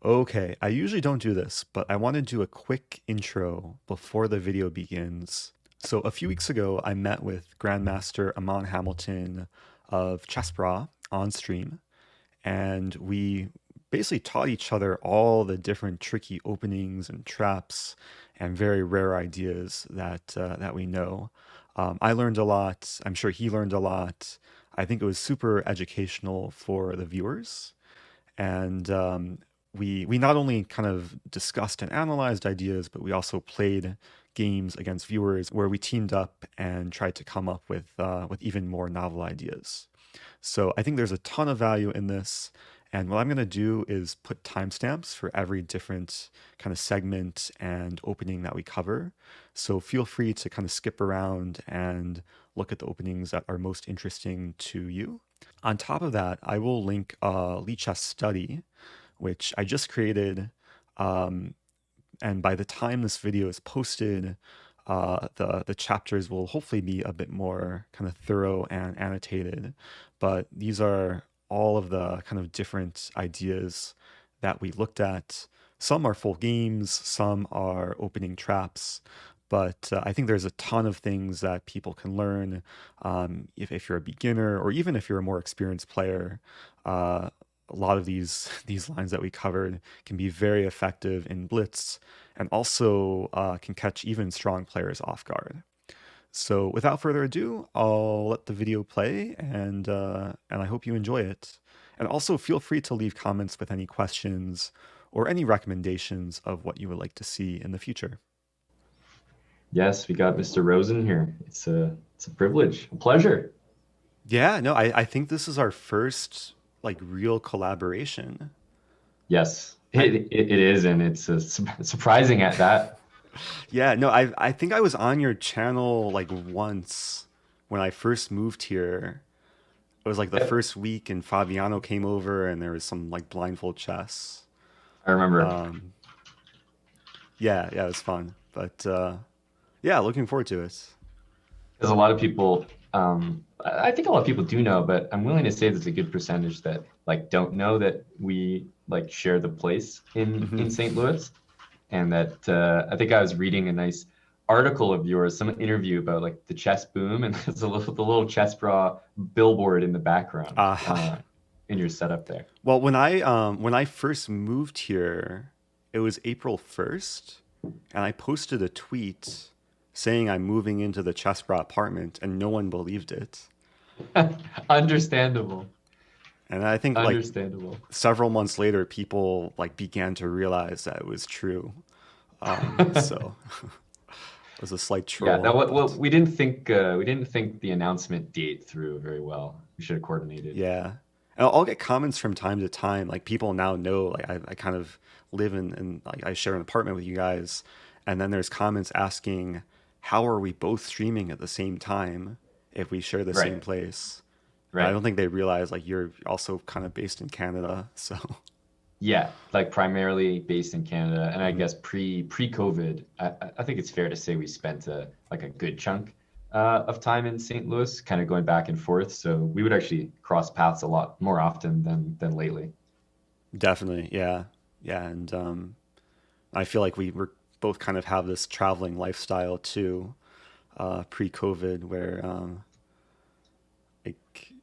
Okay, I usually don't do this, but I want to do a quick intro before the video begins. So a few weeks ago, I met with Grandmaster Aman Hambleton of Chessbrah on stream, and we basically taught each other all the different tricky openings and traps and very rare ideas that we know. I learned a lot. I'm sure he learned a lot. I think it was super educational for the viewers. And we not only kind of discussed and analyzed ideas, but we also played games against viewers where we teamed up and tried to come up with even more novel ideas. So I think there's a ton of value in this. And what I'm going to do is put timestamps for every different kind of segment and opening that we cover. So feel free to kind of skip around and look at the openings that are most interesting to you. On top of that, I will link a Lichess study, which I just created. And by the time this video is posted, the chapters will hopefully be a bit more kind of thorough and annotated. But these are all of the kind of different ideas that we looked at. Some are full games, some are opening traps. But I think there's a ton of things that people can learn if you're a beginner or even if you're a more experienced player. A lot of these lines that we covered can be very effective in blitz and also can catch even strong players off guard. So without further ado, I'll let the video play and I hope you enjoy it. And also feel free to leave comments with any questions or any recommendations of what you would like to see in the future. Yes, we got Mr. Rosen here. It's a privilege, a pleasure. Yeah, no, I think this is our first like real collaboration. Yes, I it is, and it's surprising at that. Yeah, no, I think I was on your channel like once when I first moved here. It was like the Yep, first week and Fabiano came over and there was some like blindfold chess. I remember. Um, yeah, it was fun. But yeah, looking forward to it. There's a lot of people. I think a lot of people do know, but I'm willing to say there's a good percentage that like don't know that we like share the place in Hmm. St. Louis, and that I think I was reading a nice article of yours, some interview about like the chess boom, and there's the little Chessbrah billboard in the background Uh, in your setup there. well, when I first moved here, it was April 1st, and I posted a tweet saying I'm moving into the Chessbrah apartment, and no one believed it. Understandable. And I think like Understandable. several months later, people like began to realize that it was true. So it was a slight Yeah, that troll, well, but we didn't think the announcement date through very well. We should have coordinated. yeah. And I'll get comments from time to time. Like people now know, like I kind of live in like I share an apartment with you guys, and then there's comments asking, how are we both streaming at the same time if we share the same Right, place? And I right. don't think they realize like you're also kind of based in Canada, so. Yeah, like primarily based in Canada, and I Mhm. guess pre-COVID, I think it's fair to say we spent like a good chunk of time in St. Louis, kind of going back and forth. So we would actually cross paths a lot more often than lately. Definitely, yeah, yeah, and I feel like we were both kind of have this traveling lifestyle too, pre-COVID, where like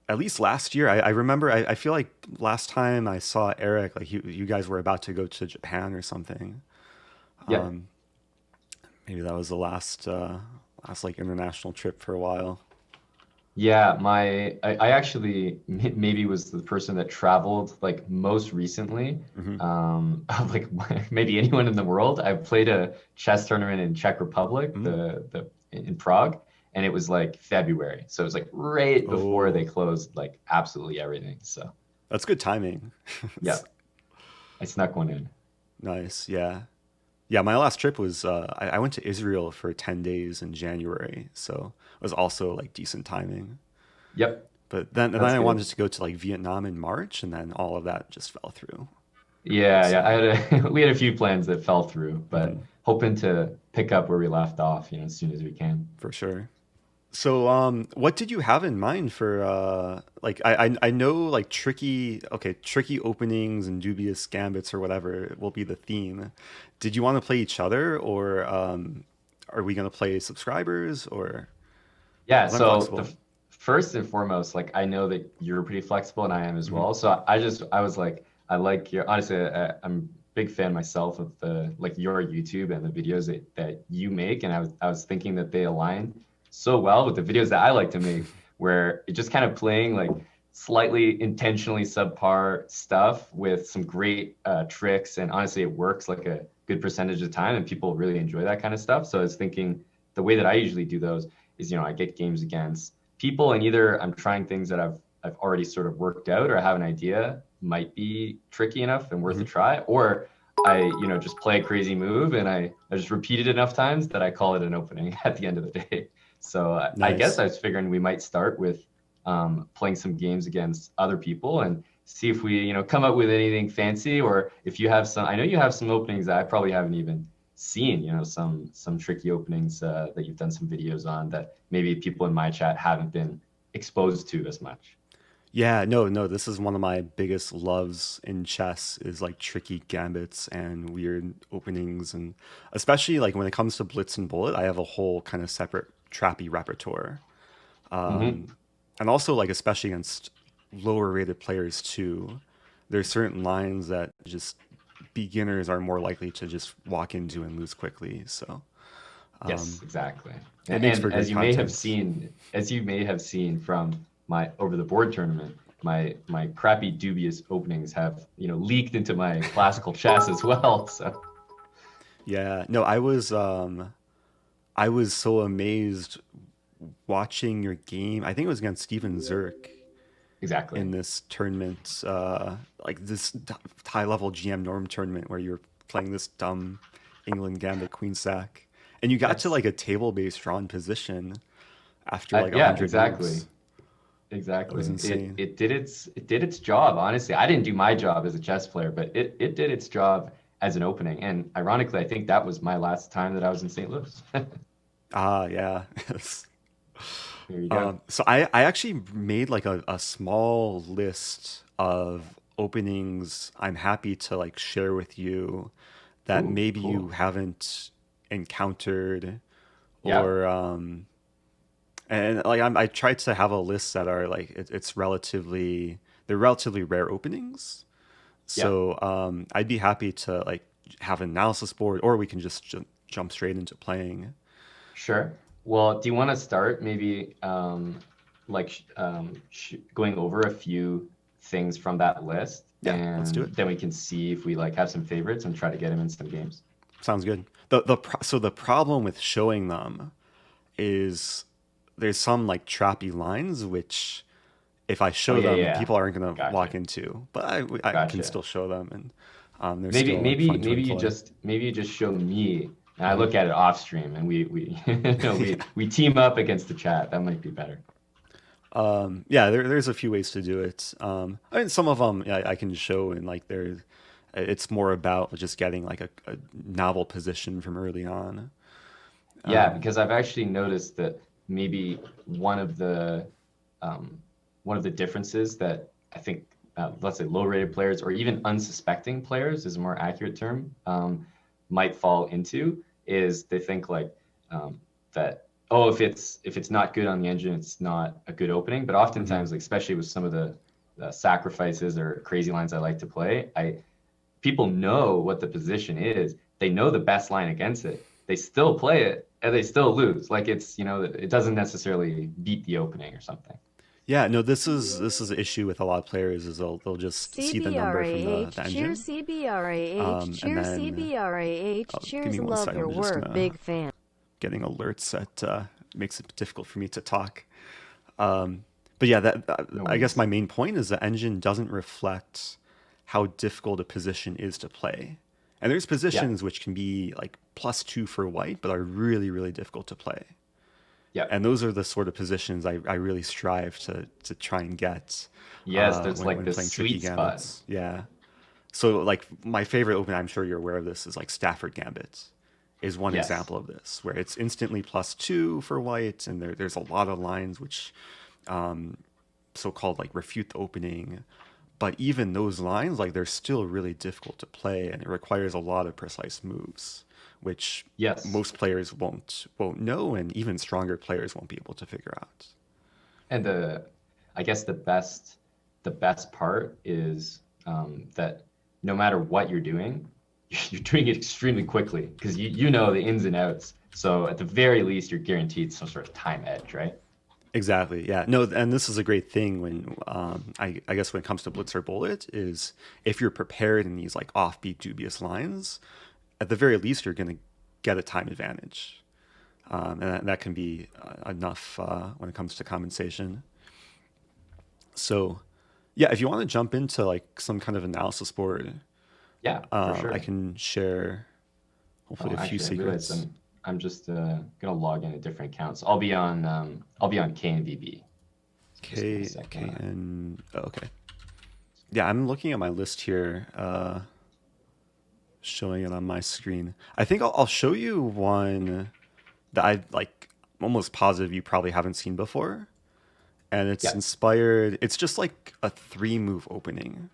at least last year, I remember I feel like last time I saw Eric, like you guys were about to go to Japan or something. Yeah. Um, Maybe that was the last like international trip for a while. Yeah, I actually maybe was the person that traveled like most recently, Hmm. of like maybe anyone in the world. I played a chess tournament in Czech Republic, Mm. the in Prague, and it was like February, so it was like right before they Oh, closed like absolutely everything. So that's good timing. yeah, It's I snuck one in. nice, yeah. Yeah, my last trip was I went to Israel for 10 days in January, so it was also like decent timing. Yep, But then that's I good. wanted to go to like Vietnam in March, and then all of that just fell through. Yeah, So, I had we had a few plans that fell through, but mhm, hoping to pick up where we left off, as soon as we can. for sure. So, what did you have in mind for like I know like tricky openings and dubious gambits or whatever will be the theme. Did you want to play each other or are we gonna play subscribers or Yeah, 'cause I'm so the flexible. first and foremost, like I know that you're pretty flexible and I am as Hmm. well. So I was like, I like your honestly, I'm a big fan myself of the like your YouTube and the videos that you make, and I was thinking that they align so well with the videos that I like to make, where it just kind of playing like slightly intentionally subpar stuff with some great tricks, and honestly, it works like a good percentage of the time, and people really enjoy that kind of stuff. So I was thinking the way that I usually do those is I get games against people, and either I'm trying things that I've already sort of worked out, or I have an idea might be tricky enough and worth a Hmm. try, or I just play a crazy move and I just repeat it enough times that I call it an opening at the end of the day. So I guess Nice. I was figuring we might start with playing some games against other people and see if we come up with anything fancy, or if you have some. I know you have some openings that I probably haven't even seen, some tricky openings that you've done some videos on that maybe people in my chat haven't been exposed to as much. Yeah, no, this is one of my biggest loves in chess is like tricky gambits and weird openings and especially like when it comes to blitz and bullet, I have a whole kind of separate trappy repertoire. Hmm. And also like especially against lower rated players too. There's certain lines that just beginners are more likely to just walk into and lose quickly. So Yes, exactly. it makes And for good as you may have content. seen, from my over the board tournament, my crappy dubious openings have leaked into my classical chess as well. So Yeah, no, I was so amazed watching your game. I think it was against Steven Zerk exactly. in this tournament, like this high level GM norm tournament where you're playing this dumb England Gambit Queen Sack, and you got to Yes. like a table based drawn position after like a Yeah, hundred exactly. moves. That was Exactly. insane. It did its job. Honestly, I didn't do my job as a chess player, but it did its job as an opening. And ironically, I think that was my last time that I was in St. Louis. Ah, yeah. There you go. So I actually made like a small list of openings I'm happy to like share with you that Ooh, maybe you cool. haven't encountered Yeah. or and like I tried to have a list that are like they're relatively rare openings. Yeah. So I'd be happy to like have an analysis board or we can just jump straight into playing. Sure. Well, do you want to start maybe going over a few things from that list, Yeah, let's do and it. then we can see if we like have some favorites and try to get them in some games. Sounds good. So the problem with showing them is there's some like trappy lines which if I Oh show yeah, them yeah. people aren't gonna walk Gotcha. into, but I can Gotcha. still show them and they're Maybe still like fun to maybe employ. you just show me and I Hmm. look at it off stream and we Yeah. we team up against the chat. That might be better. Yeah, there's a few ways to do it. I mean, some of them I can show and like it's more about just getting like a novel position from early on. Yeah, because I've actually noticed that maybe um, one of the differences that I think, let's say, low-rated players or even unsuspecting players is a more accurate term, might fall into is they think like that. Oh, if it's not good on the engine, it's not a good opening. But Hmm. oftentimes, like especially with some of the sacrifices or crazy lines I like to play, I people know what the position is. They know the best line against it. They still play it and they still lose. Like it's, it doesn't necessarily beat the opening or something. Yeah, no, this is an issue with a lot of players is they'll just see the number from the CBRAH, cheers engine, CBRAH, and cheers then CBRAH, give me cheers one love second. your I'm just work, gonna big fan. getting alerts that makes it difficult for me to talk. But yeah, No I guess worries. my main point is the engine doesn't reflect how difficult a position is to play. And there's Yeah. positions which can be like +2 for white, but are really, really difficult to play. Yeah. And those are the sort of positions I really strive to try and get Yes, there's like when the playing tricky sweet spot. gambits. Yeah. So like my favorite opening, I'm sure you're aware of this, is like Stafford Gambits. is one Yes. example of this, where it's instantly +2 for white, and there's a lot of lines which so-called like refute the opening. But even those lines, like they're still really difficult to play, and it requires a lot of precise moves, which Yes. most players won't know, and even stronger players won't be able to figure out. And I guess the best part is that no matter what you're doing it extremely quickly because you know the ins and outs. So at the very least, you're guaranteed some sort of time edge, right? Exactly. Yeah. No, and this is a great thing when I guess when it comes to Blitz or Bullet is if you're prepared in these like offbeat dubious lines, at the very least you're going to get a time advantage, and that can be enough when it comes to compensation. So, yeah, if you want to jump into like some kind of analysis board, Yeah, for sure. I can share hopefully a few Actually, I realized secrets. I'm just gonna log in a different account. So I'll be on KNVB. So just give me a second. Okay. Yeah, I'm looking at my list here, showing it on my screen. I think I'll show you one that I like, almost positive you probably haven't seen before, and it's Yeah. inspired. It's just like a 3-move opening,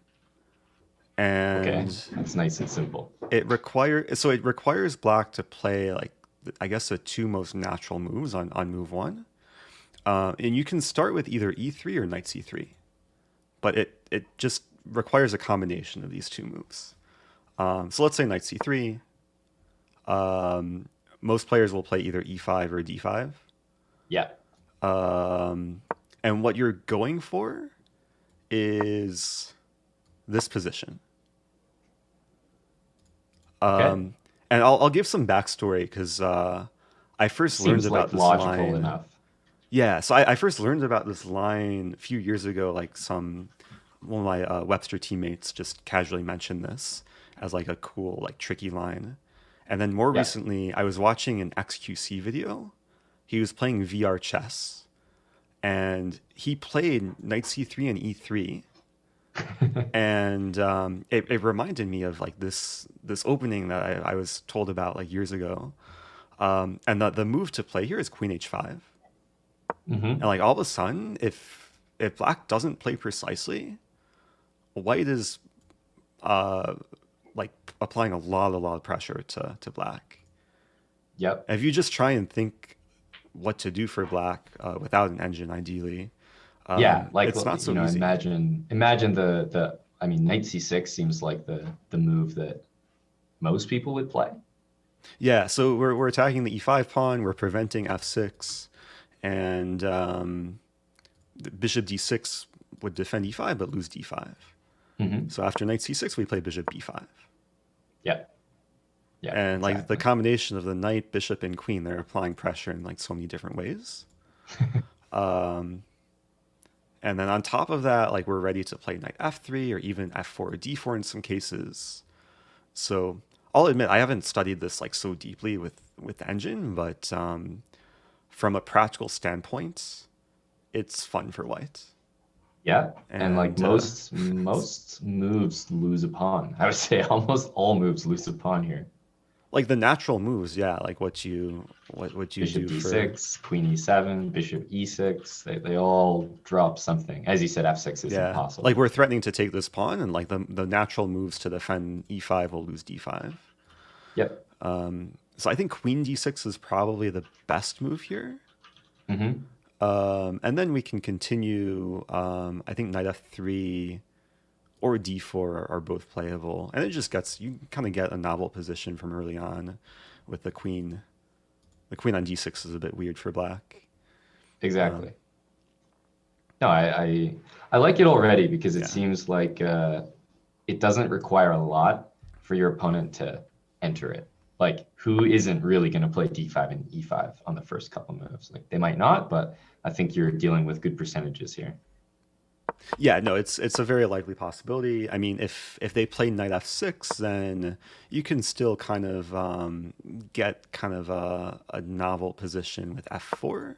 Okay, and that's nice and simple. it requires black to play like I guess the 2 most natural moves on move 1. And you can start with either e3 or knight c3, but it just requires a combination of these 2 moves. So let's say knight c3. Most players will play either e5 or d5. Yeah. And what you're going for is this position. Okay. And I'll give some backstory because I first learned Seems about like this logical line. enough. Yeah, so I first learned about this line a few years ago. Like one of my Webster teammates just casually mentioned this as like a cool, like tricky line. And then more Yeah. recently, I was watching an XQC video. He was playing VR chess, and he played knight c3 and e3. And it reminded me of like this opening that I was told about like years ago. And the move to play here is queen h5. And like all of a sudden, if black doesn't play precisely, white is like applying a lot of pressure to black. Yep. And if you just try and think what to do for black without an engine, ideally, Yeah, like it's not so you know, easy. imagine the I mean, knight c6 seems like the move that most people would play. Yeah, so we're attacking the e5 pawn, we're preventing f6, and the bishop d6 would defend e5 but lose d5. So after knight c6, we play bishop b5. Yeah. Yeah. And like the exactly. combination of the knight, bishop, and queen, they're applying pressure in like so many different ways. And then on top of that, like we're ready to play knight f3 or even f4 or d4 in some cases. So I'll admit I haven't studied this like so deeply with the engine, but from a practical standpoint, it's fun for white. Yeah, and like And, most moves lose a pawn. I would say almost all moves lose a pawn here. Like the natural moves, yeah, like what you Bishop do for d6, queen e7, bishop e6. They all drop something. As you said, f6 is impossible. like we're threatening to take this pawn, and like the natural moves to defend e5 will lose d5. Yep. So I think queen d6 is probably the best move here. And then we can continue. I think knight f3 or d4 are both playable, and it just gets you kind of get a novel position from early on with the queen. The queen on d6 is a bit weird for black. Exactly. No, I like it already because it Yeah. seems like it doesn't require a lot for your opponent to enter it. Like, who isn't really going to play d5 and e5 on the first couple moves? Like, they might not, but I think you're dealing with good percentages here. Yeah, no, it's a very likely possibility. I mean, if they play knight f6, then you can still kind of get kind of a novel position with f4,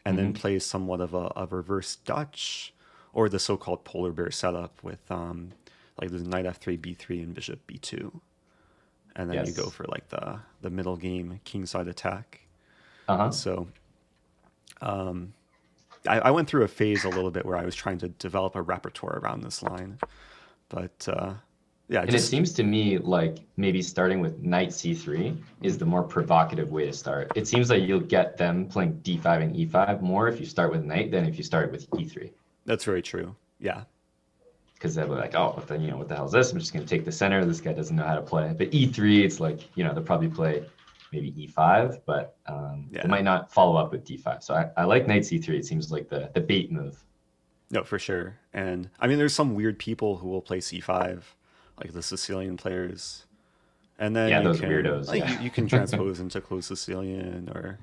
and then play somewhat of a reverse Dutch, or the so-called polar bear setup with like the knight f3, b3, and bishop b2. and then you Yes. go for like the middle game kingside attack. Uh-huh. So I went through a phase a little bit where I was trying to develop a repertoire around this line, but yeah, And it seems to me like maybe starting with knight c3 is the more provocative way to start. It seems like you'll get them playing d5 and e5 more if you start with knight than if you start with e3. that's very true. Yeah. Because they'll be like, oh, then what the hell is this? I'm just going to take the center. This guy doesn't know how to play. But e3, it's like they'll probably play maybe e5, but they might not follow up with d5. So I like knight c3. It seems like the bait move. No, for sure. And I mean, there's some weird people who will play c5, like the Sicilian players, and then those weirdos. Like, you can transpose into closed Sicilian, or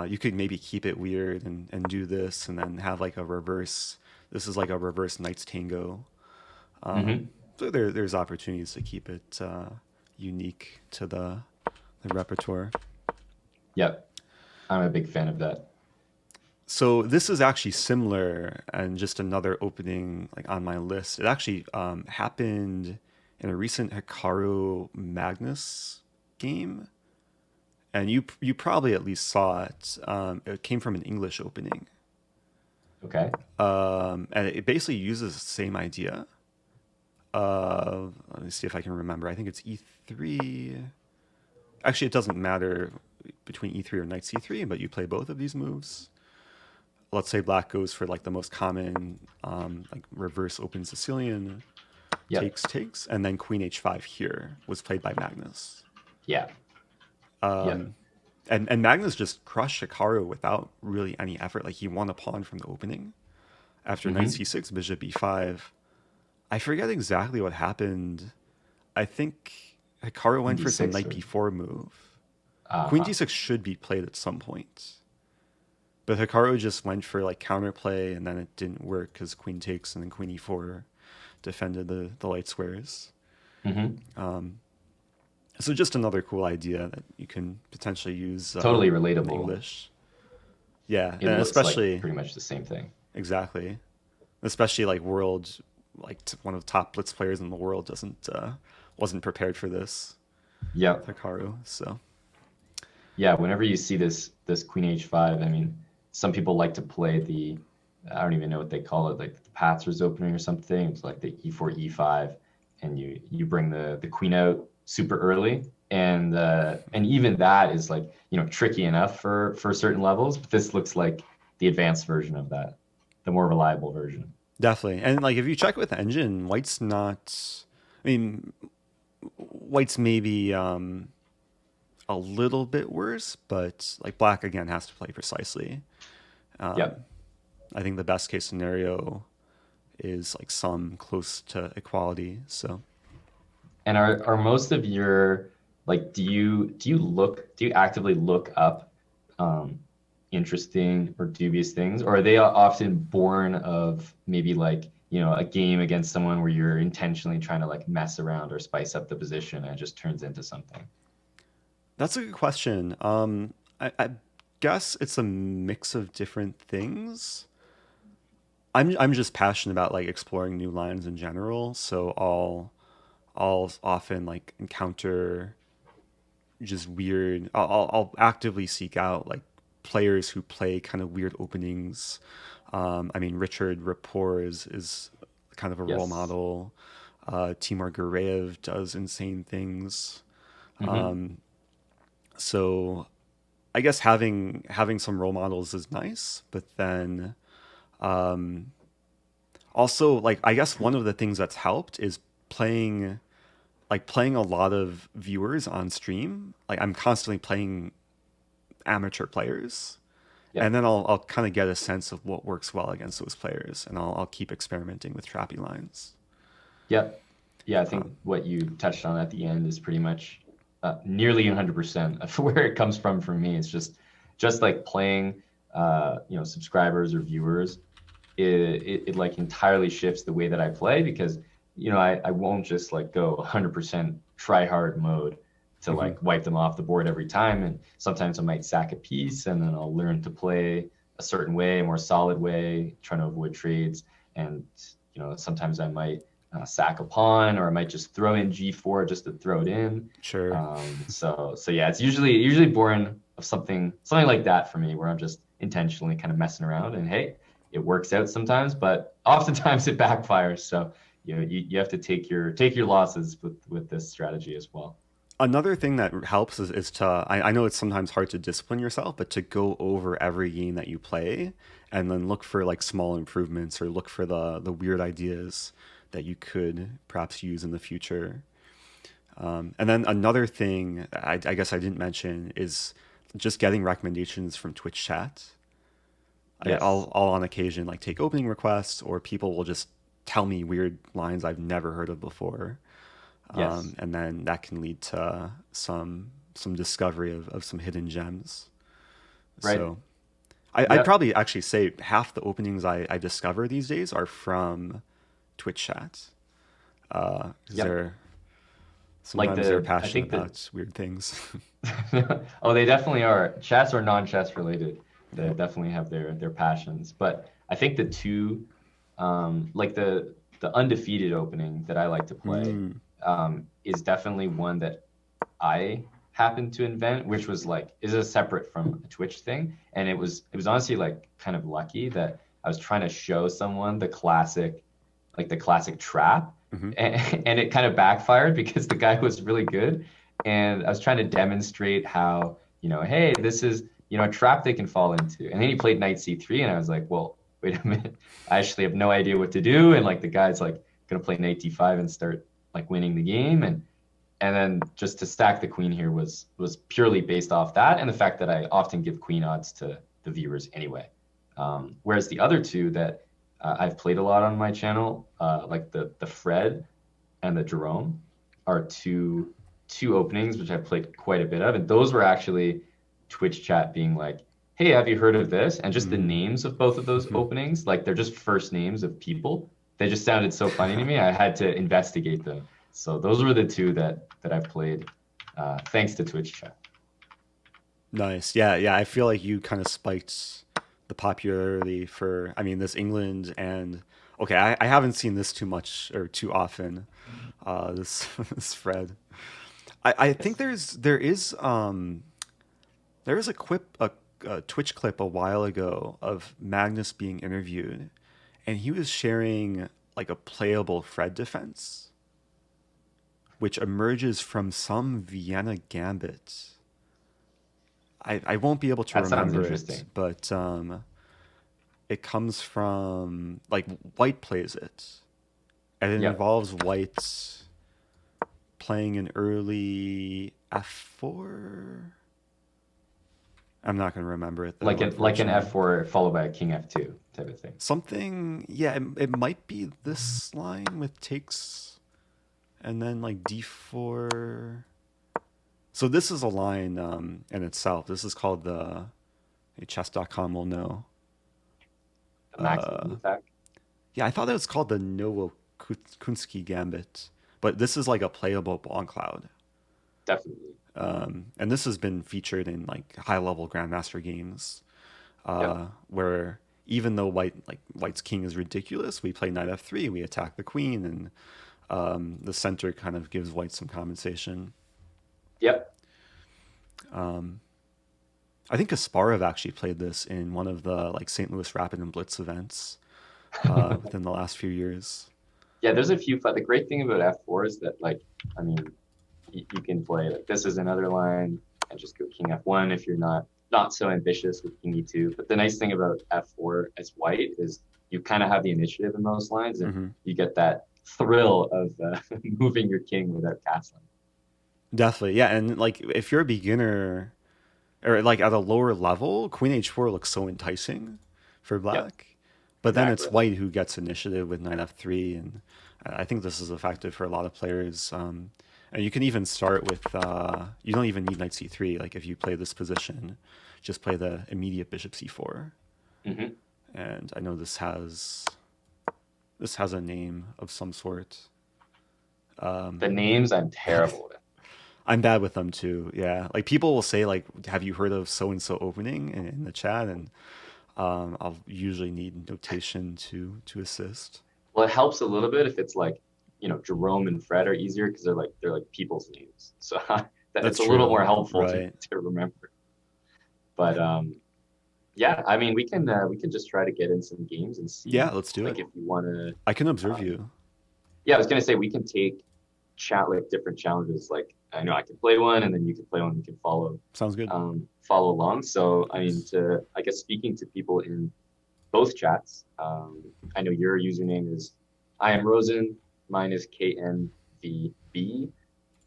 you could maybe keep it weird and do this, and then have like a reverse. This is like a reverse Knights Tango. So there's opportunities to keep it unique to the repertoire. Yep, I'm a big fan of that. So this is actually similar, and just another opening like on my list. It actually happened in a recent Hikaru Magnus game, and you probably at least saw it. It came from an English opening. Okay. And it basically uses the same idea. Let me see if I can remember. I think it's e3. Actually, it doesn't matter between e3 or knight c3, but you play both of these moves. Let's say black goes for like the most common like reverse open Sicilian, takes, and then queen h5 here was played by Magnus. Yeah. And Magnus just crushed Hikaru without really any effort. Like he won a pawn from the opening. After knight c6, bishop e5. I forget exactly what happened. I think Hikaru went for some knight b4 move. Queen d6 should be played at some point. But Hikaru just went for like counterplay, and then it didn't work because queen takes, and then queen e4 defended the light squares. So just another cool idea that you can potentially use. Totally relatable. In English. Yeah, it and looks especially like pretty much the same thing. Exactly, especially like world, like one of the top blitz players in the world wasn't prepared for this. Yeah, Hikaru. So yeah, whenever you see this queen h5, I mean, some people like to play I don't even know what they call it, like the Patzer's opening or something. It's like the e4 e5, and you bring the queen out super early, and even that is like tricky enough for certain levels, but this looks like the advanced version of that, the more reliable version. Definitely. And like if you check with engine, white's not, I mean, white's maybe a little bit worse, but like black again has to play precisely. I think the best case scenario is like some close to equality. So and are most of your, like, do you actively look up interesting or dubious things, or are they often born of maybe like a game against someone where you're intentionally trying to like mess around or spice up the position and it just turns into something? That's a good question. I guess it's a mix of different things. I'm just passionate about like exploring new lines in general, so I'll often like encounter just weird. I'll actively seek out like players who play kind of weird openings. I mean, Richard Rapport is kind of a role model. Timur Gureyev does insane things. So I guess having some role models is nice, but then also like I guess one of the things that's helped is playing a lot of viewers on stream. Like I'm constantly playing amateur players, and then I'll kind of get a sense of what works well against those players, and I'll keep experimenting with trappy lines. Yep. Yeah, I think what you touched on at the end is pretty much nearly 100% of where it comes from for me. It's just like playing, subscribers or viewers. It like entirely shifts the way that I play, because I won't just like go 100% try hard mode to like wipe them off the board every time. And sometimes I might sack a piece, and then I'll learn to play a certain way, a more solid way, trying to avoid trades. And sometimes I might sack a pawn, or I might just throw in g4 just to throw it in. Sure. So yeah, it's usually born of something like that for me, where I'm just intentionally kind of messing around, and hey, it works out sometimes, but oftentimes it backfires. So you have to take your losses with this strategy as well. Another thing that helps is to, I know it's sometimes hard to discipline yourself, but to go over every game that you play and then look for like small improvements or look for the weird ideas that you could perhaps use in the future. And then another thing I guess I didn't mention is just getting recommendations from Twitch chat. Yes. I'll on occasion like take opening requests, or people will just tell me weird lines I've never heard of before. Yes. And then that can lead to some discovery of some hidden gems. Right. So I'd probably actually say half the openings I discover these days are from Twitch chats. They're sometimes they're passionate about weird things. Oh, they definitely are. Chess or non-chess related. They definitely have their passions. But I think the two, like the undefeated opening that I like to play, is definitely one that I happened to invent, which was like is a separate from a Twitch thing, and it was honestly like kind of lucky that I was trying to show someone the classic trap, and it kind of backfired because the guy was really good, and I was trying to demonstrate how hey, this is a trap they can fall into, and then he played knight c3, and I was like, well, wait a minute, I actually have no idea what to do, and like the guy's like gonna play knight d5 and start like winning the game, and then just to stack the queen here was purely based off that and the fact that I often give queen odds to the viewers anyway. Whereas the other two that I've played a lot on my channel, like the Fred and the Jerome, are two openings which I've played quite a bit of, and those were actually Twitch chat being like, hey, have you heard of this? And just the names of both of those openings, like they're just first names of people. They just sounded so funny to me. I had to investigate them. So those were the two that I've played, thanks to Twitch chat. Nice. Yeah. I feel like you kind of spiked the popularity for, I mean, this England and, okay, I haven't seen this too much or too often, this Fred. I think there is a Twitch clip a while ago of Magnus being interviewed, and he was sharing like a playable Fred defense, which emerges from some Vienna Gambit. I won't be able to remember it, but it comes from like white plays it, and it involves white playing an early f4. I'm not going to remember it though, like an f4 followed by a king f2 type of thing. Something, yeah. It might be this line with takes, and then like d4. So this is a line in itself. This is called the chess.com will know. The maximum attack. Yeah, I thought it was called the Nowokunsky Gambit, but this is like a playable Bong cloud. Definitely. And this has been featured in like high-level Grandmaster games, where even though White's king is ridiculous, we play knight f3, we attack the queen, and the center kind of gives White some compensation. Yep. I think Kasparov actually played this in one of the like St. Louis Rapid and Blitz events within the last few years. Yeah, there's a few. The great thing about f4 is that, like, I mean, you can play like this is another line and just go king f1 if you're not so ambitious with king e2. But the nice thing about f4 as White is you kind of have the initiative in those lines, and you get that thrill of moving your king without castling. Definitely, yeah. And like if you're a beginner or like at a lower level, queen h4 looks so enticing for black. But then it's White who gets initiative with knight f3, and I think this is effective for a lot of players. And you can even start with you don't even need knight c3. Like if you play this position, just play the immediate bishop c4. And I know this has a name of some sort. The names I'm terrible with. I'm bad with them too. Yeah, like people will say like, "Have you heard of so and so opening?" in the chat, and I'll usually need notation to assist. Well, it helps a little bit if it's like Jerome and Fred are easier because they're like people's names. So That's it's a little true. more helpful Right. to remember. But yeah, I mean, we can just try to get in some games and see, Yeah, let's do like, it. if you want to. I can observe you. Yeah, I was gonna say we can take like different challenges. Like I know I can play one, and then you can play one. You can Sounds good. follow along. So I mean, I guess speaking to people in both chats, I know your username is I am Rosen. Mine is KNVB.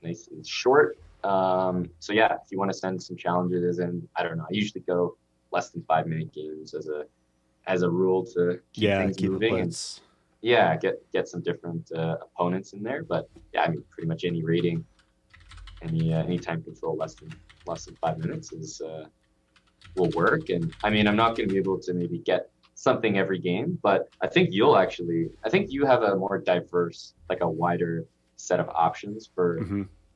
Nice and short. So yeah, if you want to send some challenges, and I don't know, I usually go less than 5-minute games as a rule to keep things keep moving. it And blitz. yeah, get some different opponents in there. But yeah, I mean, pretty much any rating, any time control less than 5 minutes is will work. And I mean, I'm not going to be able to maybe get something every game, but I think you have a more diverse, like a wider set of options for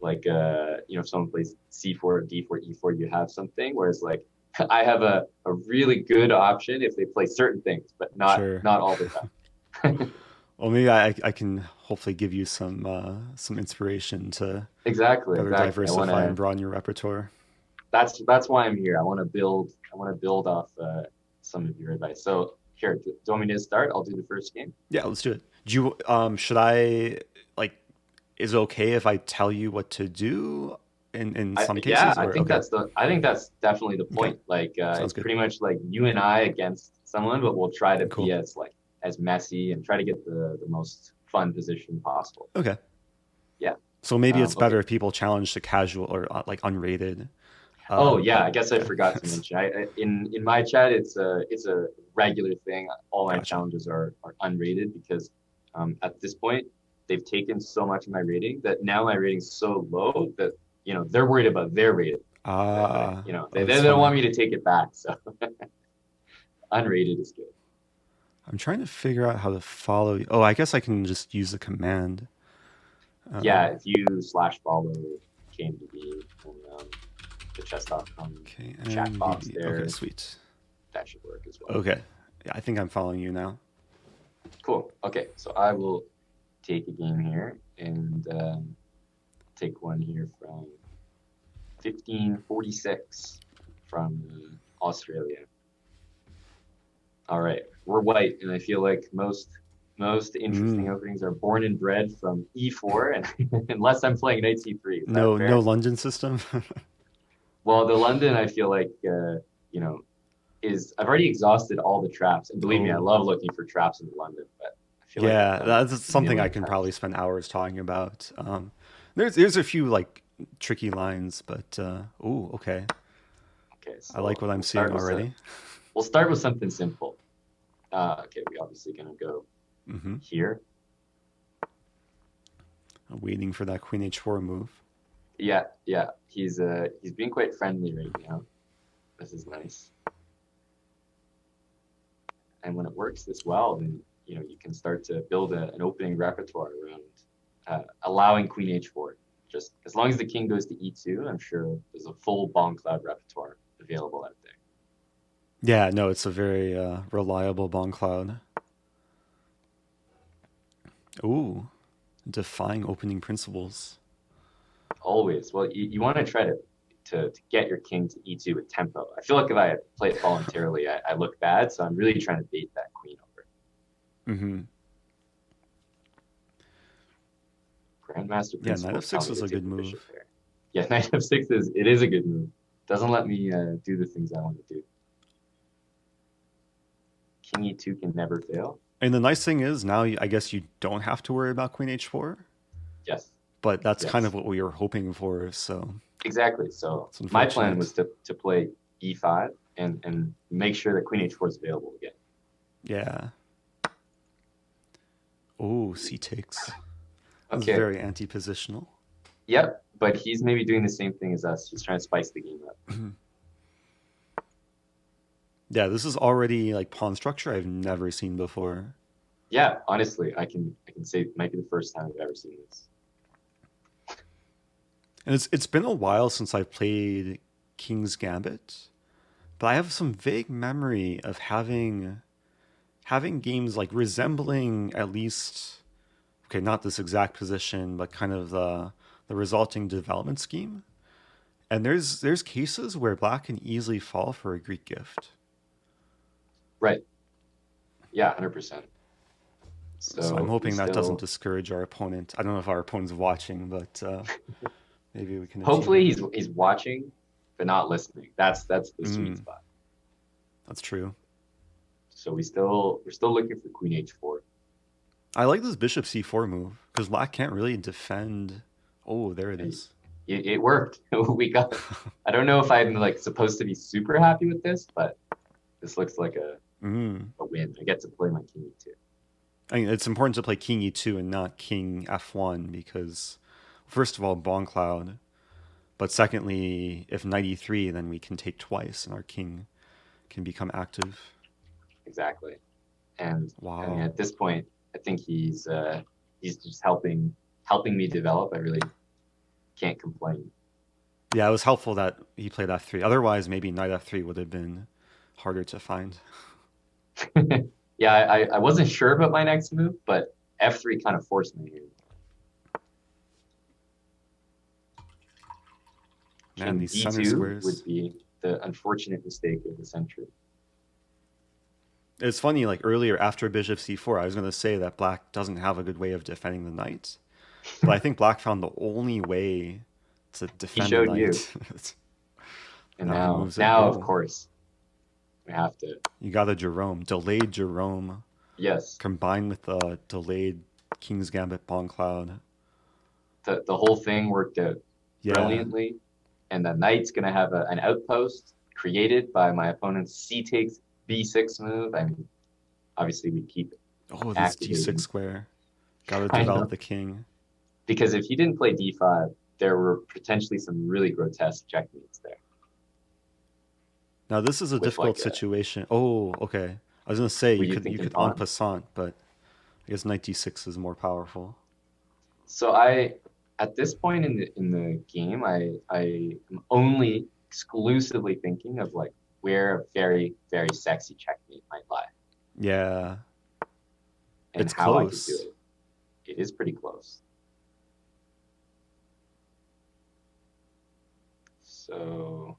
like if someone plays C4, D4, E4, you have something, whereas like I have a really good option if they play certain things, but not all the time. Well, maybe I can hopefully give you some inspiration to exactly diversify and broaden your repertoire. That's why I'm here. I want to build off some of your advice. So here, do you want me to start? I'll do the first game. Yeah, let's do it. Do you should I like? Is it okay if I tell you what to do in some cases? Yeah, I think that's definitely the point. Okay. Like it's good. Pretty much like you and I against someone, but we'll try to be as messy and try to get the most fun position possible. Okay. Yeah. So maybe it's better if people challenge the casual or like unrated. I guess I forgot to mention. In my chat, it's a regular thing. All my challenges are unrated because at this point they've taken so much of my rating that now my rating's so low that they're worried about their rating. They don't want me to take it back. So unrated is good. I'm trying to figure out how to follow you. Oh, I guess I can just use the command. If you /follow KMDB and the chess.com chat box there. Okay, sweet. That should work as well. Okay. Yeah, I think I'm following you now. Cool. Okay, so I will take a game here and take one here from 1546 from Australia. All right, we're white, and I feel like most interesting openings are born and bred from E4, and unless I'm playing knight C3. No London system. Well, the London, I feel like I've already exhausted all the traps, and believe me, I love looking for traps in London. But I feel that's something I can probably spend hours talking about. There's a few like tricky lines, but okay. Okay, so I like what I'm seeing already. We'll start with something simple. Okay, we're obviously gonna go here. I'm waiting for that Queen H4 move. Yeah. He's being quite friendly right now. This is nice. And when it works this well, then you can start to build an opening repertoire around allowing Queen H4. Just as long as the king goes to E2, I'm sure there's a full Bong Cloud repertoire available out there. Yeah, no, it's a very reliable Bong Cloud. Ooh, defying opening principles. Always. Well, you want to try to get your king to E2 with tempo. I feel like if I play it voluntarily, I look bad, so I'm really trying to bait that queen over. Grandmaster principle. Yeah, knight f6 is a good move. Yeah, knight f6 is a good move. Doesn't let me do the things I want to do. King E2 can never fail. And the nice thing is now I guess you don't have to worry about Queen H4. Yes. But that's kind of what we were hoping for, so. Exactly. So my plan was to play E5 and make sure that Queen H4 is available again. Yeah. Oh, C takes. That's very anti-positional. Yep, but he's maybe doing the same thing as us. He's trying to spice the game up. Yeah, this is already like pawn structure I've never seen before. Yeah, honestly, I can say it might be the first time I've ever seen this. And it's been a while since I've played King's Gambit, but I have some vague memory of having games like resembling at least okay, not this exact position, but kind of the resulting development scheme. And there's cases where black can easily fall for a Greek gift. Right. Yeah, 100%. So I'm hoping that doesn't discourage our opponent. I don't know if our opponent's watching, but maybe we can. Hopefully he's watching, but not listening. That's the sweet spot. That's true. So we're still looking for Queen H4. I like this Bishop C4 move because black can't really defend. Oh, there it is. It worked. We got. I don't know if I'm like supposed to be super happy with this, but this looks like a win. I get to play my King E2. I mean, it's important to play King E2 and not King F1 because, first of all, Bong Cloud, but secondly, if Knight E3, then we can take twice and our king can become active. Exactly. And wow. I mean, at this point, I think he's just helping me develop. I really can't complain. Yeah, it was helpful that he played F3. Otherwise, maybe Knight F3 would have been harder to find. Yeah, I wasn't sure about my next move, but F3 kind of forced me here. Man, these center D2 squares would be the unfortunate mistake of the century. It's funny, like earlier after Bishop C4, I was going to say that black doesn't have a good way of defending the knight. But I think black found the only way to defend the knight. He showed you. And now of course, we have to. You got a Jerome, delayed Jerome. Yes. Combined with the delayed King's Gambit Bong Cloud. The whole thing worked out brilliantly. And the knight's going to have an outpost created by my opponent's C takes B6 move. I mean, obviously we keep it. Oh, this D6 square. Got to develop the king. Because if he didn't play D5, there were potentially some really grotesque checkmates there. Now this is a difficult situation. Oh, okay. I was going to say you could en passant, but I guess Knight D6 is more powerful. So at this point in the game, I am only exclusively thinking of like where a very, very sexy checkmate might lie. Yeah. And it's how close. I could do it. It is pretty close. So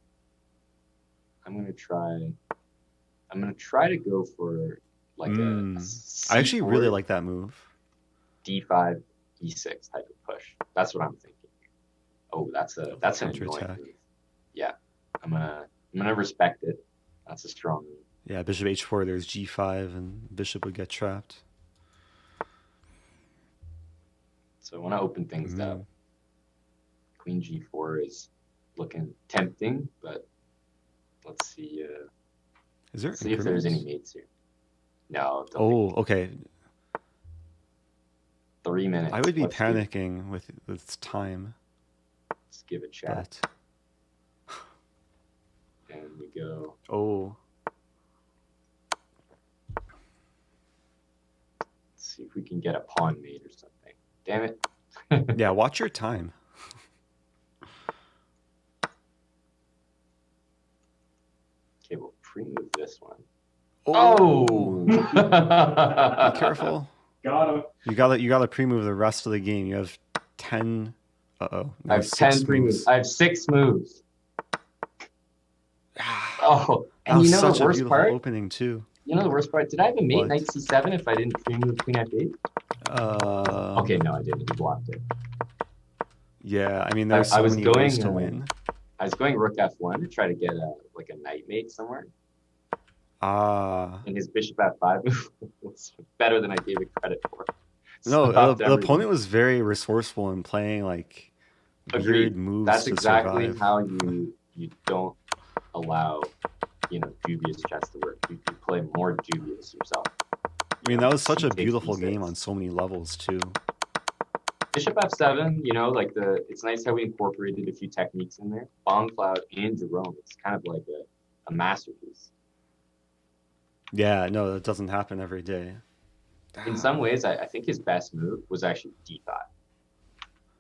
I'm gonna try to go for like a C4, I actually really like that move. D5, E6 type of push. That's what I'm thinking. Oh, that's an annoying attack. move. Yeah, I'm gonna respect it. That's a strong move. Yeah, Bishop H4. There's G5, and Bishop would get trapped. So I want to open things up. Queen G4 is looking tempting, but let's see. Is there? Let's see if there's any mates here. No. Okay. 3 minutes. I would be panicking with this time. Let's give it a chat. And we go. Oh. Let's see if we can get a pawn mate or something. Damn it. Yeah, watch your time. Okay, we'll pre-move this one. Oh! Be careful. Got him. You gotta pre-move the rest of the game. You have 10. No, I have 10 pre-moves. I have 6 moves. Oh, and you know such the a worst beautiful part? opening too. You know the worst part? Did I have a mate What? knight c7 if I didn't pre-move queen f8? Okay, no, I didn't. He blocked it. Yeah, I mean, there's so many ways to win. I was going rook f1 to try to get a knight mate somewhere. And his bishop f5 move was better than I gave it credit for. No, the opponent was very resourceful in playing like weird moves. That's to exactly survive. how you don't allow dubious chess to work. You play more dubious yourself. I mean, that was such a beautiful game on so many levels too. Bishop f7, it's nice how we incorporated a few techniques in there. Bong Cloud and Jerome. It's kind of like a masterpiece. Yeah, no, that doesn't happen every day. In some ways, I think his best move was actually d5.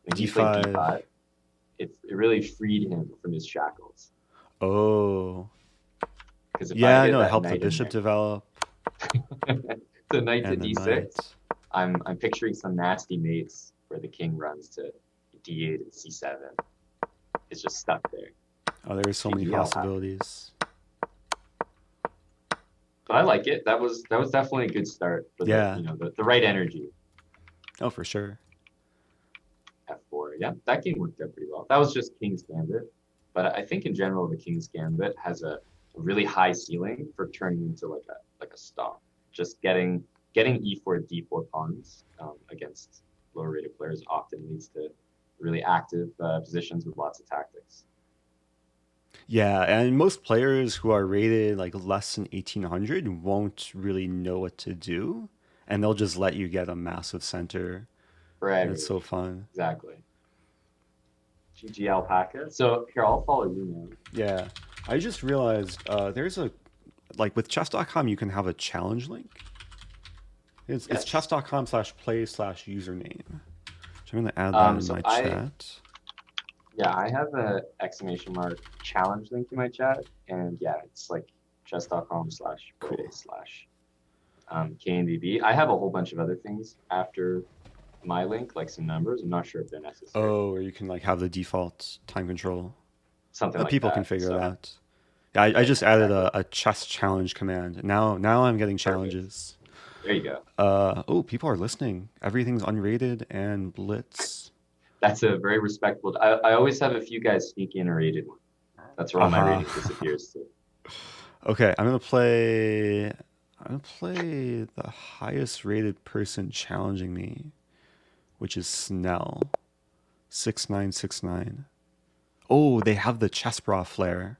When he D5. played d5, it really freed him from his shackles. Oh. Because yeah, no, it helped the bishop develop. The knight to d6. I'm picturing some nasty mates where the king runs to d8 and c7. It's just stuck there. Oh, there's so many GG alpaca. possibilities. But I like it. That was definitely a good start for Yeah. the right energy. Oh, for sure. F4. Yeah, that game worked out pretty well. That was just King's Gambit. But I think in general the King's Gambit has a really high ceiling for turning into like a stomp. Just getting e4 d4 pawns against lower rated players often leads to really active positions with lots of tactics. Yeah, and most players who are rated like less than 1800 won't really know what to do, and they'll just let you get a massive center. Right. And it's so fun. Exactly. GG alpaca. So here, I'll follow you, man. Yeah, I just realized there's a, like with chess.com, you can have a challenge link. It's chess.com/play/username. So I'm going to add that in my chat. Yeah, I have a !challenge link in my chat, and yeah, it's like chess.com/play/KNDB. I have a whole bunch of other things after my link, like some numbers. I'm not sure if they're necessary. Oh, or you can like have the default time control. Something like people that. can figure it out. Yeah, I just added a chess challenge command. Now I'm getting challenges. There you go. Oh, people are listening. Everything's unrated and blitz. That's a very respectable. I always have a few guys sneak in a rated one. That's where all my rating disappears to. Okay, I'm gonna play the highest rated person challenging me, which is Snell, 6969. Oh, they have the Chessbrah flair.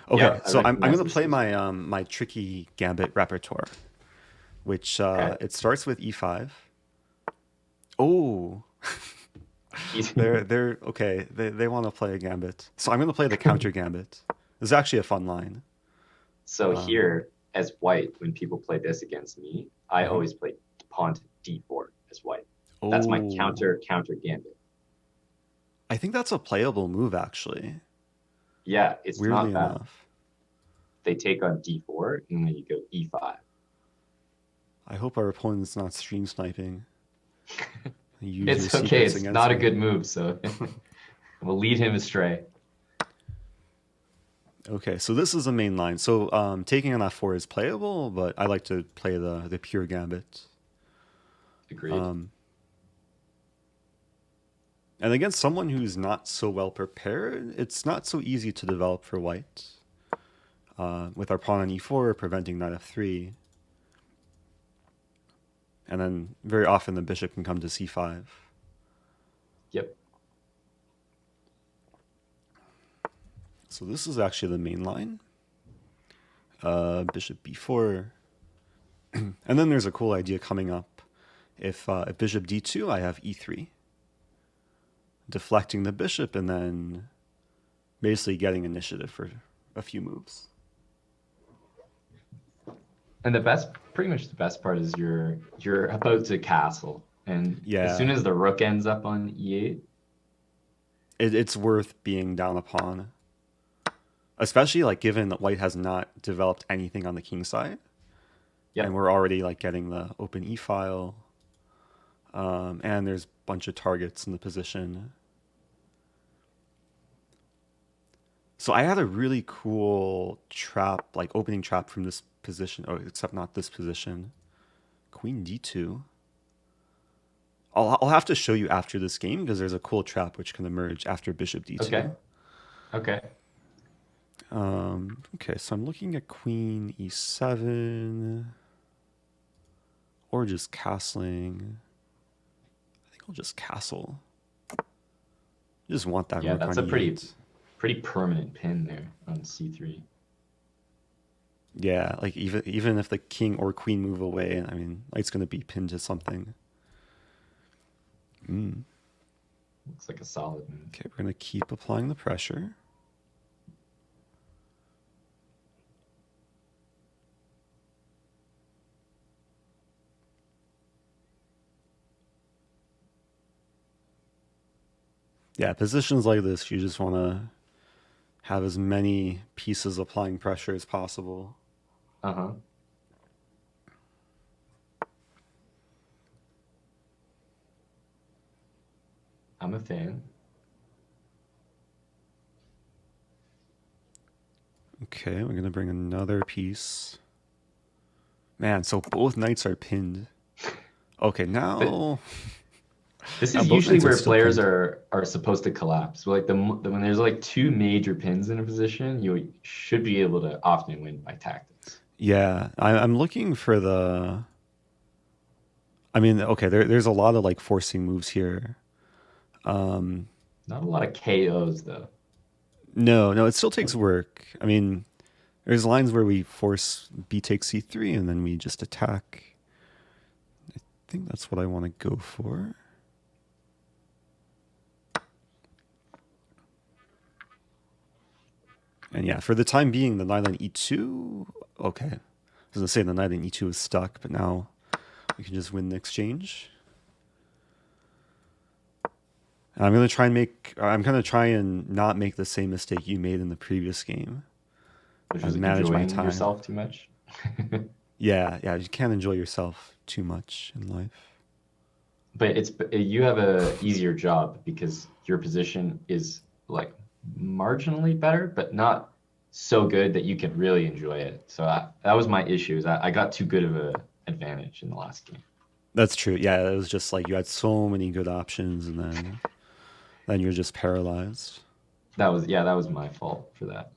Okay, Yeah, so I'm gonna play my my tricky gambit repertoire, which it starts with e5. Oh. they're okay. They want to play a gambit, so I'm going to play the counter gambit. This is actually a fun line. So here, as white, when people play this against me, I always play pawn to d4 as white. That's my counter gambit. I think that's a playable move, actually. Yeah, it's weirdly not bad. enough. They take on d4, and then you go e5. I hope our opponent's not stream sniping. It's okay. It's not a good move, so we'll lead him astray. Okay, so this is the main line. So taking on f4 is playable, but I like to play the pure gambit. Agreed. And against someone who's not so well prepared, it's not so easy to develop for white. With our pawn on e4, preventing knight f3. And then very often the bishop can come to c5. Yep. So this is actually the main line. Bishop b4. And then there's a cool idea coming up. If bishop d2, I have e3. Deflecting the bishop and then basically getting initiative for a few moves. And pretty much the best part is you're about to castle, and as soon as the rook ends up on e8, it's worth being down a pawn, especially like given that white has not developed anything on the king side, and we're already like getting the open e file, and there's a bunch of targets in the position. So I had a really cool trap, like opening trap from this position, except not this position. Queen d2. I'll have to show you after this game because there's a cool trap which can emerge after bishop d2. Okay. Okay, so I'm looking at queen e7 or just castling. I think I'll just castle. Just want that rook that's on a e8. pretty permanent pin there on c3. Yeah, like even if the king or queen move away, I mean, it's going to be pinned to something. Looks like a solid move. Okay, we're going to keep applying the pressure. Yeah, positions like this, you just want to have as many pieces applying pressure as possible. I'm a fan. Okay, we're gonna bring another piece. Man, so both knights are pinned. Okay, now This now is both usually knights are where still players pinned. are supposed to collapse. So like when there's like two major pins in a position, you should be able to often win by tactics. Yeah, I'm looking for the. I mean, okay, there's a lot of like forcing moves here. Not a lot of KOs though. No, it still takes work. I mean, there's lines where we force b takes c3 and then we just attack. I think that's what I want to go for. And yeah, for the time being, the knight on e2. Okay, I was gonna say the knight on e2 is stuck, but now we can just win the exchange. And I'm gonna try and not make the same mistake you made in the previous game. Which is Manage my enjoying time. yourself too much. Yeah, you can't enjoy yourself too much in life. But you have a easier job because your position is like marginally better, but not so good that you can really enjoy it. So that was my issue. Is I got too good of a advantage in the last game. That's true. Yeah, it was just like you had so many good options, and then you're just paralyzed. That was my fault for that.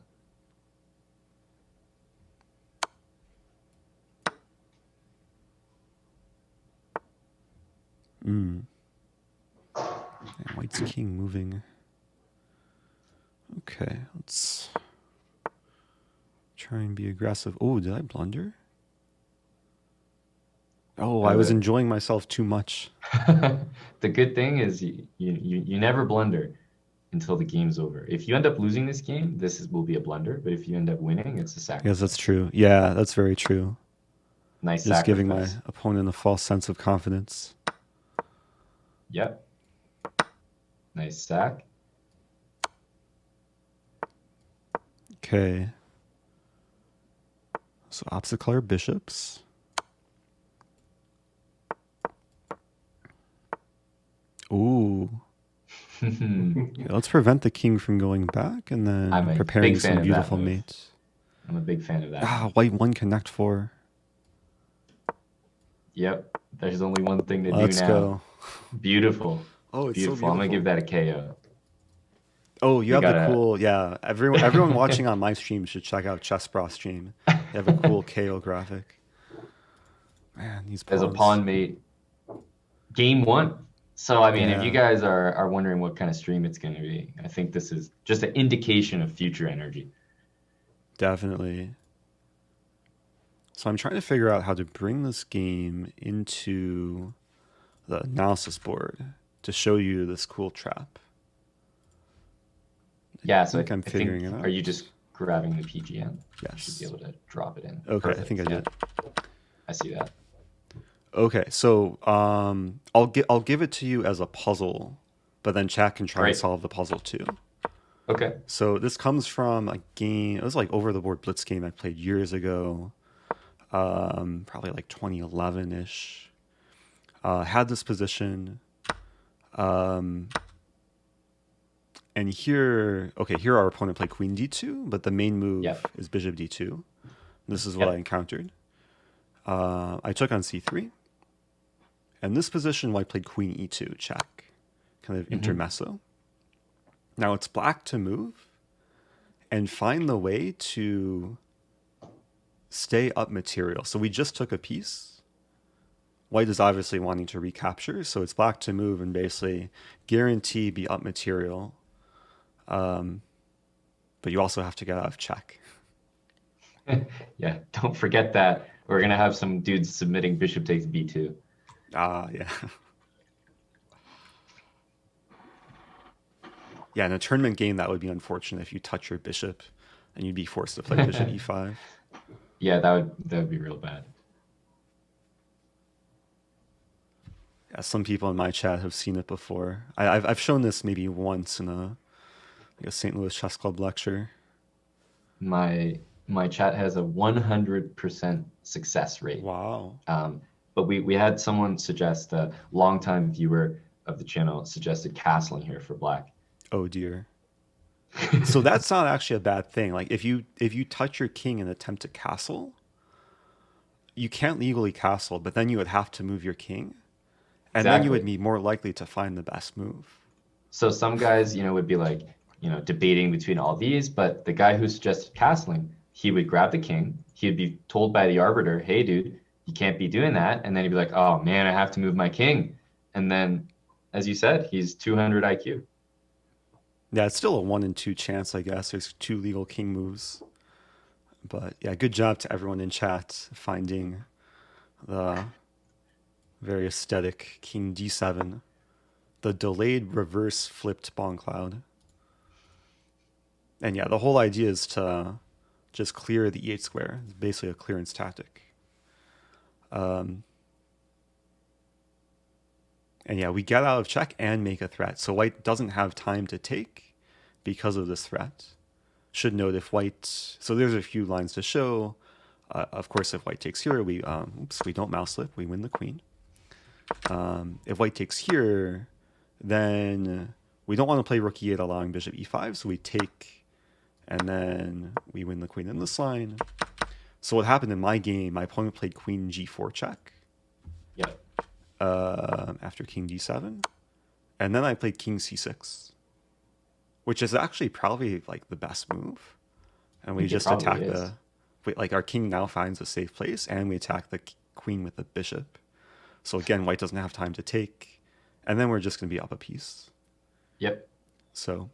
And white's king moving. Okay, let's try and be aggressive. Oh, did I blunder? Oh, I was enjoying myself too much. The good thing is you never blunder until the game's over. If you end up losing this game, will be a blunder. But if you end up winning, it's a sacrifice. Yes, that's true. Yeah, that's very true. Nice Just sacrifice. giving my opponent a false sense of confidence. Yep. Nice sack. Okay. So opposite color bishops. Ooh. Okay, let's prevent the king from going back and then I'm a preparing big fan some of that beautiful move. mates. I'm a big fan of that. Ah, white 1 connect 4. Yep. There's only one thing to Let's do now. go. Beautiful. Oh, it's so Beautiful. I'm gonna give beautiful. that a KO. Oh, you have the gotta- cool, yeah. Everyone watching on my stream should check out Chessbrah stream. They have a cool KO graphic. Man, these pawns. As a pawn mate. Game 1. So I mean, if Yeah. you guys are wondering what kind of stream it's gonna be, I think this is just an indication of future energy. Definitely. So I'm trying to figure out how to bring this game into the analysis board to show you this cool trap. Yeah, so think I'm figuring it out. Are you just grabbing the PGN? You Yes. should be able to drop it in. Okay, I Perfect. think I did. I see that. Okay, so I'll give it to you as a puzzle, but then chat can try Great. to solve the puzzle too. Okay. So this comes from a game. It was like over the board blitz game I played years ago, probably like 2011-ish. Had this position, and here our opponent played queen d2, but the main move Yep. is bishop d2. This is what Yep. I encountered. I took on c3, and this position white played queen e2 check, kind of intermezzo. Now it's black to move and find the way to stay up material. So we just took a piece. White is obviously wanting to recapture, so it's black to move and basically guarantee be up material. But you also have to get out of check. Yeah, don't forget that. We're gonna have some dudes submitting bishop takes b2. Yeah. Yeah, in a tournament game, that would be unfortunate if you touch your bishop and you'd be forced to play bishop e5. Yeah, that would be real bad. Yeah, some people in my chat have seen it before. I've shown this maybe once in a St. Louis Chess Club lecture. My chat has a 100% success rate. Wow. But we had someone suggest, a longtime viewer, of the channel suggested castling here for black. Oh dear. So that's not actually a bad thing. Like if you touch your king and attempt to castle, you can't legally castle, but then you would have to move your king, and then you would be more likely to find the best move. So some guys, would be like, debating between all these, but the guy who suggested castling, he would grab the king. He would be told by the arbiter, hey, dude, you can't be doing that. And then he'd be like, oh, man, I have to move my king. And then, as you said, he's 200 IQ. Yeah, it's still a 1 in 2 chance, I guess. There's 2 legal king moves. But yeah, good job to everyone in chat finding the very aesthetic king d7, the delayed reverse flipped Bong cloud. And yeah, the whole idea is to just clear the e8 square. It's basically a clearance tactic. And yeah, we get out of check and make a threat. So white doesn't have time to take because of this threat. Should note if white, so there's a few lines to show. Of course, if white takes here, we don't mouse slip, we win the queen. If white takes here, then we don't want to play rook e8 allowing bishop e5, so we take, and then we win the queen in this line. So what happened in my game, my opponent played queen g4 check. Yep. After king d7, and then I played king c6, which is actually probably like the best move. And we just attack our king now finds a safe place, and we attack the queen with the bishop. So again, white doesn't have time to take, and then we're just going to be up a piece. Yep. So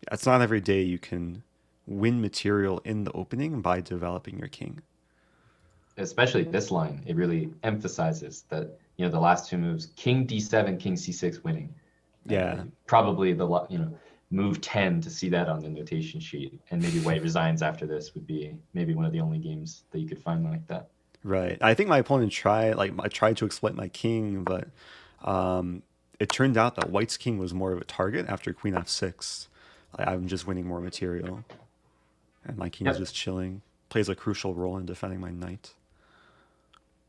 yeah, it's not every day you can win material in the opening by developing your king. Especially this line, it really emphasizes that, the last 2 moves, king d7, king c6 winning. Yeah. Probably move 10 to see that on the notation sheet, and maybe white resigns after this would be maybe one of the only games that you could find like that. Right. I think my opponent tried to exploit my king, but it turned out that white's king was more of a target after queen f6. I'm just winning more material, and my king is just chilling. Plays a crucial role in defending my knight.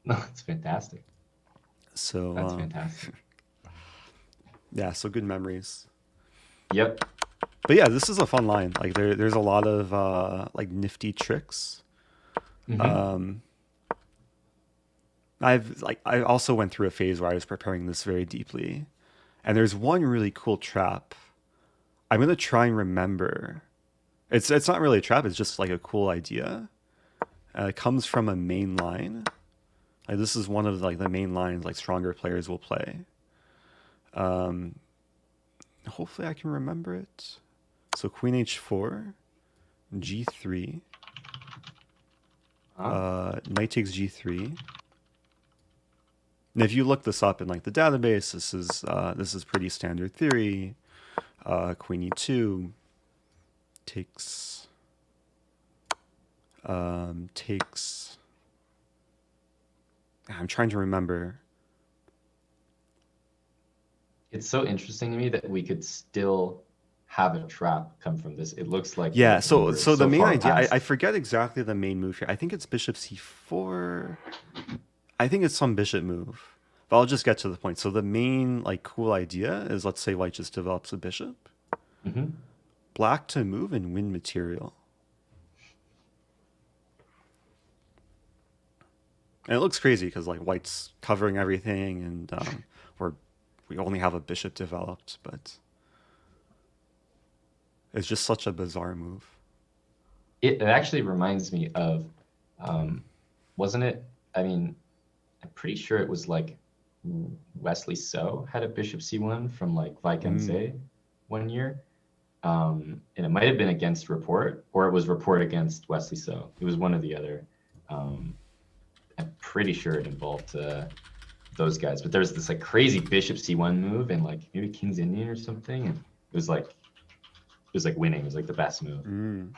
No, it's fantastic. So that's fantastic. Yeah, so good memories. Yep. But yeah, this is a fun line. Like there's a lot of like nifty tricks. Mm-hmm. I also went through a phase where I was preparing this very deeply, and there's one really cool trap. I'm gonna try and remember. It's not really a trap. It's just like a cool idea. It comes from a main line. Like this is one of like the main lines like stronger players will play. Hopefully I can remember it. So queen h4, g3, knight takes g3. And if you look this up in like the database, this is pretty standard theory. Queen e2 takes I'm trying to remember. It's so interesting to me that we could still have a trap come from this. It looks like so the main idea, I forget exactly the main move here. I think it's bishop c4. I think it's some bishop move, but I'll just get to the point. So the main like cool idea is, let's say white just develops a bishop, black to move and win material. And it looks crazy because like white's covering everything, and we only have a bishop developed, but it's just such a bizarre move. It actually reminds me of, wasn't it? I mean, I'm pretty sure it was like Wesley So had a bishop c1 from like Vaikense one year. And it might have been against Report, or it was Report against Wesley So. It was one or the other. I'm pretty sure it involved those guys. But there was this like crazy bishop c1 move and like maybe King's Indian or something. And it was like winning. It was like the best move.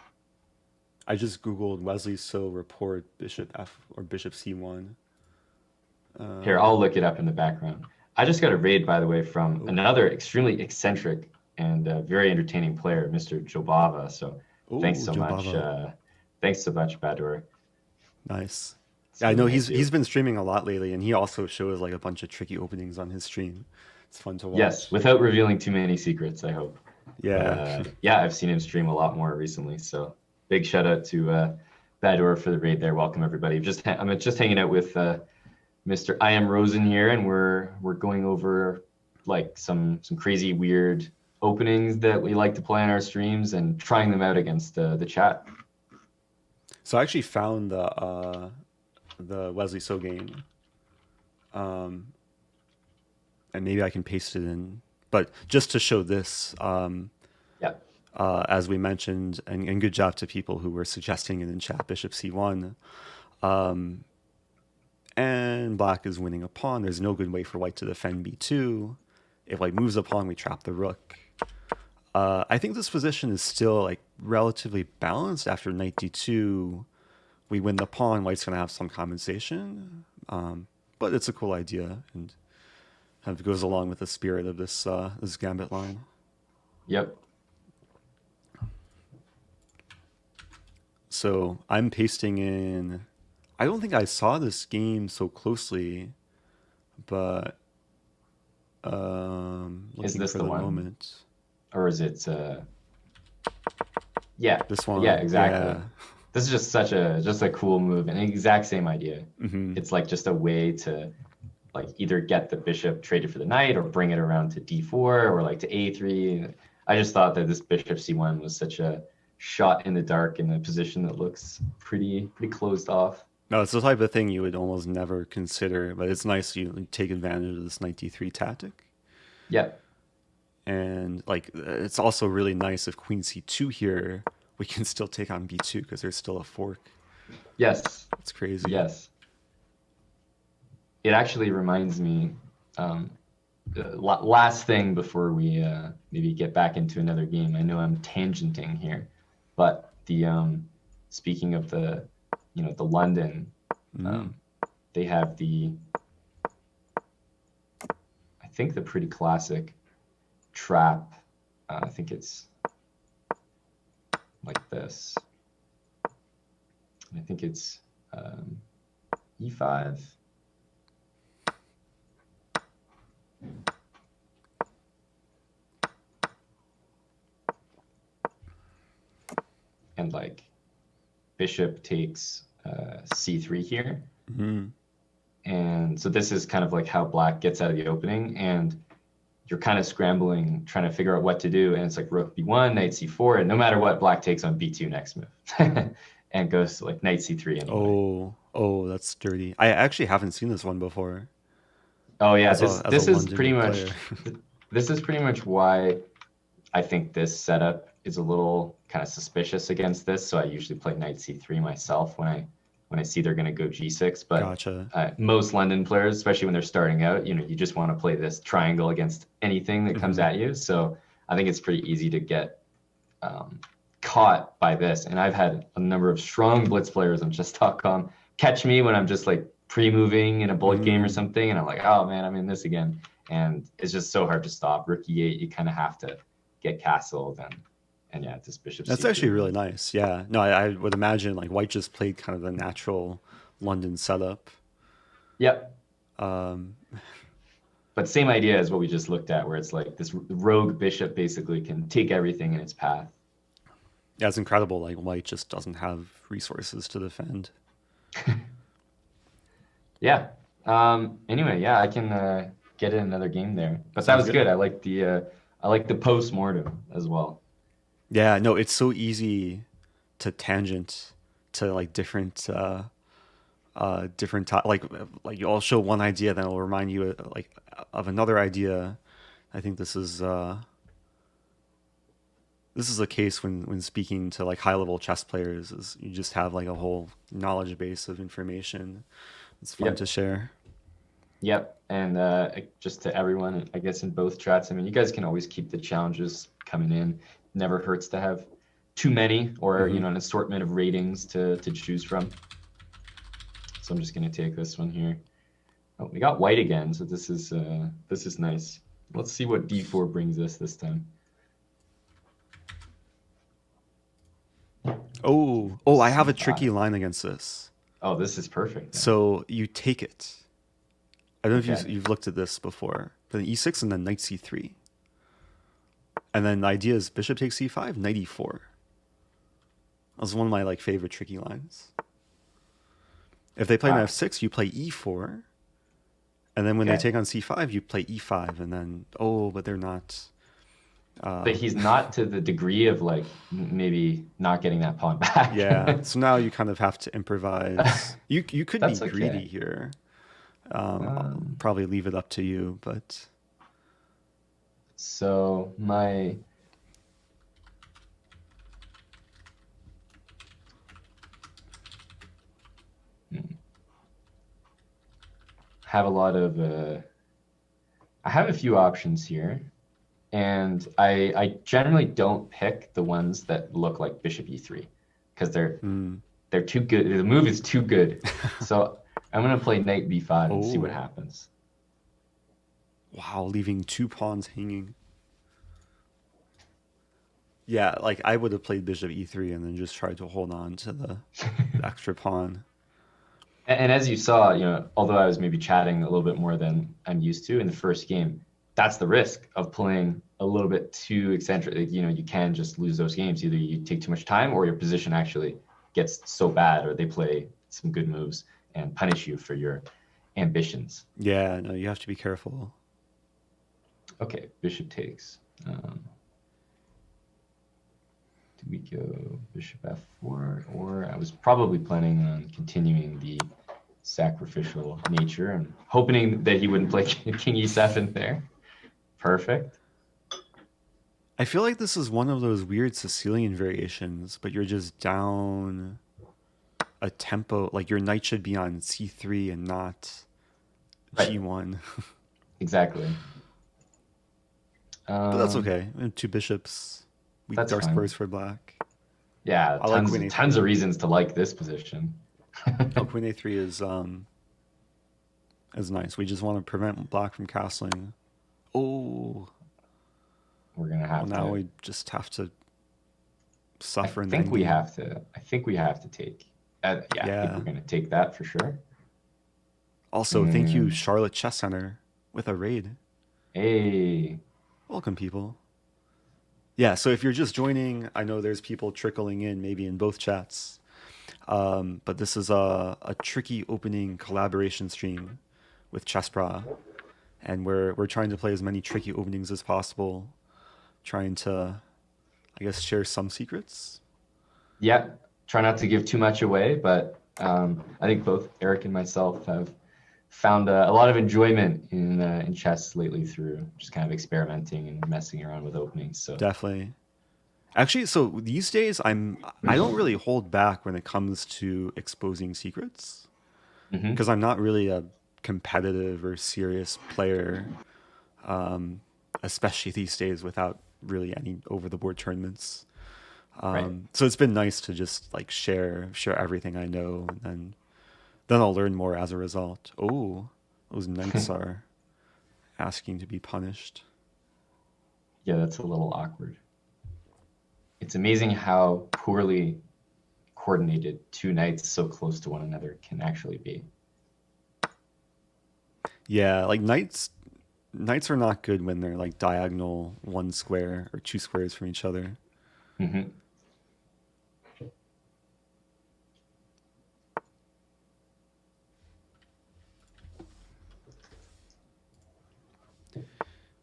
I just Googled Wesley So Report bishop f or bishop c1. Here, I'll look it up in the background. I just got a raid, by the way, from another extremely eccentric and very entertaining player, Mr. Jobava. So thanks so much. Thanks so much, Badur. Nice. Yeah, I know he's been streaming a lot lately, and he also shows like a bunch of tricky openings on his stream. It's fun to watch. Yes, without revealing too many secrets, I hope. Yeah. Yeah, I've seen him stream a lot more recently. So big shout out to Bador for the raid there. Welcome everybody. I'm just hanging out with Mr. I am Rosen here, and we're going over like some crazy weird openings that we like to play on our streams and trying them out against the chat. So I actually found the Wesley So game, and maybe I can paste it in. But just to show this, Yeah. as we mentioned, and good job to people who were suggesting it in chat, Bishop C1. And black is winning a pawn. There's no good way for white to defend b2. If white moves a pawn, we trap the rook. I think this position is still like relatively balanced. After knight d2, we win the pawn. White's going to have some compensation, but it's a cool idea and kind of goes along with the spirit of this this gambit line. Yep. So I'm pasting in. I don't think I saw this game so closely, but Is looking this for the the one? moment. Or is it? Yeah. This one. Yeah, exactly. Yeah. This is just a cool move and the exact same idea. Mm-hmm. It's like just a way to like either get the bishop traded for the knight or bring it around to d4 or like to a3. I just thought that this bishop c1 was such a shot in the dark in a position that looks pretty closed off. No, it's the type of thing you would almost never consider, but it's nice you take advantage of this knight d3 tactic. Yeah. And like it's also really nice if queen c2 here, we can still take on b2 because there's still a fork. Yes. It's crazy. Yes. It actually reminds me, last thing before we maybe get back into another game. I know I'm tangenting here, but the speaking of the the London, they have I think the pretty classic trap. I think it's like this. I think it's e5. And like bishop takes c3 here. Mm-hmm. And so this is kind of like how black gets out of the opening, and you're kind of scrambling, trying to figure out what to do. And it's like rook b1, knight c4, and no matter what, black takes on b2 next move and goes to like knight c3 anyway. Oh, that's dirty. I actually haven't seen this one before. Oh yeah, As this a is London pretty much player. this is pretty much why I think this setup is a little kind of suspicious against this. So I usually play knight c3 myself when I see they're going to go g6. But Gotcha. Most London players, especially when they're starting out, you just want to play this triangle against anything that comes at you. So I think it's pretty easy to get caught by this. And I've had a number of strong blitz players on chess.com catch me when I'm just like pre-moving in a bullet game or something, and I'm like, oh man, I'm in this again. And it's just so hard to stop. Rook e8, you kind of have to get castled, and yeah, this bishop That's c3. actually really nice. Yeah. No, I would imagine like white just played kind of the natural London setup. Yep. But same idea as what we just looked at, where it's like this rogue bishop basically can take everything in its path. yeah, it's incredible. Like white just doesn't have resources to defend. Yeah. Anyway, yeah, I can get in another game there. But that Sounds was good. good. I like the post-mortem as well. Yeah, no, it's so easy to tangent to like different like I'll show one idea, then it'll remind you like of another idea. I think this is a case when speaking to like high level chess players, is you just have like a whole knowledge base of information. It's fun Yep. to share. Yep. And just to everyone, I guess in both chats, I mean, you guys can always keep the challenges coming in. Never hurts to have too many or, an assortment of ratings to choose from. So I'm just going to take this one here. Oh, we got white again. So this is nice. Let's see what d4 brings us this time. Oh, I have a tricky line against this. Oh, this is perfect. So you take it. I don't know if Okay. you've looked at this before. But then e6 and then knight c3. And then the idea is bishop takes c5, knight e4. That was one of my like favorite tricky lines. If they play knight Wow. f6, you play e4. And then when they Okay. take on c5, you play e5. And then, but they're not. But he's not to the degree of like maybe not getting that pawn back. Yeah. So now you kind of have to improvise. You could be That's greedy okay. here. I'll probably leave it up to you, but So my have a lot of I have a few options here, and I generally don't pick the ones that look like bishop e3 because they're too good. The move is too good. So I'm gonna play knight b5 and see what Oh. happens. wow, leaving two pawns hanging. Yeah, like I would have played bishop e3 and then just tried to hold on to the extra pawn. And as you saw, although I was maybe chatting a little bit more than I'm used to in the first game, that's the risk of playing a little bit too eccentric. Like, you can just lose those games. Either you take too much time or your position actually gets so bad, or they play some good moves and punish you for your ambitions. Yeah, no, you have to be careful. Okay, bishop takes. Do we go bishop f4? Or I was probably planning on continuing the sacrificial nature and hoping that he wouldn't play king e7 there. Perfect. I feel like this is one of those weird Sicilian variations, but you're just down a tempo. Like your knight should be on c3 and not Right. g1. Exactly. But that's okay. Two bishops, weak That's dark fine. squares for black. Yeah, I like tons, queen tons a3. of reasons to like this position. Oh, queen a3 is nice. We just want to prevent black from castling. Oh, We're gonna well, have now to. we just have to I suffer in the think we endgame. have to. I think we have to take. Yeah, I think Yeah. we're gonna take that for sure. Also, thank you, And Charlotte Chess Center, with a raid. hey, Welcome, people. Yeah, so if you're just joining, I know there's people trickling in, maybe in both chats. But this is a tricky opening collaboration stream with Chessbrah, and we're trying to play as many tricky openings as possible, trying to, I guess, share some secrets. yeah, try not to give too much away, but I think both Eric and myself have found a lot of enjoyment in chess lately through just kind of experimenting and messing around with openings. So Definitely. Actually, so these days I don't really hold back when it comes to exposing secrets because I'm not really a competitive or serious player, especially these days without really any over the board tournaments. right. So it's been nice to just like share everything I know, and then I'll learn more as a result. Oh, those knights are asking to be punished. Yeah, that's a little awkward. It's amazing how poorly coordinated two knights so close to one another can actually be. Yeah, like knights are not good when they're like diagonal one square or two squares from each other. Hmm.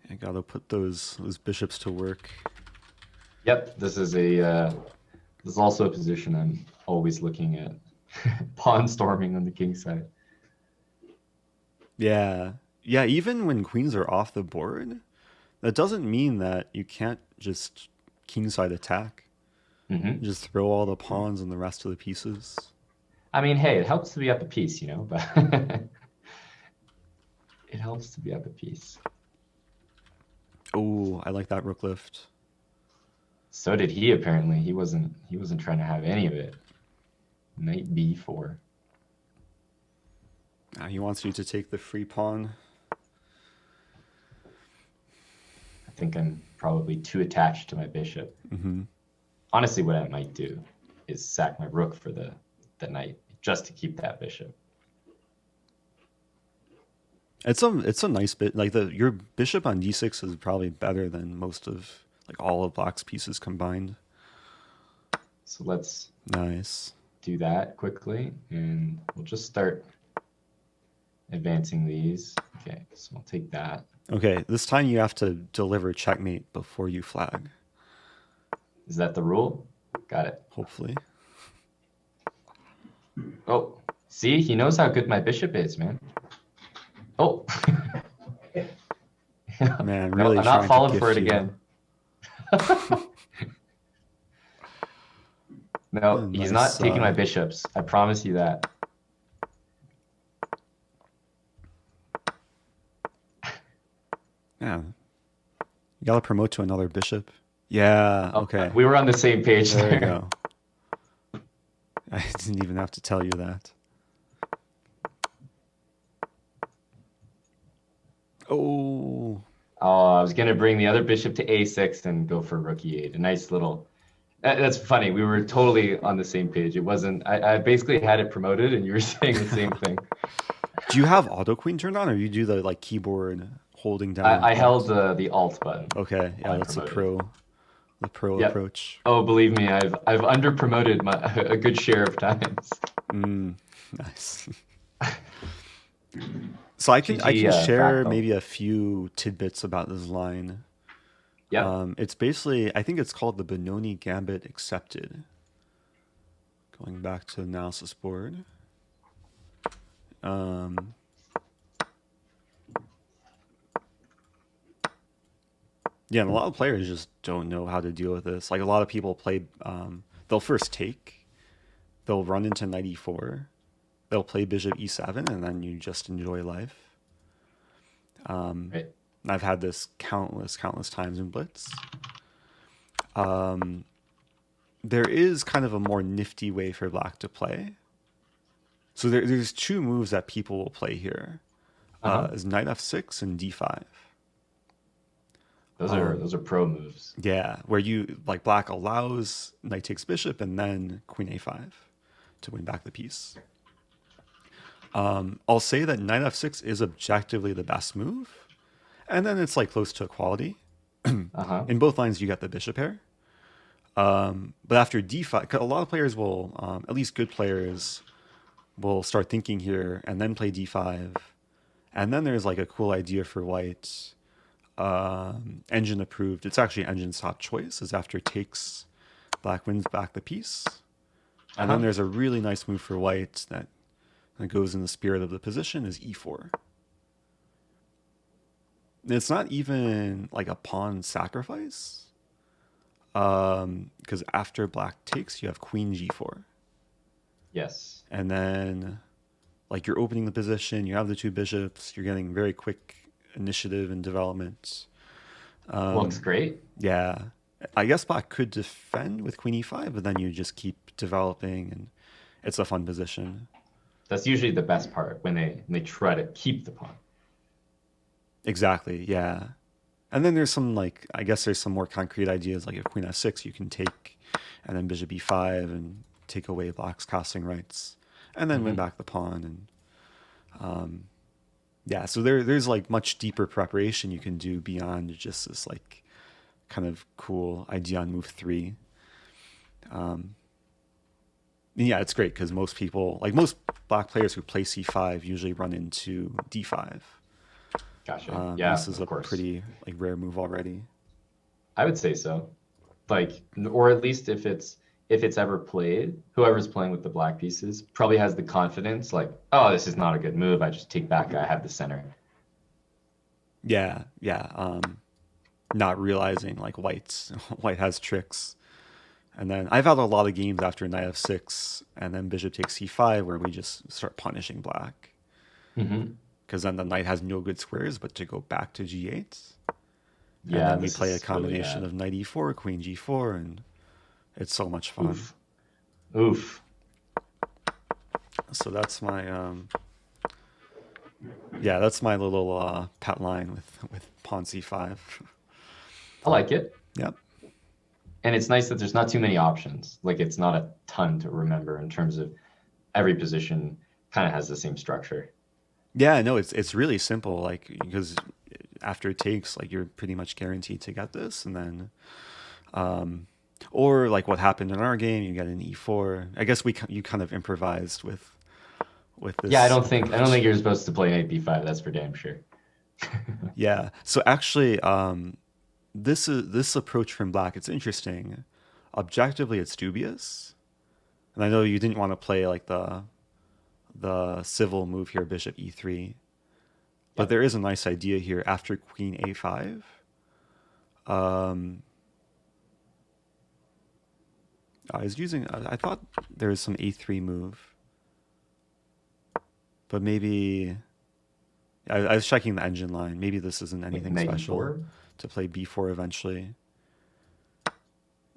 I gotta put those bishops to work. Yep, this is also a position I'm always looking at. Pawn storming on the king side. Yeah. Yeah, even when queens are off the board, that doesn't mean that you can't just kingside attack. Hmm. Just throw all the pawns and the rest of the pieces. I mean, hey, it helps to be up a piece, but it helps to be up a piece. Oh, I like that rook lift. So did he apparently. He wasn't trying to have any of it. Knight b4. He wants you to take the free pawn. I think I'm probably too attached to my bishop. Mm-hmm. Honestly, what I might do is sack my rook for the knight just to keep that bishop. It's a nice bit. Like your bishop on d6 is probably better than most of like all of black's pieces combined. So let's Nice. do that quickly, and we'll just start advancing these. Okay, so I'll take that. Okay, this time you have to deliver checkmate before you flag. Is that the rule? Got it. Hopefully. Oh, see, he knows how good my bishop is, man. Oh. Man, No, really I'm trying not falling to for it gift you. again. No, he's not Nice, taking my bishops. I promise you that. Yeah. You gotta promote to another bishop. Yeah, Oh, okay. we were on the same page There you there. go. I didn't even have to tell you that. Oh, Oh, I was gonna bring the other bishop to a6 and go for rook e8. A nice little. That's funny. We were totally on the same page. It wasn't. I basically had it promoted, and you were saying the same thing. do you have auto queen turned on, or you do the like keyboard holding down? I Alt? held the alt button. Okay, yeah, while I that's the promoted. pro Yep. approach. Oh, believe me, I've under promoted a good share of times. Nice. So I can GG, share Fractal. maybe a few tidbits about this line. Yep. It's basically, I think it's called the Benoni Gambit Accepted. Going back to the analysis board. Yeah, and a lot of players just don't know how to deal with this. Like a lot of people play, they'll first take, they'll run into knight e4, they'll play bishop e7, and then you just enjoy life. Right. And I've had this countless times in Blitz. There is kind of a more nifty way for black to play. So there's two moves that people will play here. Is knight f6 and d5. Those are pro moves. Yeah, where you like black allows knight takes bishop and then queen a5 to win back the piece. I'll say that knight f6 is objectively the best move, and then it's like close to equality. In both lines, you get the bishop pair. But after d5, 'cause a lot of players will, at least good players, will start thinking here and then play d5, and then there's like a cool idea for white. Engine approved. It's actually engine's top choice. Is after takes, black wins back the piece, and then there's a really nice move for white that goes in the spirit of the position is e4. It's not even like a pawn sacrifice, because after black takes, you have queen g4, Yes. and then like you're opening the position. You have the two bishops. You're getting very quick initiative and development. Looks great. Yeah, I guess black could defend with queen e5, but then you just keep developing, and it's a fun position. That's usually the best part when they try to keep the pawn. Exactly, yeah. And then there's some like, I guess there's some more concrete ideas like if queen f6, you can take, and then bishop e5 and take away black's casting rights, and then win back the pawn. And yeah, so there's like much deeper preparation you can do beyond just this like kind of cool idea on move 3. Yeah, it's great because most people, like most black players who play c5 usually run into d5. Gotcha. Yeah, this is of a course. pretty like rare move already. I would say so. Like, or at least if it's ever played, whoever's playing with the black pieces probably has the confidence, like, oh, this is not a good move. I just take back. I have the center. Yeah. Not realizing like white has tricks. And then I've had a lot of games after knight f6 and then bishop takes c5 where we just start punishing black. Because then the knight has no good squares but to go back to g8. And Yeah, then we this play a is really combination bad. of knight e4, queen g4, and it's so much fun. Oof. So that's my that's my little pet line with pawn c5. I like it. Yep. And it's nice that there's not too many options. Like, it's not a ton to remember in terms of every position kind of has the same structure. Yeah, no, it's really simple. Like because after it takes, like you're pretty much guaranteed to get this, and then or like what happened in our game, you get an e4. I guess you kind of improvised with Yeah, this I don't think approach. you're supposed to play knight b5. That's for damn sure. Yeah. So actually, this approach from black, it's interesting. Objectively, it's dubious, and I know you didn't want to play like the civil move here, bishop e3, but Yep. there is a nice idea here after queen a5. Um, I was using. I thought there was some a3 move, but maybe I was checking the engine line. Maybe this isn't Like anything knight special e4. to play b4 eventually.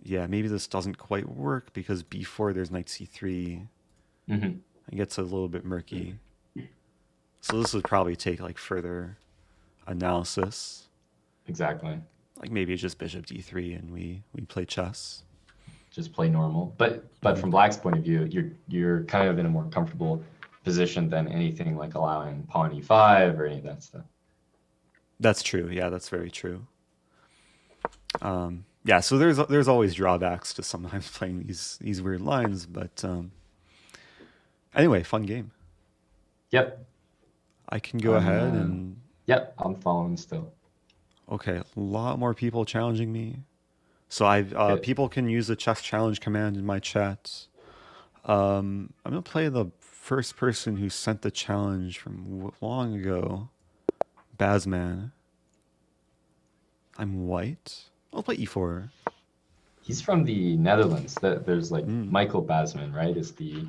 Yeah, maybe this doesn't quite work because b4 there's knight c3. Mm-hmm. It gets a little bit murky. So this would probably take like further analysis. Exactly. Like maybe it's just bishop d3 and we play chess. Just play normal. But Mhm. from Black's point of view, you're kind of in a more comfortable position than anything like allowing pawn e5 or any of that stuff. That's true. Yeah, that's very true. Yeah, so there's always drawbacks to sometimes playing these weird lines, but anyway, fun game. Yep. I can go I'm ahead and yep, I'm following still. okay, a lot more people challenging me. So I Good. people can use the chess challenge command in my chat. I'm gonna play the first person who sent the challenge from long ago, Bazman. I'm white. I'll play e4. He's from the Netherlands. There's like Mm. Michael Basman, right? Is the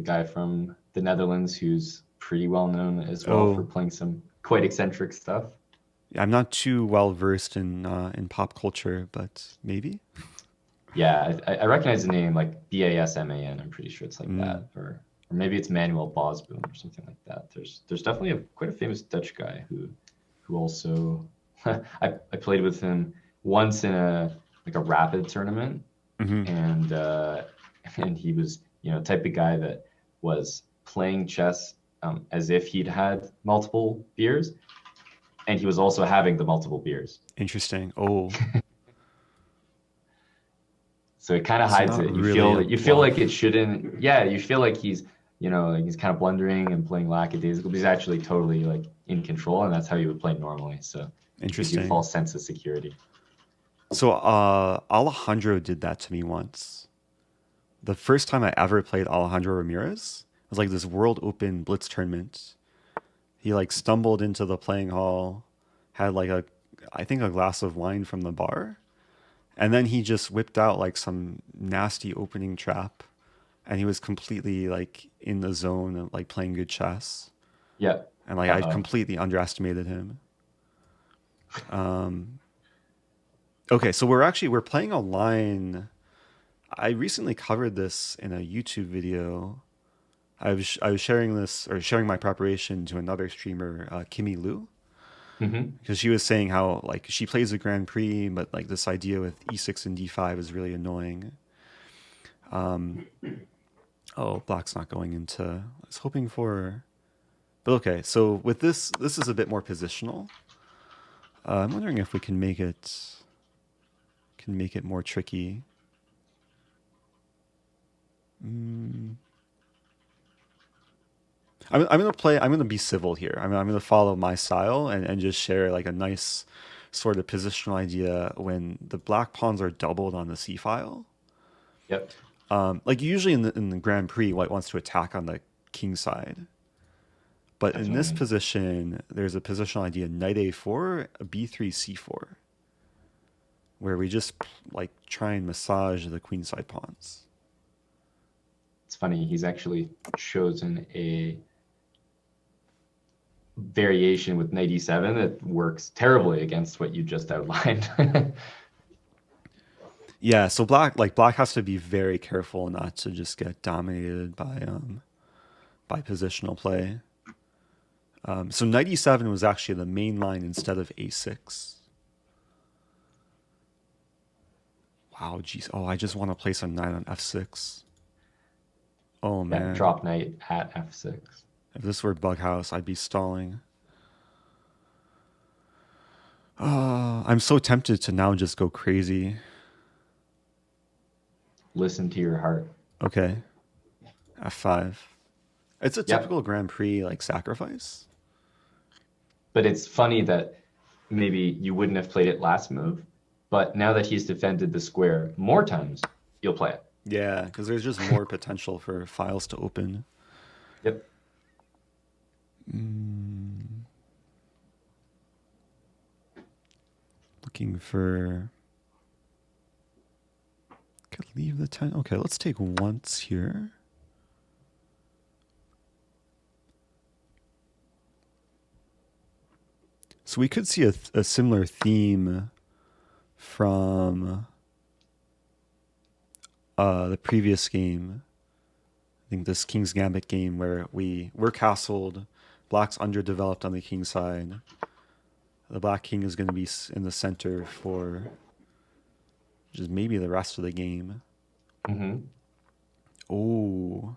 guy from the Netherlands who's pretty well known as well for Oh, playing some quite eccentric stuff. I'm not too well versed in pop culture, but maybe. Yeah, I recognize the name like Basman. I'm pretty sure it's like Mm. that, or maybe it's Manuel Bosboom or something like that. There's definitely quite a famous Dutch guy who also I played with him once in a like a rapid tournament, Hmm. and and he was type of guy that was playing chess as if he'd had multiple beers, and he was also having the multiple beers. Interesting. Oh, So it kind of so hides not it. really a You feel like it bluff. shouldn't. Yeah, you feel like he's like he's kind of blundering and playing lackadaisical, but he's actually totally like in control, and that's how you would play normally. So it gives you a Interesting. false sense of security. So Alejandro did that to me once. The first time I ever played Alejandro Ramirez was like this World Open Blitz tournament. He like stumbled into the playing hall, had like I think a glass of wine from the bar, and then he just whipped out like some nasty opening trap, and he was completely like in the zone and like playing good chess. Yeah. And like I Uh, completely underestimated him. Um, okay, so we're playing a line. I recently covered this in a YouTube video. I was sharing this or sharing my preparation to another streamer, Kimmy Lou, hmm because she was saying how like she plays the Grand Prix, but like this idea with e6 and d5 is really annoying. Um, oh, black's not going into. I was hoping for, but okay. So with this is a bit more positional. I'm wondering if we can make it more tricky. Mm. I'm gonna play. I'm gonna be civil here. I'm gonna follow my style and just share like a nice sort of positional idea when the black pawns are doubled on the c file. Yep. Like usually in the Grand Prix, white wants to attack on the king side, but in this Definitely. position, there's a positional idea: knight a4, b3, c4, where we just like try and massage the queenside pawns. It's funny. He's actually chosen a variation with knight e7 that works terribly against what you just outlined. Yeah, so black has to be very careful not to just get dominated by positional play. So knight e7 was actually the main line instead of a6. Wow, geez. Oh, I just want to place a knight on f6. Oh Yeah, man. drop knight at f6. If this were Bughouse, I'd be stalling. I'm so tempted to now just go crazy. Listen to your heart. Okay. F5. It's a typical Grand Prix like sacrifice. But it's funny that maybe you wouldn't have played it last move, but now that he's defended the square more times, you'll play it. Yeah, because there's just more potential for files to open. Yep. Looking for... Could leave the 10. Okay, let's take once here. So we could see a similar theme from the previous game. I think this King's Gambit game where we're castled, black's underdeveloped on the king side. The black king is going to be in the center for just maybe the rest of the game. Mm-hmm. Oh.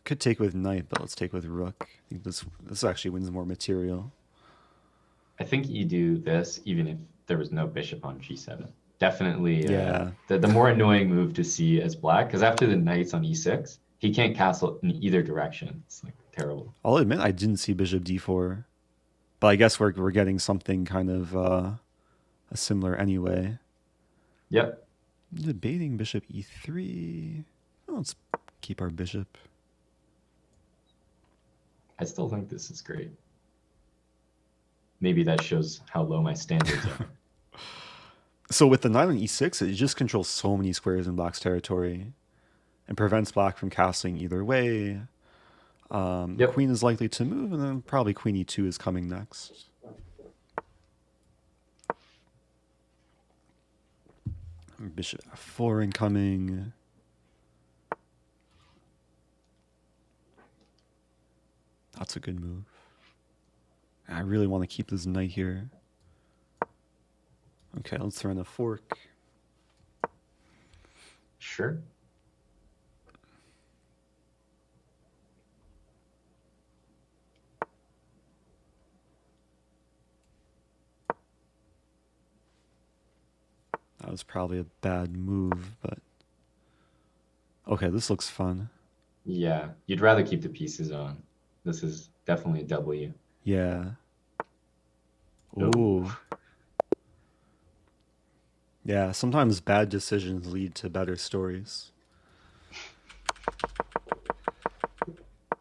Could take with knight, but let's take with rook. I think this actually wins more material. I think you do this even if there was no bishop on g7. Definitely Yeah. The more annoying move to see as black, because after the knight's on e6, he can't castle in either direction. It's like terrible. I'll admit I didn't see bishop d4, but I guess we're getting something kind of a similar anyway. Yep. Debating bishop e3. Well, let's keep our bishop. I still think this is great. Maybe that shows how low my standards are. So with the knight on e6, it just controls so many squares in black's territory and prevents black from castling either way. Queen is likely to move, and then probably queen e2 is coming next. Bishop f4 incoming. That's a good move. I really want to keep this knight here. Okay, let's throw in a fork. Sure. That was probably a bad move, but... Okay, this looks fun. Yeah, you'd rather keep the pieces on. This is definitely a W. Yeah. Ooh. Yeah, sometimes bad decisions lead to better stories.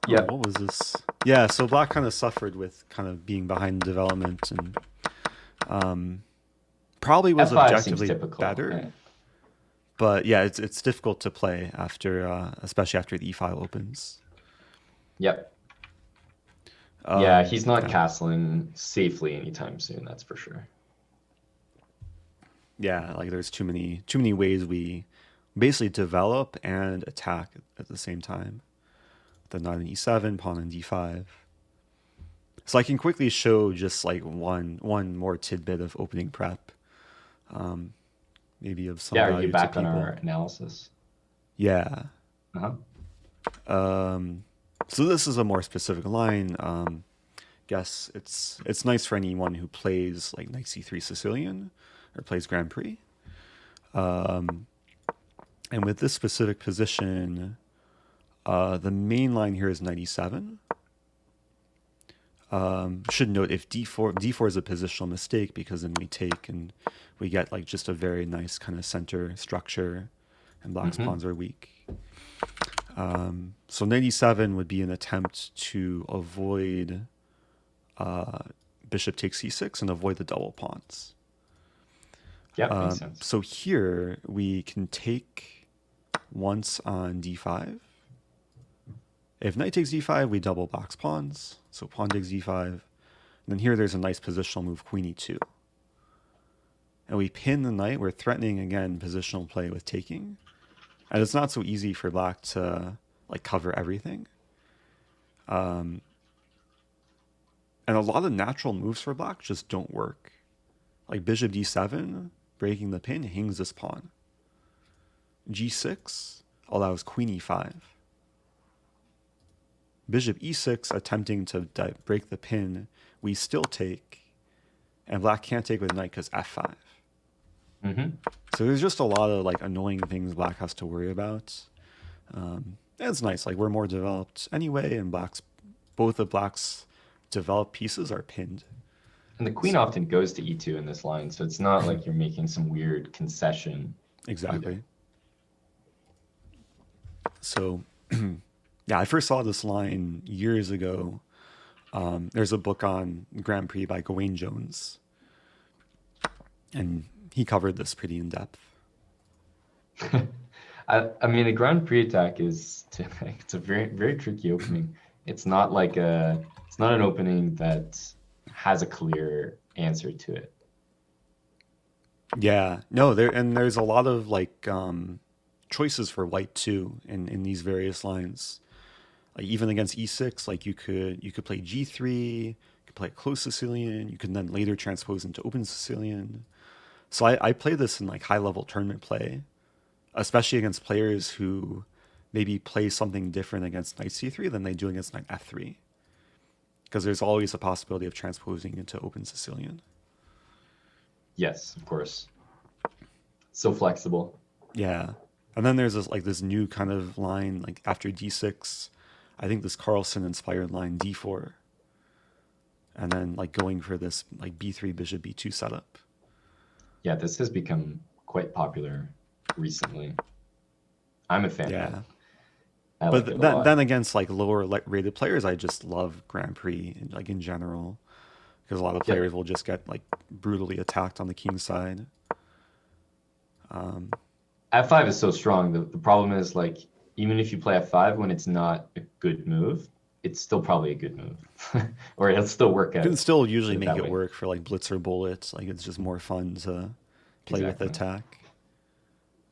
Yeah. Oh, what was this? Yeah, so black kind of suffered with kind of being behind in development and probably was F5 objectively seems typical, better. right? But yeah, it's difficult to play after, especially after the e-file opens. Yep. Yeah, he's not castling safely anytime soon, that's for sure. Yeah, like there's too many ways we basically develop and attack at the same time. The knight on e7, pawn on d5. So I can quickly show just like one more tidbit of opening prep. Maybe of some Yeah, are value you back to on people. our analysis? Yeah. Uh-huh. So this is a more specific line. Guess it's nice for anyone who plays like knight c3 Sicilian or plays Grand Prix. And with this specific position, the main line here is knight e7. Should note if d4 is a positional mistake because then we take and we get like just a very nice kind of center structure and black's pawns are weak. So knight e7 would be an attempt to avoid bishop takes c6 and avoid the double pawns. Yeah, makes sense. So here we can take once on d5. If knight takes d5, we double black's pawns. So pawn takes d5. And then here there's a nice positional move, queen e2. And we pin the knight. We're threatening, again, positional play with taking. And it's not so easy for black to like cover everything. And a lot of natural moves for black just don't work. Like bishop d7, breaking the pin, hangs this pawn. g6, allows queen e5. Bishop e6, attempting to break the pin. We still take, and black can't take with knight because f5. So there's just a lot of like annoying things black has to worry about. It's nice, like we're more developed anyway, and both of black's developed pieces are pinned. And the queen often goes to e2 in this line, so it's not like you're making some weird concession. Exactly. Either. So, yeah, I first saw this line years ago. There's a book on Grand Prix by Gawain Jones, and he covered this pretty in depth. I mean, the Grand Prix attack it's a very, very tricky opening. It's not like it's not an opening that has a clear answer to it. Yeah, no, there's a lot of like choices for white too in these various lines. Like even against e6, like you could play g3, you could play close Sicilian, you could then later transpose into open Sicilian. So I play this in like high level tournament play, especially against players who maybe play something different against knight c3 than they do against knight f3. Because there's always a possibility of transposing into open Sicilian. Yes, of course. So flexible. Yeah. And then there's this new kind of line, like after d6, I think this Carlsen inspired line d4. And then like going for this like b3 bishop b2 setup. Yeah, this has become quite popular recently. I'm a fan of it. But then against like lower rated players, I just love Grand Prix like in general, because a lot of players will just get like brutally attacked on the king side. F5 is so strong. The problem is like even if you play F5 when it's not a good move, it's still probably a good move, or it'll still work out. You can still usually make it work for like blitz or bullets. Like it's just more fun to play with the attack.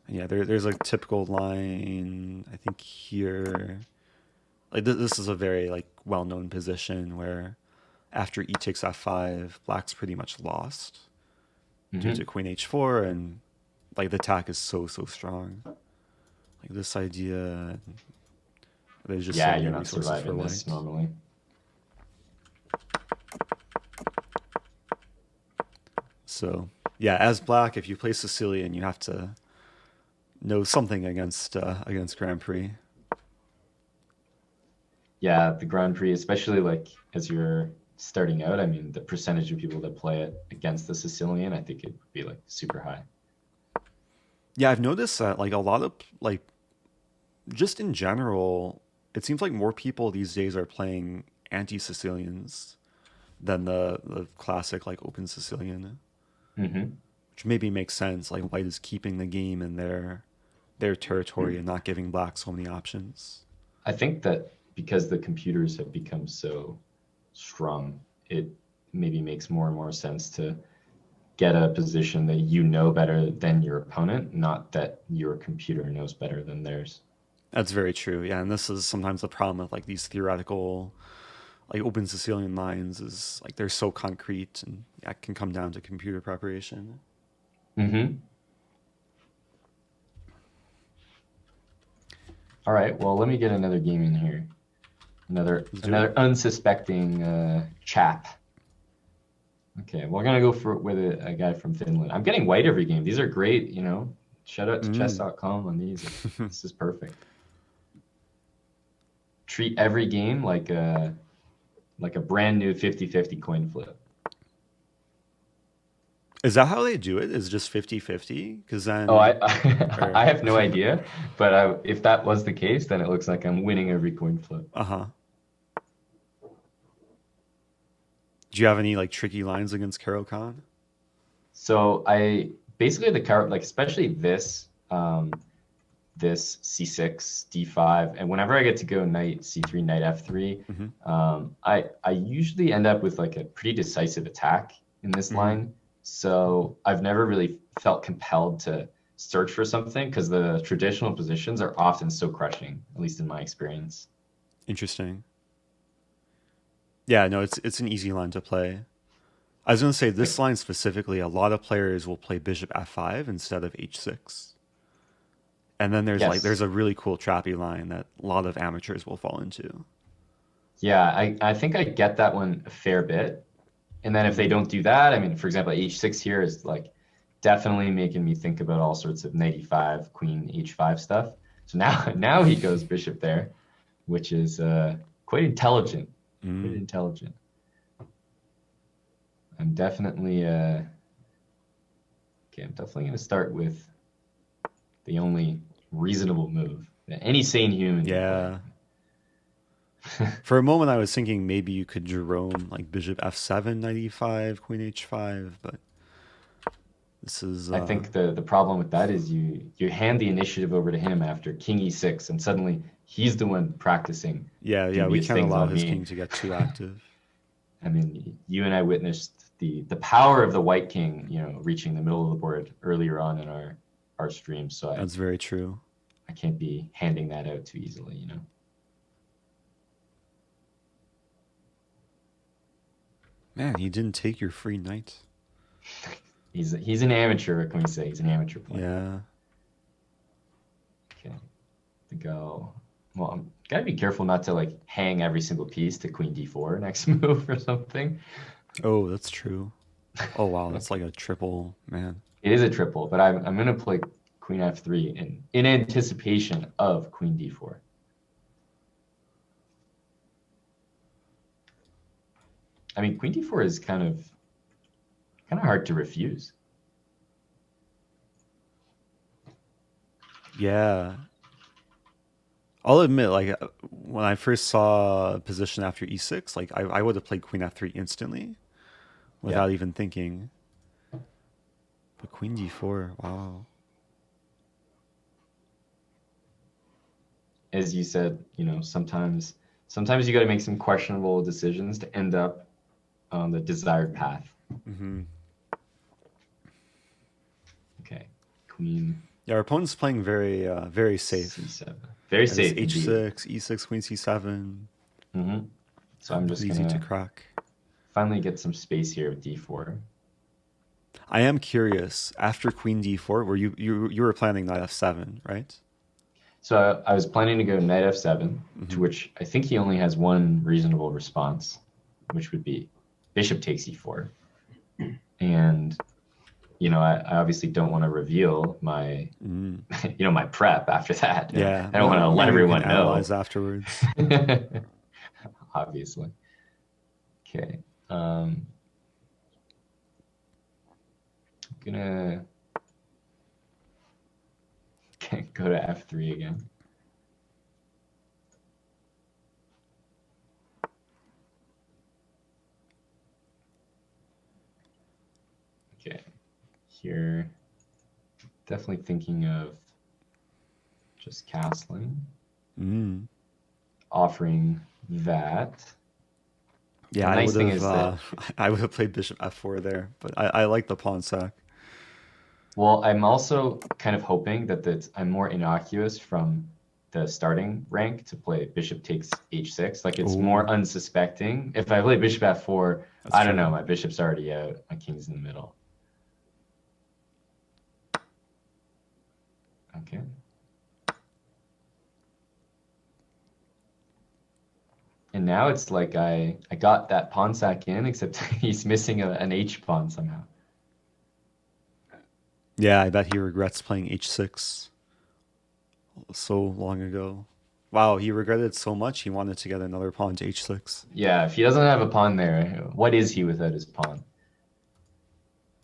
Yeah, there's a typical line, I think here, like this is a very like well-known position where after e takes f5, black's pretty much lost due to queen h4, and like the attack is so strong. Like this idea, there's just so many you're not resources surviving for this white. normally. So yeah, as black, if you play Sicilian, you have to know something against Grand Prix. Yeah, the Grand Prix, especially like as you're starting out, I mean, the percentage of people that play it against the Sicilian, I think it would be like super high. Yeah, I've noticed that like a lot of like, just in general, it seems like more people these days are playing anti-Sicilians than the classic like open Sicilian, which maybe makes sense. Like white is keeping the game in their territory and not giving black so many options. I think that because the computers have become so strong, it maybe makes more and more sense to get a position that you know better than your opponent, not that your computer knows better than theirs. That's very true. Yeah, and this is sometimes the problem with like these theoretical like open Sicilian lines is like they're so concrete, and it can come down to computer preparation. All right, well, let me get another game in here. Another unsuspecting chap. Okay, we're gonna go with a guy from Finland. I'm getting white every game. These are great, you know. Shout out to chess.com on these. This is perfect. Treat every game like a brand new 50-50 coin flip. Is that how they do it? Is just 50-50? Because then I have no idea, but if that was the case, then it looks like I'm winning every coin flip. Do you have any like tricky lines against Caro Kann? So I basically the Caro, like especially this this c6 d5, and whenever I get to go knight c3 knight f3, I usually end up with like a pretty decisive attack in this line. So I've never really felt compelled to search for something because the traditional positions are often so crushing, at least in my experience. Interesting. Yeah, no, it's an easy line to play. I was going to say this line specifically, a lot of players will play bishop f5 instead of h6. And then there's like Yes. there's a really cool trappy line that a lot of amateurs will fall into. Yeah, I think I get that one a fair bit. And then if they don't do that, I mean, for example, h6 here is like definitely making me think about all sorts of knight e5, queen h5 stuff. So now he goes bishop there, which is quite intelligent. Quite intelligent. I'm definitely okay. I'm definitely going to start with the only reasonable move that any sane human can Yeah. play. For a moment, I was thinking maybe you could Jerome like bishop f7, knight e5, queen h5, but this is. I think the problem with that is you hand the initiative over to him after king e6, and suddenly he's the one practicing. Yeah, we dubious can't things allow on his me. king to get too active. I mean, you and I witnessed the power of the white king, you know, reaching the middle of the board earlier on in our stream. So That's very true. I can't be handing that out too easily, you know. Man, he didn't take your free knight. He's an amateur. What can we say? He's an amateur player. Yeah. Okay. To go. Well, I'm gotta be careful not to like hang every single piece to queen d4 next move or something. Oh, that's true. Oh wow, that's like a triple, man. It is a triple, but I'm gonna play queen f3 in anticipation of queen d4. I mean, queen d4 is kind of hard to refuse. Yeah. I'll admit, like when I first saw a position after e6, like I would have played queen f3 instantly without even thinking. But queen d4, wow. As you said, you know, sometimes you got to make some questionable decisions to end up on the desired path. Mm-hmm. Okay, queen. Yeah, our opponent's playing very, very safe. c7. Very safe. H6, e6, queen c7. Mm-hmm. So I'm just easy to gonna crack. finally get some space here with d4. I am curious. After queen d4, were you were planning knight f7, right? So I was planning to go knight f7, to which I think he only has one reasonable response, which would be bishop takes e4. And, you know, I obviously don't want to reveal my, you know, my prep after that. Yeah. I don't want to let everyone know. Analyze afterwards. Obviously. Okay. Gonna go to f3 again. Okay, here, definitely thinking of just castling, offering that. Yeah, The nice thing is I would have played bishop f4 there, but I like the pawn sack. Well, I'm also kind of hoping that I'm more innocuous from the starting rank to play bishop takes h6. Like it's more unsuspecting. If I play bishop f4, I don't know, my bishop's already out, my king's in the middle. Okay. And now it's like I got that pawn sack in, except he's missing an h pawn somehow. Yeah, I bet he regrets playing h6 so long ago. Wow, he regretted so much he wanted to get another pawn to h6. Yeah, if he doesn't have a pawn there, what is he without his pawn?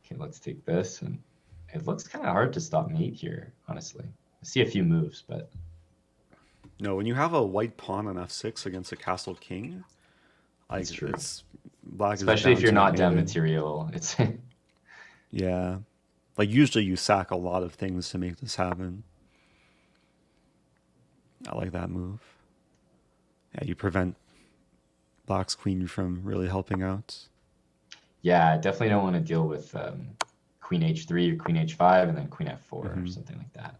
Okay, let's take this, and it looks kind of hard to stop mate here, honestly. I see a few moves, but... No, when you have a white pawn on f6 against a castle king, like That's true. it's black. Especially if you're not down mated. material, it's... Yeah. Like usually you sack a lot of things to make this happen. I like that move. Yeah, you prevent black's queen from really helping out. Yeah, I definitely don't want to deal with queen h3 or queen h5 and then queen f4 or something like that.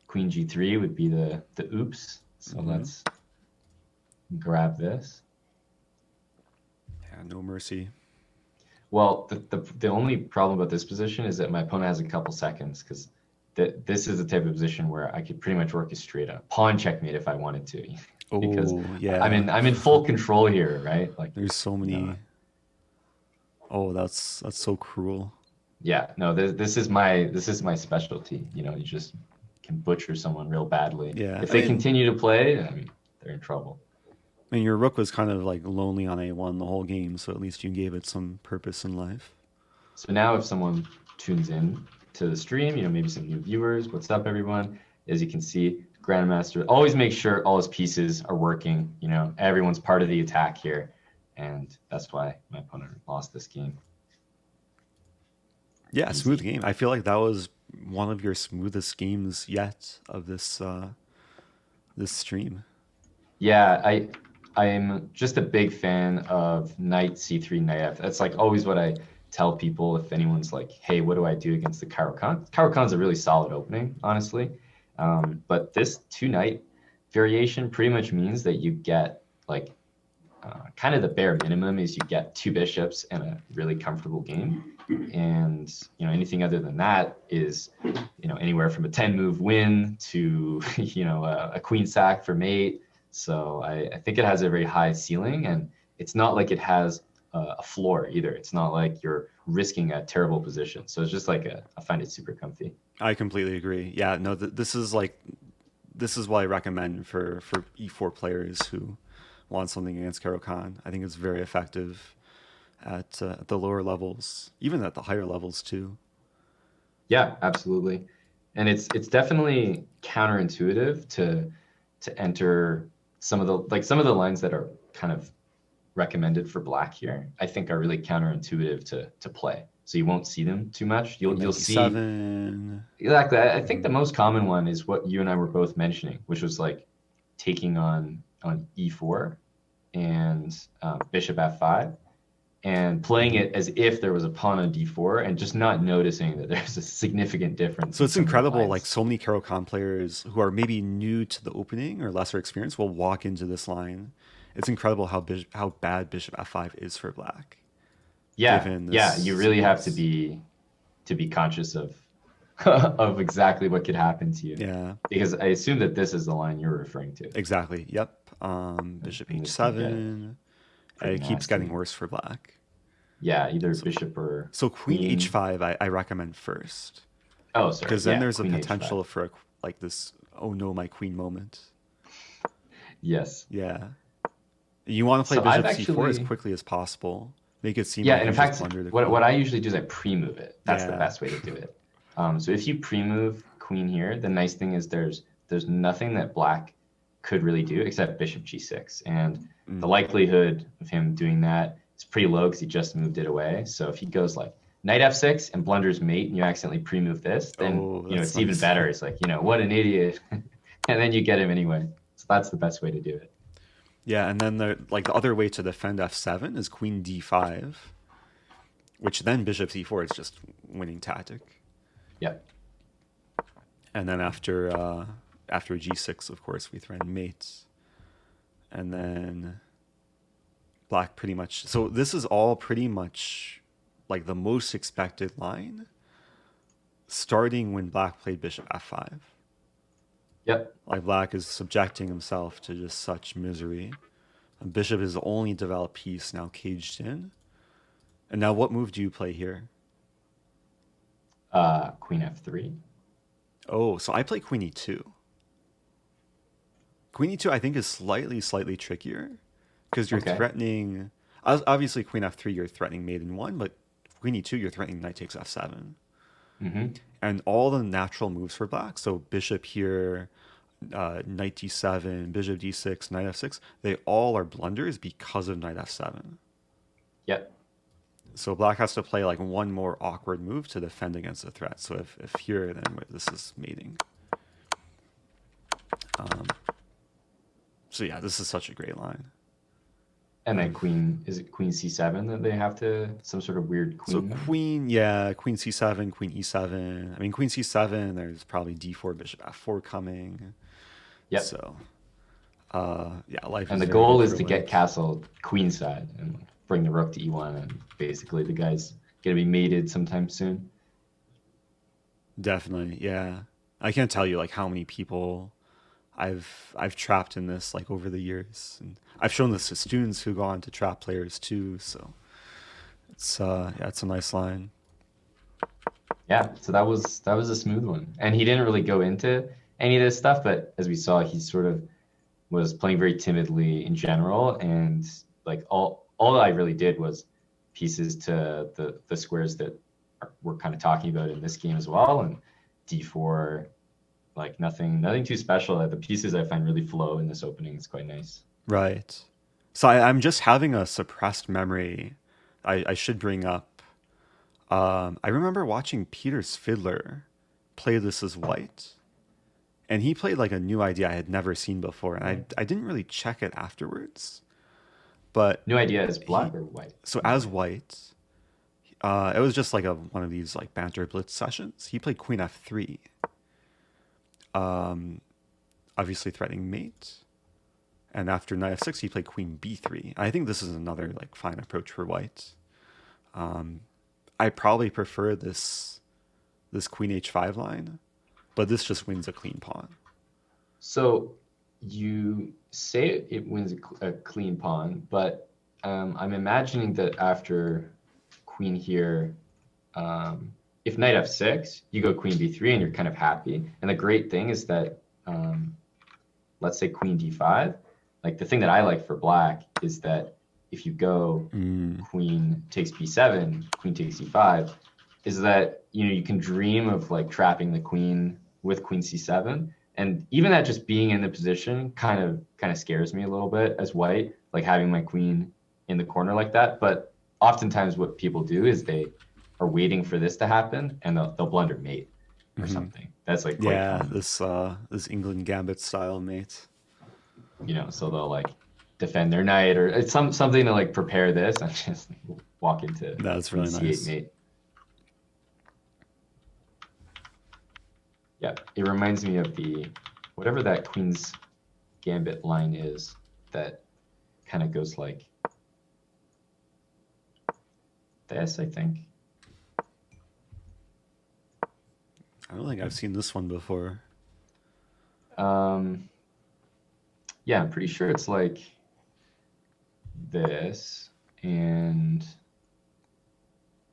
Queen g3 would be the oops. So let's grab this. Yeah, no mercy. Well, the only problem about this position is that my opponent has a couple seconds because this is the type of position where I could pretty much orchestrate a pawn checkmate if I wanted to, because yeah. I'm in full control here, right? Like There's so many. you know, Oh, that's so cruel. yeah, no, this is my specialty. You know, you just can butcher someone real badly. Yeah, If they continue to play, I mean, they're in trouble. And your rook was kind of like lonely on A1 the whole game, so at least you gave it some purpose in life. So now if someone tunes in to the stream, you know, maybe some new viewers, what's up everyone? As you can see, Grandmaster always makes sure all his pieces are working, you know, everyone's part of the attack here. And that's why my opponent lost this game. Yeah, smooth game. I feel like that was one of your smoothest games yet of this this stream. Yeah, I'm just a big fan of knight c3, knight f. That's like always what I tell people if anyone's like, hey, what do I do against the Caro kann? Caro kann's a really solid opening, honestly. But this two knight variation pretty much means that you get like kind of the bare minimum is you get two bishops and a really comfortable game. And you know, anything other than that is, you know, anywhere from a 10 move win to you know, a queen sack for mate. So I think it has a very high ceiling, and it's not like it has a floor either. It's not like you're risking a terrible position. So it's just like I find it super comfy. I completely agree. Yeah, no, this is what I recommend for E4 players who want something against Caro kann. I think it's very effective at the lower levels, even at the higher levels too. Yeah, absolutely. And it's definitely counterintuitive to enter some of the lines that are kind of recommended for black here. I think are really counterintuitive to play. So you won't see them too much. You'll see exactly. I think the most common one is what you and I were both mentioning, which was like taking on e4 and bishop f5 and playing it as if there was a pawn on d4 and just not noticing that there's a significant difference. So it's incredible, like so many Caro kann players who are maybe new to the opening or lesser experienced will walk into this line. It's incredible how bad bishop f5 is for black. Yeah, you really have to be conscious of of exactly what could happen to you. Yeah. Because I assume that this is the line you're referring to. Exactly. Yep. Bishop h7. It keeps getting worse for black. Yeah, either bishop or so queen h5 I recommend first. Oh, sorry. Because then there's a queen potential h5. for like this, oh no, my queen moment. Yes. Yeah. You want to play bishop c4 as quickly as possible. Make it seem like and in fact, what I usually do is I pre-move it. That's the best way to do it. So if you pre-move queen here, the nice thing is there's nothing that black could really do except bishop g6. And the likelihood of him doing that is pretty low because he just moved it away. So if he goes like knight f6 and blunders mate and you accidentally pre-move this, then you know it's even better. It's like, you know, what an idiot. And then you get him anyway. So that's the best way to do it. Yeah, and then the other way to defend f7 is queen d5, which then bishop c4 is just winning tactic. Yep. And then after g6, of course, we threaten mates. And then black pretty much... So this is all pretty much like the most expected line, starting when black played bishop f5. Yep. Like black is subjecting himself to just such misery. And bishop is the only developed piece now caged in. And now what move do you play here? Queen f3. Oh, so I play queen e2. Queen e2 I think is slightly trickier because you're threatening... Obviously queen f3 you're threatening mate in 1, but queen e2 you're threatening knight takes f7. Mm-hmm. And all the natural moves for black, so bishop here, knight d7, bishop d6, knight f6, they all are blunders because of knight f7. Yep. So black has to play like one more awkward move to defend against the threat. So if here, then this is mating. So yeah, this is such a great line. And then is it queen c7 that they have to, some sort of weird queen? So queen c7, queen e7. I mean, queen c7, there's probably d4, bishop f4 coming. Yep. So, life. And the goal is to get castle queenside and bring the rook to e1, and basically the guy's gonna be mated sometime soon. Definitely, yeah. I can't tell you like how many people I've trapped in this like over the years, and I've shown this to students who go on to trap players too. So it's yeah, it's a nice line. Yeah, so that was a smooth one. And he didn't really go into any of this stuff, but as we saw, he sort of was playing very timidly in general, and like all I really did was pieces to the squares that we're kind of talking about in this game as well, and d4, like nothing too special. The pieces I find really flow in this opening. It's quite nice. Right. So I'm just having a suppressed memory. I should bring up. I remember watching Peter's Fiddler play this as white, and he played like a new idea I had never seen before, and I didn't really check it afterwards. But New idea is black or white? so as white, it was just like one of these like banter blitz sessions. He played Queen F3, obviously threatening mate, and after Knight F6 he played Queen B3. I think this is another like fine approach for white. I probably prefer this Queen H5 line, but this just wins a clean pawn. So you say it wins a clean pawn, but I'm imagining that after queen here, if knight f6, you go queen b3 and you're kind of happy. And the great thing is that, let's say queen d5, like the thing that I like for black is that if you go queen takes b7, queen takes e5, is that, you can dream of like trapping the queen with queen c7. And even that just being in the position kind of scares me a little bit as white, like having my queen in the corner like that. But oftentimes what people do is they are waiting for this to happen and they'll blunder mate or something. That's like quite common. this Englund Gambit style mate. So they'll like defend their knight or it's something to like prepare this and just walk into That's really c8 nice. mate. Yeah, it reminds me of whatever that Queen's Gambit line is that kind of goes like this, I think. I don't think I've seen this one before. Yeah, I'm pretty sure it's like this and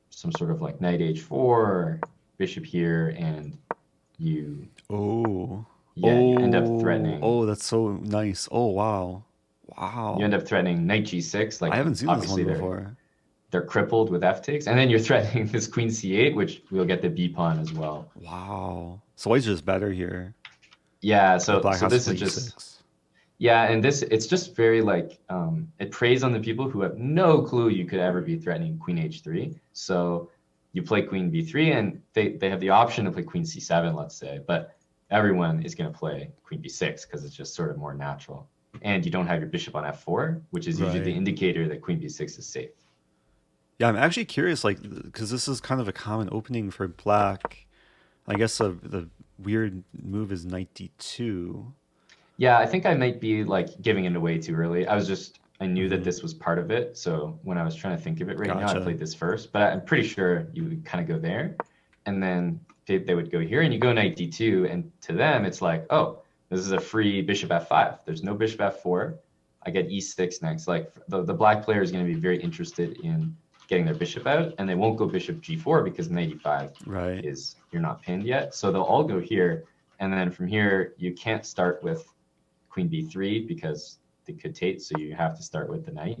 some sort of like knight h4, bishop here, and you end up threatening. Oh, that's so nice. Oh, wow. You end up threatening knight g6. Like I haven't seen this one before. They're crippled with f takes, and then you're threatening this queen c8, which we'll get the b pawn as well. Wow. So white's just better here. Yeah. So this is E6. just and it's just very like it preys on the people who have no clue you could ever be threatening queen h3. So you play queen b3, and they have the option to play queen c7, let's say, but everyone is going to play queen b6 because it's just sort of more natural. And you don't have your bishop on f4, which is usually the indicator that queen b6 is safe. Yeah, I'm actually curious, like, because this is kind of a common opening for black. I guess the weird move is knight d2. Yeah, I think I might be like giving it away too early. I knew that this was part of it. So when I was trying to think of it now, I played this first. But I'm pretty sure you would kind of go there. And then they would go here, and you go knight d2. And to them, it's like, oh, this is a free bishop f5. There's no bishop f4. I get e6 next. Like the black player is going to be very interested in getting their bishop out. And they won't go bishop g4 because knight e5 is you're not pinned yet. So they'll all go here. And then from here, you can't start with queen b3 because they could tate, so you have to start with the knight.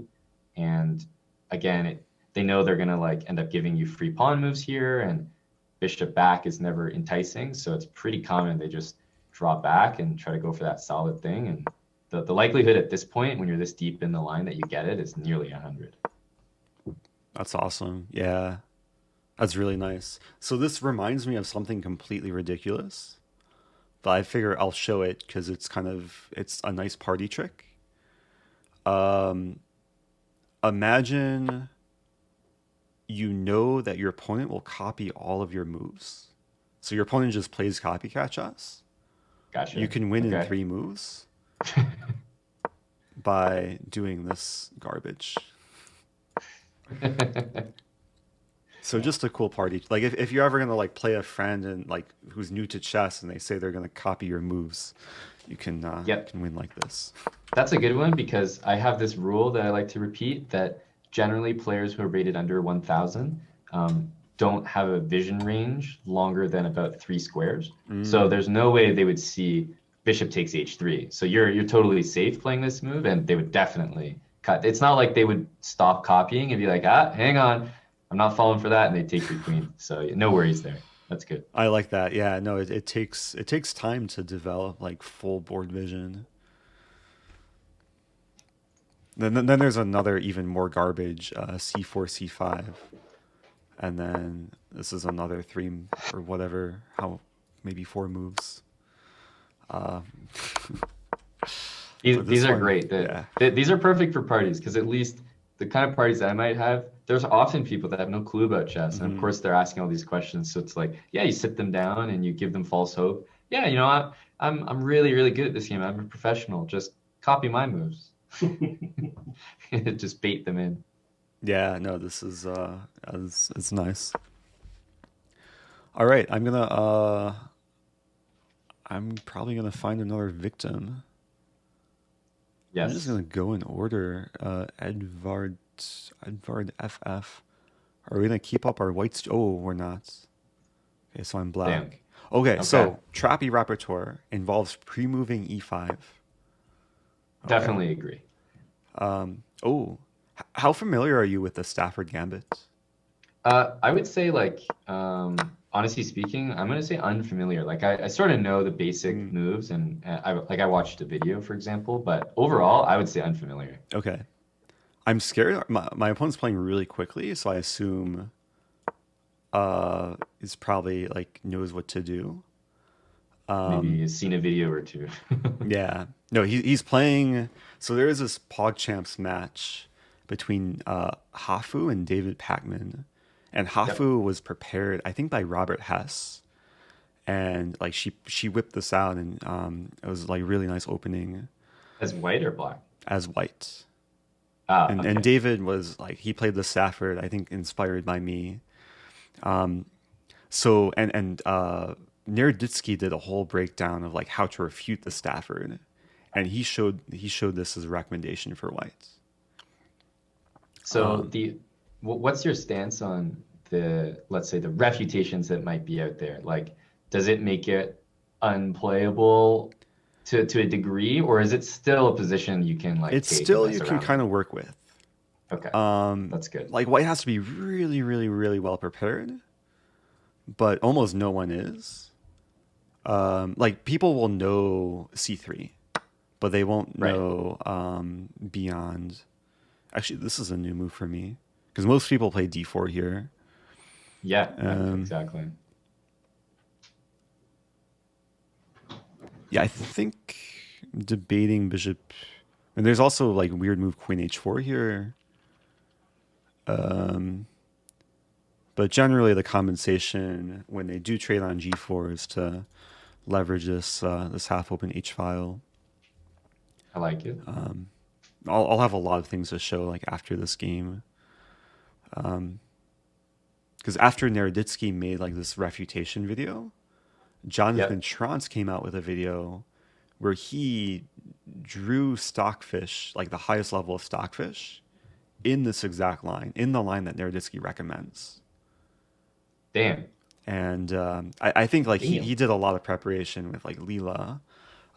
And again, they know they're gonna like end up giving you free pawn moves here, and bishop back is never enticing, so it's pretty common they just draw back and try to go for that solid thing. And the likelihood at this point, when you're this deep in the line, that you get it is nearly 100. That's awesome. Yeah, that's really nice. So this reminds me of something completely ridiculous, but I figure I'll show it because it's a nice party trick. Imagine that your opponent will copy all of your moves. So your opponent just plays copycat chess. Gotcha. You can win in 3 moves by doing this garbage. So just a cool party. Like if you're ever gonna like play a friend and like who's new to chess and they say they're gonna copy your moves, you Yep. can win like this. That's a good one because I have this rule that I like to repeat that generally players who are rated under 1,000 don't have a vision range longer than about 3 squares. So there's no way they would see bishop takes h3. So you're totally safe playing this move, and they would definitely cut. It's not like they would stop copying and be like, hang on, I'm not falling for that, and they take your queen. So no worries there. That's good. I like that. Yeah, no, it takes time to develop like full board vision. Then there's another even more garbage, c4, c5. And then this is another 3 or whatever, maybe 4 moves. These are great. These are perfect for parties because at least the kind of parties that I might have, there's often people that have no clue about chess. And of course, they're asking all these questions. So it's like, yeah, you sit them down and you give them false hope. Yeah, you know, I'm really, really good at this game. I'm a professional. Just copy my moves. Just bait them in. Yeah, no, this is it's nice. All right, I'm probably gonna find another victim. Yes. I'm just gonna go in order. Edvard FF. Are we gonna keep up our whites? Oh, we're not. Okay, so I'm black. Damn. Okay, so trappy repertoire involves pre-moving e5. Definitely agree. How familiar are you with the Stafford Gambit? I would say, like, honestly speaking, I'm gonna say unfamiliar. Like, I sort of know the basic moves, and I watched a video, for example, but overall, I would say unfamiliar. Okay, I'm scared. My opponent's playing really quickly, so I assume is probably like knows what to do. Maybe he's seen a video or two. Yeah, no, he's playing. So there is this PogChamps match between Hafu and David Pacman, and Hafu was prepared, I think, by Robert Hess, and like she whipped this out, and it was like really nice opening. As white or black? As white. Okay. And David was like, he played the Stafford, I think, inspired by me. So Neruditsky did a whole breakdown of like how to refute the Stafford, and he showed this as a recommendation for white. So what's your stance on let's say the refutations that might be out there? Like, does it make it unplayable to a degree, or is it still a position you can like? It's take still and you mess can around kind with? of work with. Okay, that's good. Like white has to be really, really, really well prepared, but almost no one is. Like people will know c3, but they won't know beyond. Actually, this is a new move for me because most people play d4 here. Yeah, exactly. Yeah, I think debating bishop, and there's also like weird move queen h4 here. But generally the compensation when they do trade on g4 is to leverage this half open h file. I like it. I'll have a lot of things to show like after this game, because after Neruditsky made like this refutation video, Jonathan Schranz came out with a video where he drew stockfish, like the highest level of stockfish, in this exact line, in the line that Neruditsky recommends. Damn. And I think like he did a lot of preparation with like Leela,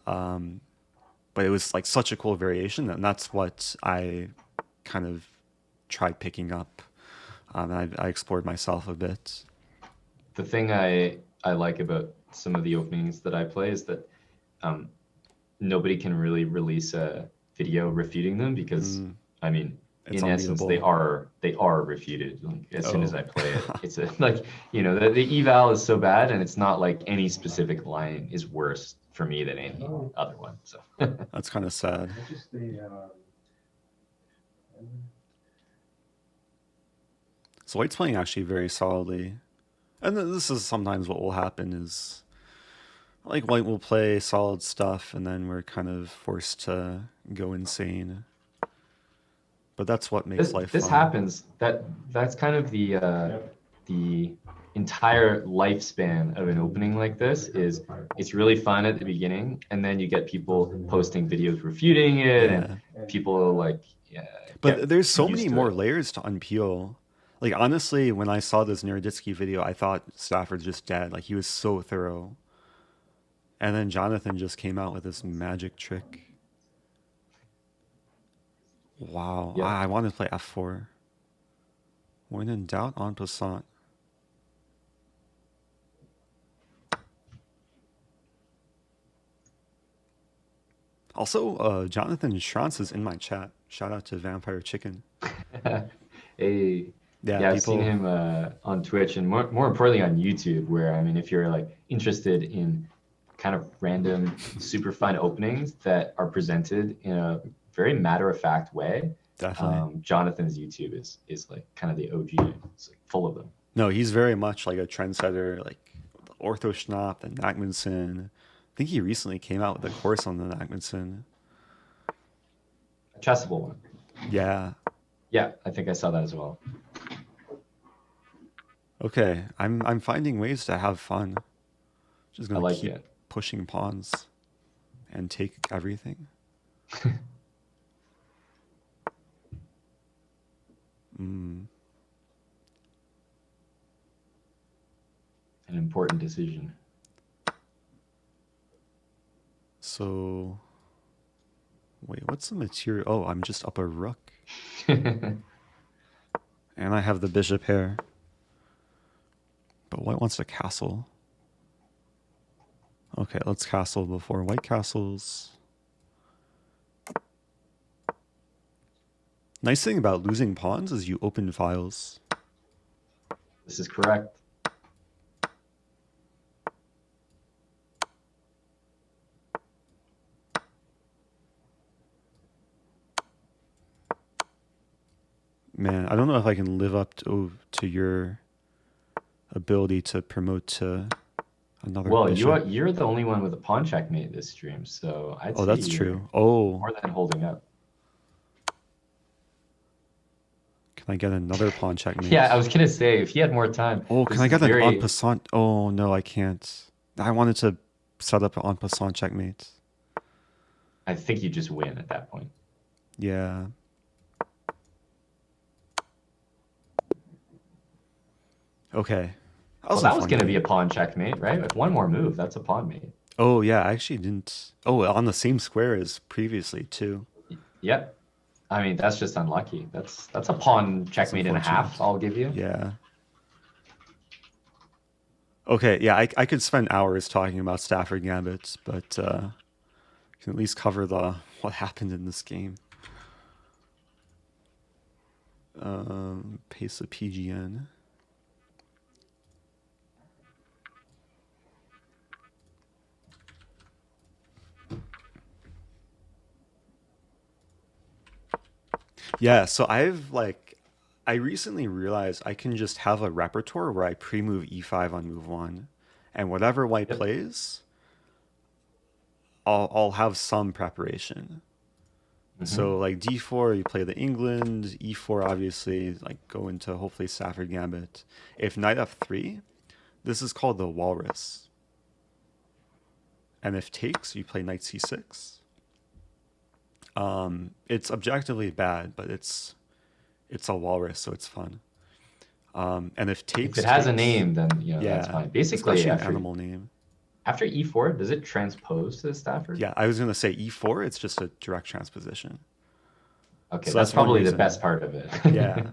but it was like such a cool variation, and that's what I kind of tried picking up, and I explored myself a bit. The thing I like about some of the openings that I play is that nobody can really release a video refuting them because I mean, It's in essence, unbeatable. they are refuted. Like, as soon as I play it, it's like, you know, the eval is so bad, and it's not like any specific line is worse for me than any other one. So That's kind of sad. So white's playing actually very solidly, and then this is sometimes what will happen is like white will play solid stuff, and then we're kind of forced to go insane. But that's what makes life this fun. happens. That's kind of the the entire lifespan of an opening like this is it's really fun at the beginning, and then you get people posting videos refuting it, and people like but there's so used many to more it. layers to unpeel. Like honestly, when I saw this Naroditsky video, I thought Stafford's just dead. Like he was so thorough. And then Jonathan just came out with this magic trick. Wow. Yeah. I wanted to play f4. When in doubt, en passant. Also, Jonathan Schranz is in my chat. Shout out to Vampire Chicken. Hey, Yeah, I've seen him on Twitch, and more importantly on YouTube, where I mean, if you're like interested in kind of random, super fun openings that are presented in a very matter-of-fact way, definitely. Jonathan's YouTube is like kind of the OG. It's like full of them. No, he's very much like a trendsetter, like the Ortho Schnapp and Nagmanson. I think he recently came out with a course on the Nagmanson. A chessable one. Yeah. Yeah, I think I saw that as well. Okay, I'm finding ways to have fun. Just gonna like keep it. pushing pawns and take everything. An important decision. So, wait, what's the material? Oh, I'm just up a rook. And I have the bishop here. But white wants to castle. Okay, let's castle before white castles. Nice thing about losing pawns is you open files. This is correct. Man, I don't know if I can live up to your ability to promote to another Well, bishop. you're the only one with a pawn checkmate this stream, so I'd Oh, say that's you're true. Oh, more than holding up. can I get another pawn checkmate? Yeah, I was gonna say if he had more time. Oh, this can I is get an very- en passant? Oh, no, I can't. I wanted to set up an en passant checkmate. I think you just win at that point. Yeah. Okay. Well, that was gonna be a pawn checkmate, right? With one more move, that's a pawn mate. Oh, yeah, I actually didn't. Oh, on the same square as previously, too. Yep. I mean, that's just unlucky. That's a pawn checkmate and a half, unfortunate. I'll give you. Yeah. Okay, yeah, I could spend hours talking about Stafford Gambits, but can at least cover what happened in this game. Pace of PGN. Yeah, so I recently realized I can just have a repertoire where I pre-move e5 on move 1, and whatever white plays, I'll have some preparation. So like d4, you play the England, e4 obviously, like go into hopefully Stafford Gambit. If knight f3, this is called the walrus. And if takes, you play knight c6. It's objectively bad, but it's a walrus, so it's fun. And if takes, If it has a takes, name, then that's fine. Basically, especially an animal name. After e4, does it transpose to the Stafford? Yeah, I was gonna say e4. It's just a direct transposition. Okay, So that's that's one probably the reason. best part of it. Yeah.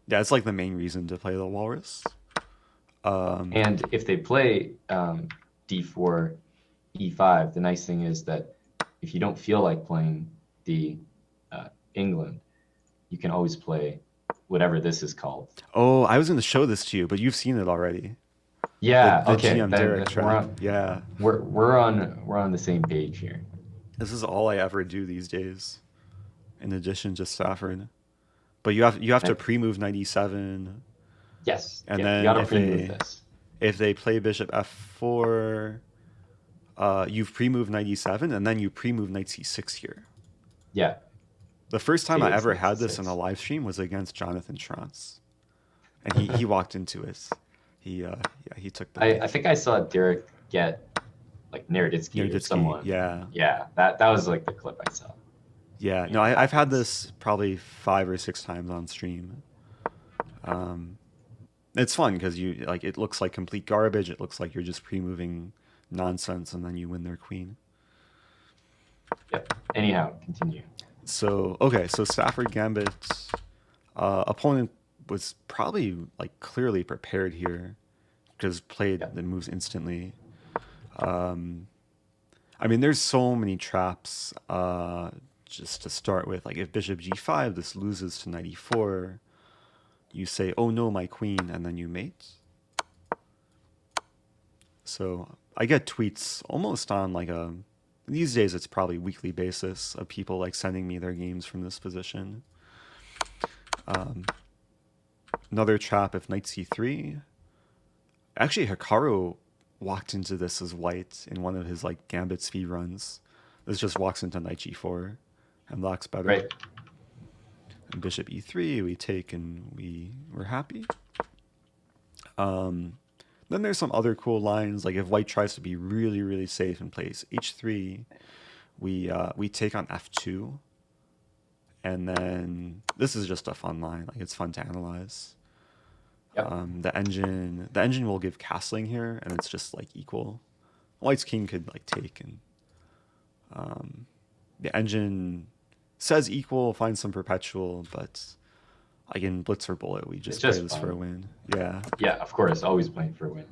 Yeah, it's like the main reason to play the walrus. And if they play d4, e5, the nice thing is that if you don't feel like playing the England, you can always play whatever this is called. Oh, I was gonna show this to you, but you've seen it already. Yeah. The Okay. GMDerek Then Trap. Yeah. we're on the same page here. This is all I ever do these days, in addition to Stafford. But you have to pre-move knight e7, Yes. and you then gotta pre-move this. if they play bishop f4, you've pre-moved knight e7, and then you pre-move knight c6 here. Yeah. The first time I It's ever knight had this c6. in a live stream was against Jonathan Schranz. and he walked into it. He took the. I think I saw Derek get like Naroditsky or someone. Yeah. Yeah, that was like the clip I saw. Yeah, no, I've had this probably 5 or 6 times on stream. It's fun because you like it looks like complete garbage. It looks like you're just pre-moving nonsense, and then you win their queen. Yep. Anyhow, continue. So okay, so Stafford Gambit opponent was probably like clearly prepared here because played the moves instantly. I mean, there's so many traps. Just to start with, like if Bishop G5, this loses to knight E4. You say, "Oh no, my queen," and then you mate. So I get tweets almost on like a. These days, it's probably weekly basis of people like sending me their games from this position. Another trap if knight C3. Actually, Hikaru walked into this as white in one of his like Gambit speed runs. This just walks into knight G4 and blocks better. Right. And bishop E3, we take and we're happy. Then there's some other cool lines, like if white tries to be really, really safe and plays H3, we take on F2. And then this is just a fun line, like it's fun to analyze. Yep. The engine will give castling here, and it's just like equal. White's king could like take, and the engine says equal, find some perpetual, but again, blitz or bullet, we just play this fun. for a win. Yeah. Yeah, of course, always playing for a win.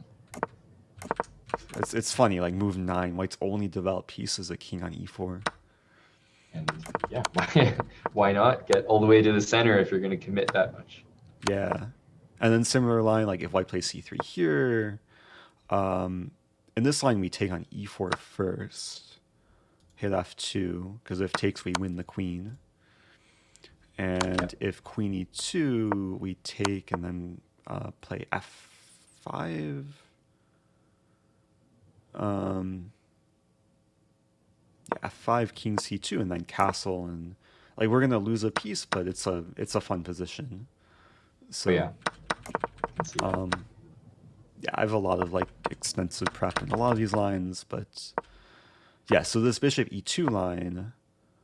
It's funny, like move 9, white's only developed piece is a king on E4. And yeah, why not get all the way to the center if you're going to commit that much? Yeah. And then similar line, like if white plays C3 here, in this line we take on E4 first, hit F2, because if takes we win the queen. And if queen E2, we take and then play F5. F5, king C2, and then castle, and like we're gonna lose a piece, but it's a fun position. So yeah, I have a lot of like extensive prep in a lot of these lines, but yeah. So this bishop E2 line.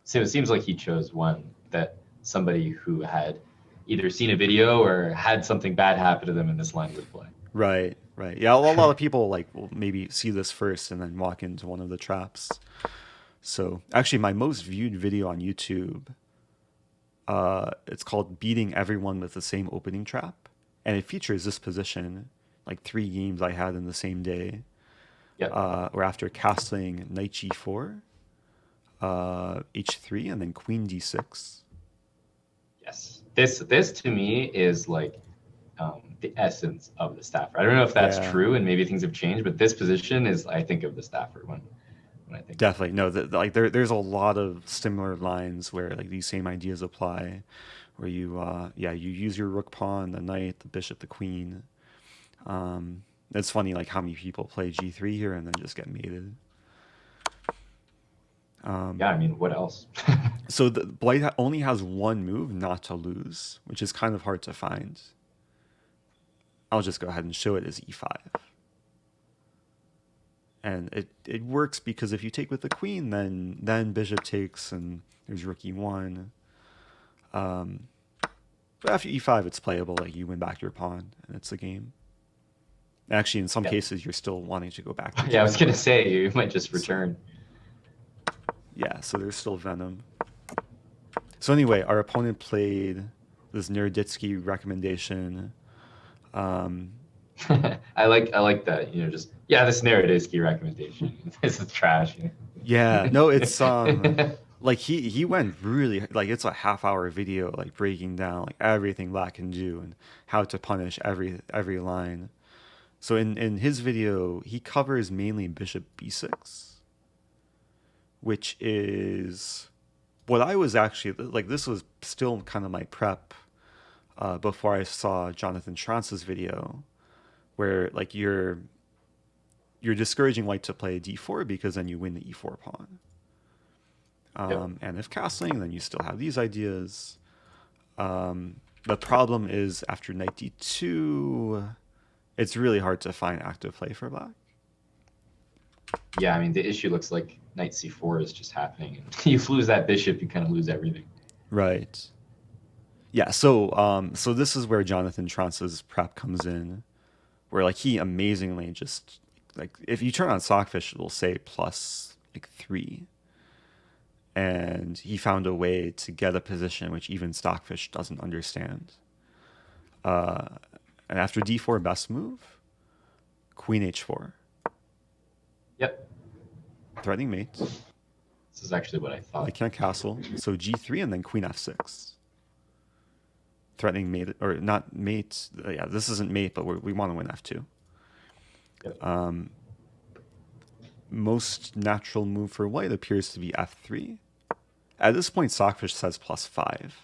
So it seems like he chose one that somebody who had either seen a video or had something bad happen to them in this line would play. Right. Yeah, a lot of people like will maybe see this first and then walk into one of the traps. So actually, my most viewed video on YouTube, it's called "Beating Everyone with the Same Opening Trap," and it features this position, like 3 games I had in the same day. Yeah. Where after castling knight G4, H3, and then queen D6. Yes, this to me is like the essence of the Stafford. I don't know if that's true, and maybe things have changed, but this position is, I think, of the Stafford one. I think definitely no. Like there's a lot of similar lines where like these same ideas apply, where you you use your rook pawn, the knight, the bishop, the queen. It's funny like how many people play G3 here and then just get mated. Yeah, I mean, what else? So the Blight only has one move, not to lose, which is kind of hard to find. I'll just go ahead and show it as E5. And it works because if you take with the queen, then bishop takes and there's rook E1. But after E5, it's playable. Like you win back your pawn and it's a game. Actually, in some cases, you're still wanting to go back. Yeah, I was going to say, you might just return. Yeah, so there's still venom. So anyway, our opponent played this Naroditsky recommendation. I like that, just this Naroditsky recommendation. This is trash. Yeah, no, it's like he went really like it's a half-hour video like breaking down like everything black can do and how to punish every line. So in his video, he covers mainly bishop b6, which is what I was actually like. This was still kind of my prep before I saw Jonathan Schrantz's video, where like you're discouraging white to play d4 because then you win the e4 pawn. And if castling, then you still have these ideas. The problem is after knight d2, it's really hard to find active play for black. Yeah, I mean, the issue looks like knight c4 is just happening. You lose that bishop, you kind of lose everything. Right. Yeah, so so this is where Jonathan Trance's prep comes in, where like he amazingly just like if you turn on Stockfish, it will say plus like 3. And he found a way to get a position which even Stockfish doesn't understand. And after d4, best move, queen h4. Yep. Threatening mate. This is actually what I I thought. can't castle. So g3 and then queen f6. Threatening mate, or not mate. Yeah, this isn't mate, but we want to win f2. Yep. Most natural move for white appears to be f3. At this point, Stockfish says plus 5.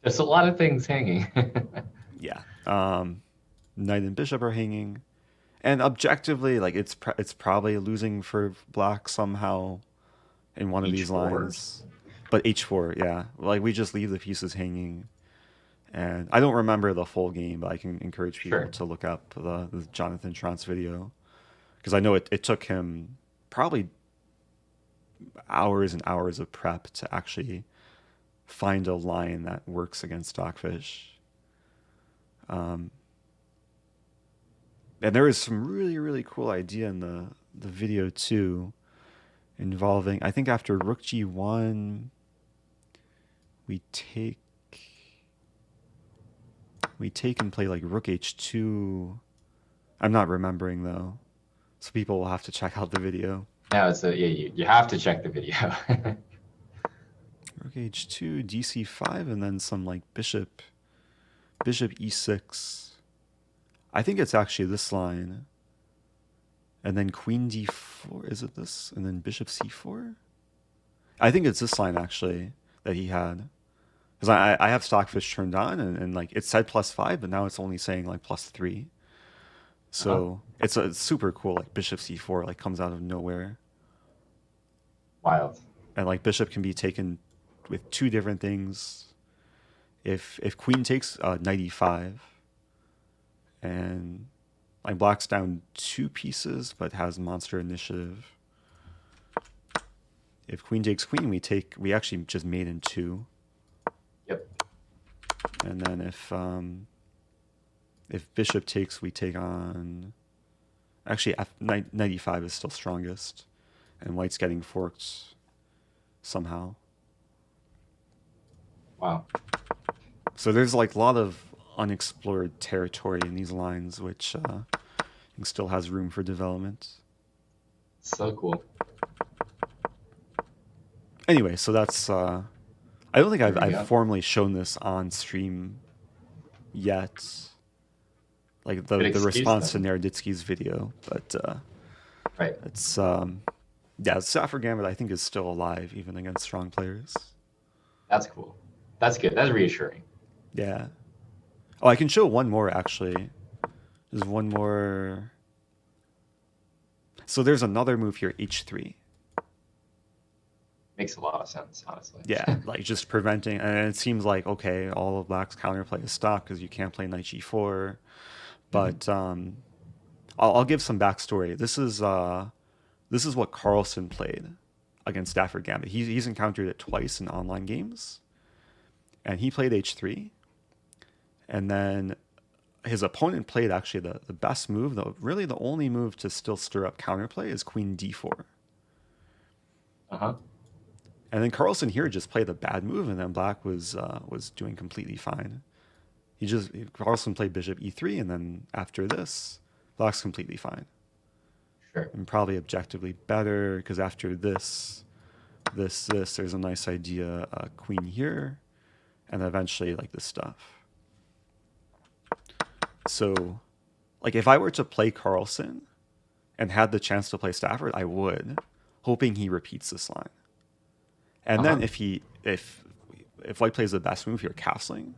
There's a lot of things hanging. Yeah. Knight and bishop are hanging. And objectively, like it's probably losing for black somehow in one of these H4. lines. But h4, yeah. Like we just leave the pieces hanging. And I don't remember the full game, but I can encourage people Sure. to look up the Jonathan Trance video. Because I know it took him probably hours and hours of prep to actually find a line that works against Stockfish. And there is some really, really cool idea in the video too, involving, I think after rook g1, we take and play like rook h2. I'm not remembering though, so people will have to check out the video. Now it's you have to check the video. Rook h2, dc5, and then some like bishop e6. I think it's actually this line. And then queen d4, is it this? And then bishop c4? I think it's this line actually that he had. Because I have Stockfish turned on and like it said plus 5, but now it's only saying like plus 3. So it's super cool, like bishop c4 like comes out of nowhere. Wild. And like bishop can be taken with 2 different things. If queen takes knight e5, and like black's down 2 pieces but has monster initiative. If queen takes queen, we actually just mate in 2. Yep. And then if bishop takes, we take on. Actually, knight e5 is still strongest, and white's getting forked somehow. Wow. So there's like a lot of unexplored territory in these lines, which I think still has room for development. So cool. Anyway, so that's. I don't think There we go. I've formally shown this on stream yet. Like the Good excuse, response to then. Naroditsky's video, but Right. it's yeah, Stafford Gambit I think is still alive even against strong players. That's cool. That's good. That's reassuring. Yeah. Oh, I can show one more actually. There's one more. So there's another move here, h3. Makes a lot of sense, honestly. Yeah, like just preventing, and it seems like okay, all of black's counterplay is stopped because you can't play knight g4. But I'll give some backstory. This is what Carlsen played against Stafford Gambit. He's encountered it twice in online games, and he played h3, and then his opponent played actually the best move, though really the only move to still stir up counterplay is queen d4. Uh-huh. And then Carlsen here just played the bad move, and then black was doing completely fine. Carlsen played bishop e3, and then after this, black's completely fine. Sure. And probably objectively better, because after this, there's a nice idea, queen here, and eventually like this stuff. So, like if I were to play Carlsen and had the chance to play Stafford, I would, hoping he repeats this line. And then if white plays the best move here, castling,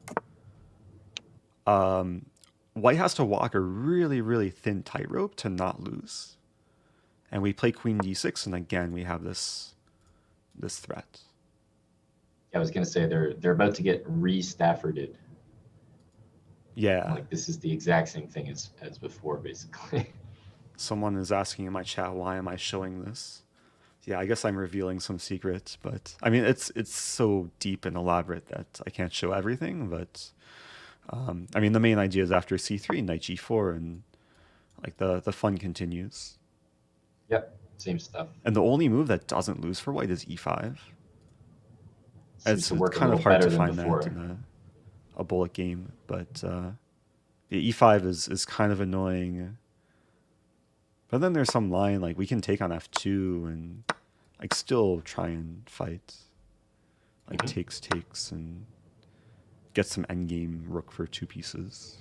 white has to walk a really, really thin tightrope to not lose. And we play queen d6, and again we have this threat. I was gonna say they're about to get re-Stafforded. Yeah. Like this is the exact same thing as before, basically. Someone is asking in my chat, why am I showing this? Yeah, I guess I'm revealing some secrets, but I mean, it's so deep and elaborate that I can't show everything. But I mean, the main idea is after c3, knight g4, and like the fun continues. Yep, same stuff. And the only move that doesn't lose for white is e5. Seems to work kind a of little hard better to than find before. that in a bullet game, but the e5 is kind of annoying. But then there's some line like we can take on f2 and like still try and fight, like takes and get some endgame rook for 2 pieces.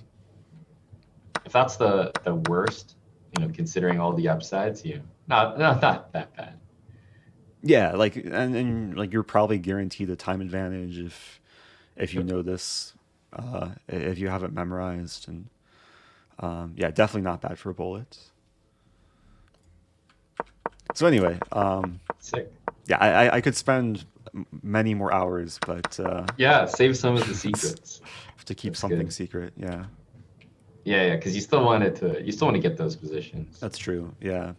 If that's the worst, considering all the upsides, not that bad. Yeah, like and like you're probably guaranteed a time advantage if you know this, if you have it memorized, and yeah, definitely not bad for bullets. So anyway, Sick. yeah, I could spend many more hours, but Yeah, save some of the secrets. have to keep That's something good. secret. Yeah, Yeah, because you still want to get those positions. that's true. Yeah,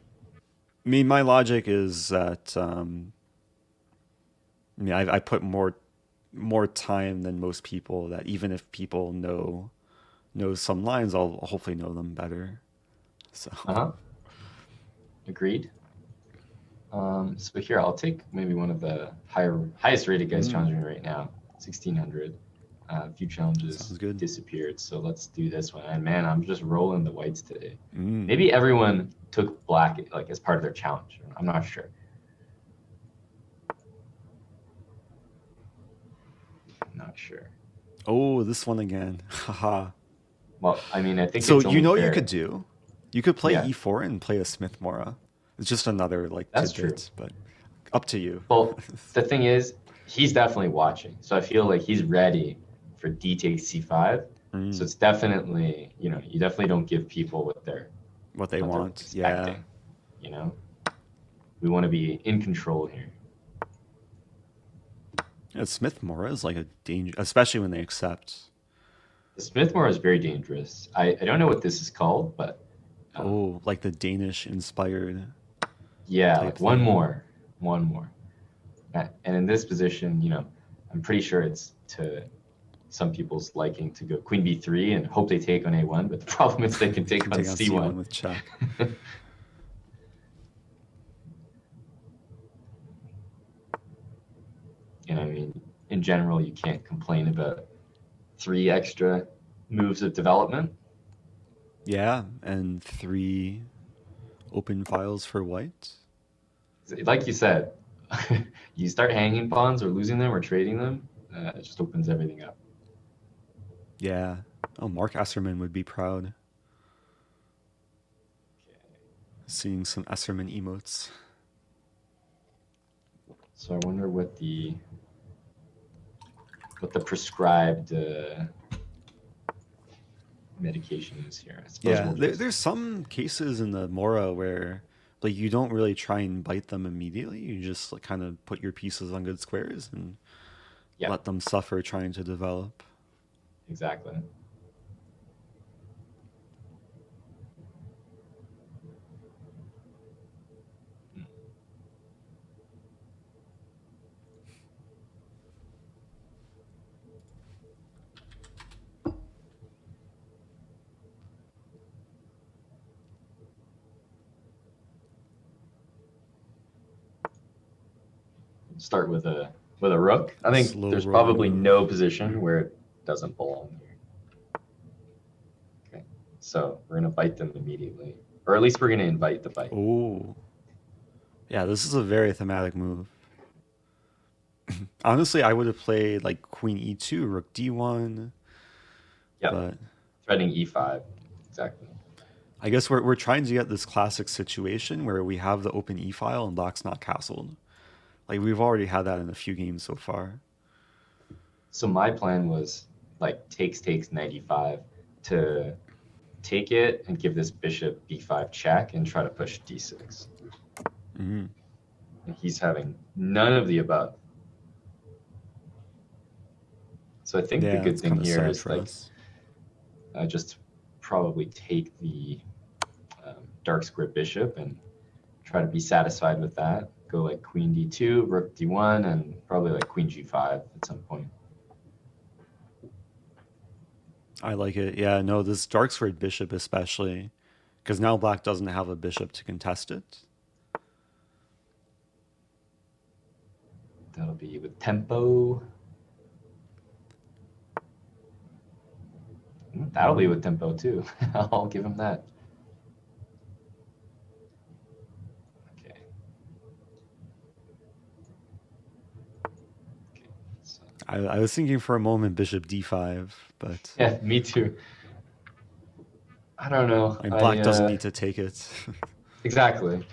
I mean, my logic is that I mean, I put more time than most people. That even if people know some lines, I'll hopefully know them better. So Agreed. So here I'll take maybe one of the highest rated guys challenging me right now, 1600. A few challenges Sounds good. disappeared, so let's do this one. And man, I'm just rolling the whites today. Mm. Maybe everyone took black like as part of their challenge. I'm not sure. Not sure. Oh, this one again. Haha. Well, I mean, I think So it's only what you fair. could do? You could play Yeah. e4 and play a Smith Morra. It's just another like That's tidbit, but up to you. Well, the thing is, he's definitely watching, so I feel like he's ready for d takes c5. So it's definitely, you definitely don't give people what they're want. expecting. Yeah. We want to be in control here. Yeah, Smith Morra is like a danger, especially when they accept. The Smith Morra is very dangerous. I don't know what this is called, but Oh, like the Danish inspired. yeah, type like one thing. more. And in this position, I'm pretty sure it's to some people's liking to go queen b3 and hope they take on a1, but the problem is they can take on Take on C1 c1. with check. And I mean, in general, you can't complain about 3 extra moves of development. Yeah, and 3 open files for white. Like you said, you start hanging pawns or losing them or trading them, it just opens everything up. Yeah. Oh, Mark Esserman would be proud. Seeing some Esserman emotes. So I wonder what the prescribed medication is here. I suppose Yeah, we'll just- there's some cases in the Morra where like you don't really try and bite them immediately. You just like kind of put your pieces on good squares and Yeah. let them suffer trying to develop. Exactly. Start with a rook. I think Slow there's rolling probably move. no position where it doesn't belong here. Okay, so we're gonna bite them immediately, or at least we're gonna invite the bite. Oh. Yeah, this is a very thematic move. Honestly, I would have played like queen e2, rook d1. Yeah, But threatening e5. Exactly. I guess we're trying to get this classic situation where we have the open e file and black's not castled. Like we've already had that in a few games so far. So my plan was like takes knight e5 to take it and give this bishop b5 check and try to push d6. Mm-hmm. And he's having none of the above. So I think the Yeah, good it's thing kind of here sad is for like us. just probably take the dark square bishop and try to be satisfied with that. Go like queen d2, rook d1, and probably like queen g5 at some point. I like it. Yeah, no, this dark squared bishop especially, because now black doesn't have a bishop to contest it. That'll be with tempo. That'll be with tempo too. I'll give him that. Okay. So. I was thinking for a moment bishop d5, but Yeah, me too. I don't know. I mean, black doesn't need to take it. Exactly.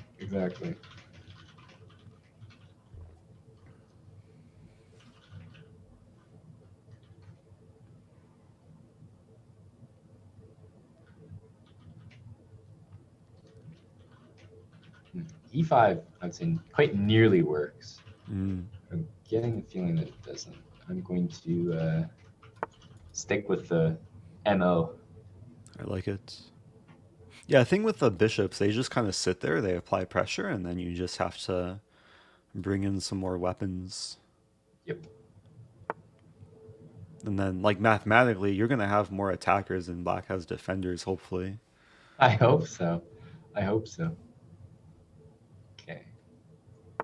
E5, I'd say, quite nearly works. I'm getting the feeling that it doesn't. I'm going to stick with the MO. I like it. Yeah, I think with the bishops, they just kind of sit there, they apply pressure, and then you just have to bring in some more weapons. Yep. And then, like, mathematically, you're going to have more attackers than black has defenders, hopefully. I hope so. Okay.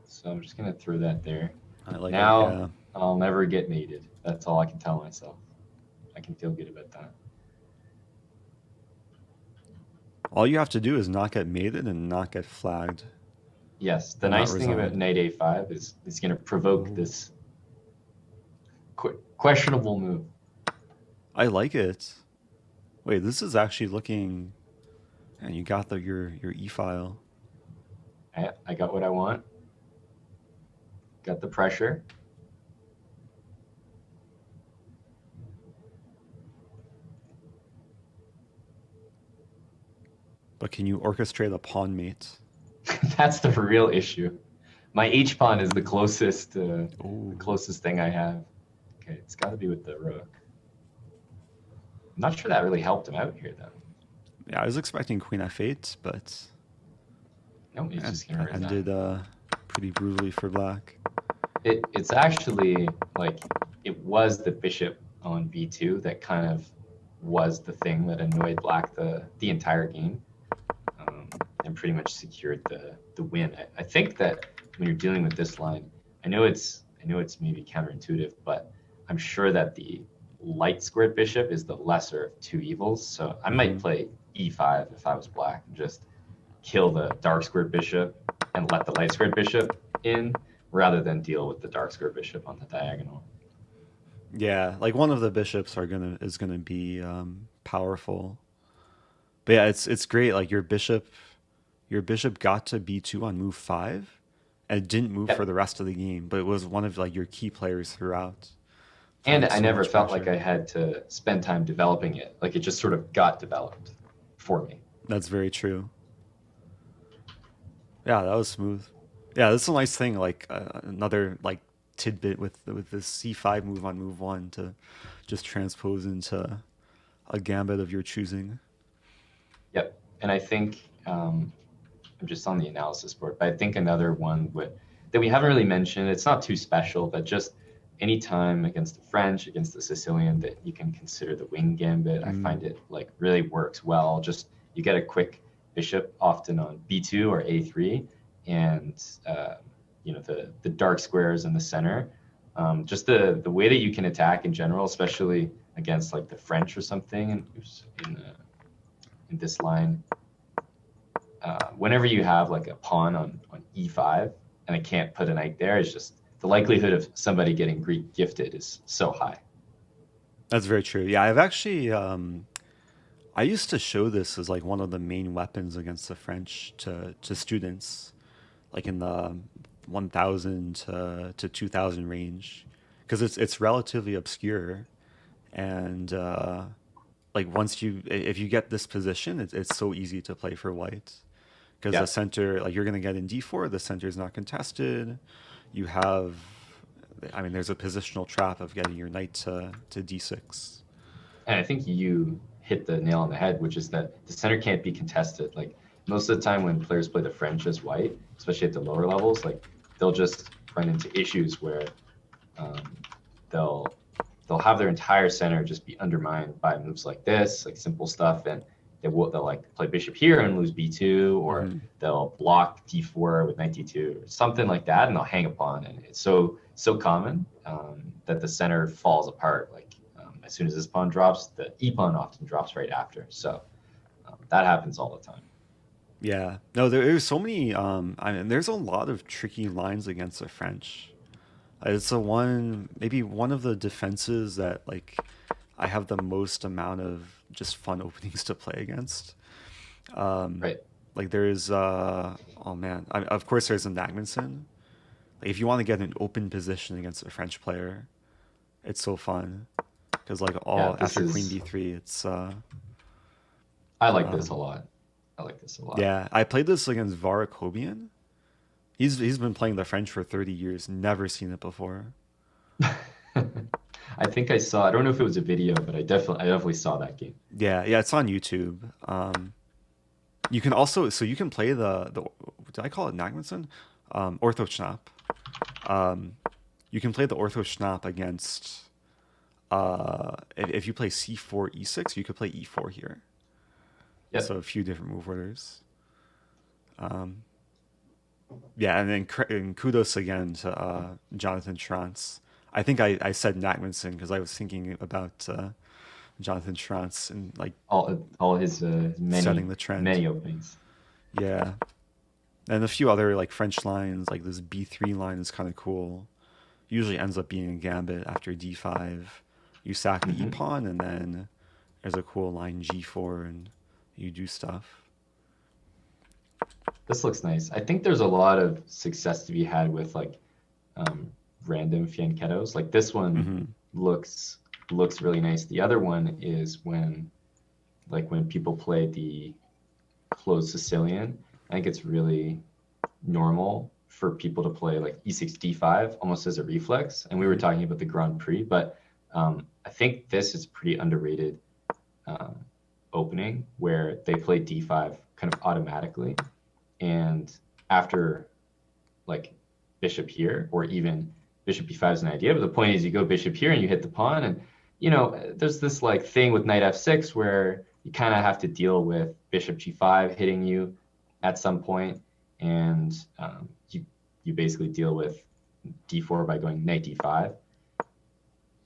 So I'm just going to throw that there. I like now, it, yeah. I'll never get mated. That's all I can tell myself. I can feel good about that. All you have to do is not get mated and not get flagged. Yes, the nice thing about knight a5 is it's going to provoke this questionable move. I like it. Wait, this is actually looking... And you got your e-file. I got what I want. Got the pressure. But can you orchestrate a pawn mate? That's the real issue. My H pawn is the closest thing I have. Okay, it's got to be with the rook. I'm not sure that really helped him out here, though. Yeah, I was expecting queen f8, but no, he's just gonna ended pretty brutally for black. It's actually like it was the bishop on b2 that kind of was the thing that annoyed black the entire game, and pretty much secured the win. I think that when you're dealing with this line, I know it's maybe counterintuitive, but I'm sure that the light squared bishop is the lesser of two evils. So I might play e5 if I was black and just kill the dark squared bishop and let the light squared bishop in, rather than deal with the dark squared bishop on the diagonal. Yeah, like one of the bishops is gonna be powerful. But yeah, it's great. Like your bishop got to b2 on move 5, and it didn't move for the rest of the game. But it was one of like your key players throughout. And I never felt like I had to spend time developing it. Like it just sort of got developed for me. That's very true. Yeah, that was smooth. Yeah, that's a nice thing. Like another like tidbit with this c5 move on move 1 to just transpose into a gambit of your choosing. Yep, and I think I'm just on the analysis board, but I think another one that we haven't really mentioned. It's not too special, but just any time against the French, against the Sicilian, that you can consider the wing gambit. I find it like really works well. Just you get a quick bishop often on b2 or a3, and the dark squares in the center. Just the way that you can attack in general, especially against like the French or something, and in this line. Whenever you have like a pawn on e5 and I can't put a knight there, it's just the likelihood of somebody getting Greek gifted is so high. That's very true. Yeah, I've actually I used to show this as like one of the main weapons against the French to students, like in the 1,000 to 2,000 range, because it's relatively obscure, and like if you get this position, it's so easy to play for white, because the center, like you're gonna get in d4, the center is not contested. You have I mean, there's a positional trap of getting your knight to d6. And I think you hit the nail on the head, which is that the center can't be contested. Like most of the time when players play the French as white, especially at the lower levels, like they'll just run into issues where they'll have their entire center just be undermined by moves like this, like simple stuff, and they'll like play bishop here and lose b2, or they'll block d4 with knight d2 or something like that, and they'll hang a pawn. And it's so common that the center falls apart. Like as soon as this pawn drops, the e pawn often drops right after. So that happens all the time. Yeah, no, there's so many. I mean, there's a lot of tricky lines against the French. It's maybe one of the defenses that like I have the most amount of just fun openings to play against. Right. Like there's oh man, of course there's a Magnuson. Like if you want to get an open position against a French player, it's so fun because like after Queen b3, it's. I like this a lot. Yeah, I played this against Varakobian. He's been playing the French for 30 years, never seen it before. I think I saw. I don't know if it was a video, but I definitely saw that game. Yeah, it's on YouTube. You can also you can play the did I call it Nagmanson? Orthoschnapp. You can play the Orthoschnapp against if you play c4 e6, you could play e4 here. Yep. So a few different move orders. Yeah, and then kudos again to Jonathan Schrantz. I think I said Nagmanson because I was thinking about Jonathan Schrantz and like all his setting the trend. many openings. Yeah, and a few other like French lines, like this b3 line is kind of cool. Usually ends up being a gambit after d5. You sack the e pawn, and then there's a cool line g4, and you do stuff. This looks nice. I think there's a lot of success to be had with like random fianchettos. Like this one looks really nice. The other one is when people play the closed Sicilian. I think it's really normal for people to play like e6 d5 almost as a reflex. And we were talking about the Grand Prix, but I think this is pretty underrated opening where they play d5 kind of automatically. And after like bishop here, or even bishop b5 is an idea, but the point is you go bishop here and you hit the pawn, and you know there's this like thing with knight f6 where you kind of have to deal with bishop g5 hitting you at some point, and you basically deal with d4 by going knight d5,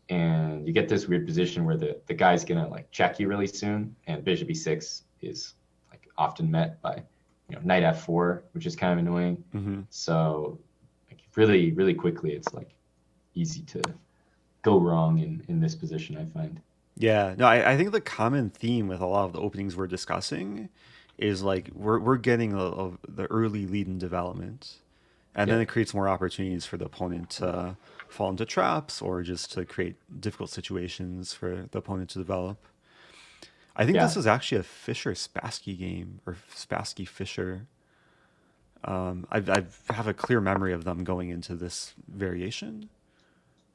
and you get this weird position where the guy's gonna like check you really soon, and bishop e6 is like often met by knight f4, which is kind of annoying. So like really, really quickly, it's like easy to go wrong in this position, I find. Yeah, no, I think the common theme with a lot of the openings we're discussing is like we're getting the early lead in development, and then it creates more opportunities for the opponent to fall into traps or just to create difficult situations for the opponent to develop. I think this is actually a Fischer-Spassky game, or Spassky-Fischer. I have a clear memory of them going into this variation.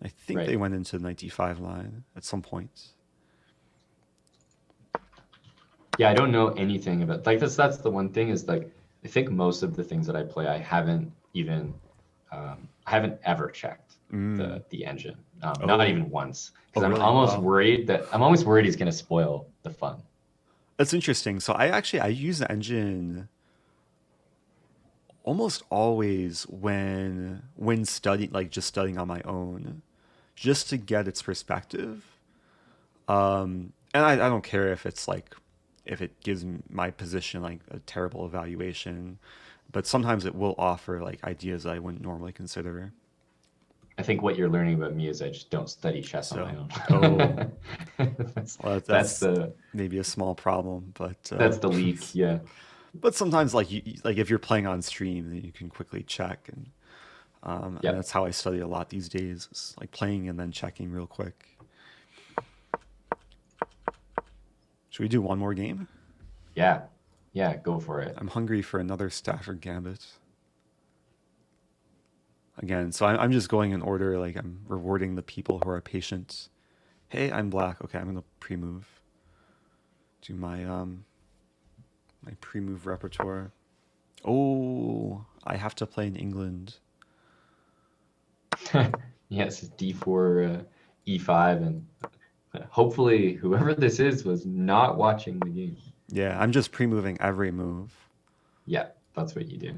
I think they went into the knight d5 line at some point. Yeah, I don't know anything about like this. That's the one thing is like I think most of the things that I play, I haven't ever checked the engine, not even once, because I'm almost worried he's going to spoil the fun. That's interesting. So I use the engine almost always when studying, like just studying on my own, just to get its perspective. And I don't care if it's like if it gives my position like a terrible evaluation, but sometimes it will offer like ideas that I wouldn't normally consider. I think what you're learning about me is I just don't study chess on my own. That's maybe a small problem, but that's the leak, yeah. But sometimes, like if you're playing on stream, then you can quickly check, and that's how I study a lot these days. It's like playing and then checking real quick. Should we do one more game? Yeah, go for it. I'm hungry for another Stafford Gambit. again. So I'm just going in order. Like I'm rewarding the people who are patient. Hey, I'm black. Okay, I'm gonna pre-move. Do my pre-move repertoire. Oh, I have to play in England. Yes, d4, e5, and hopefully whoever this is was not watching the game. Yeah, I'm just pre-moving every move. Yeah, that's what you do.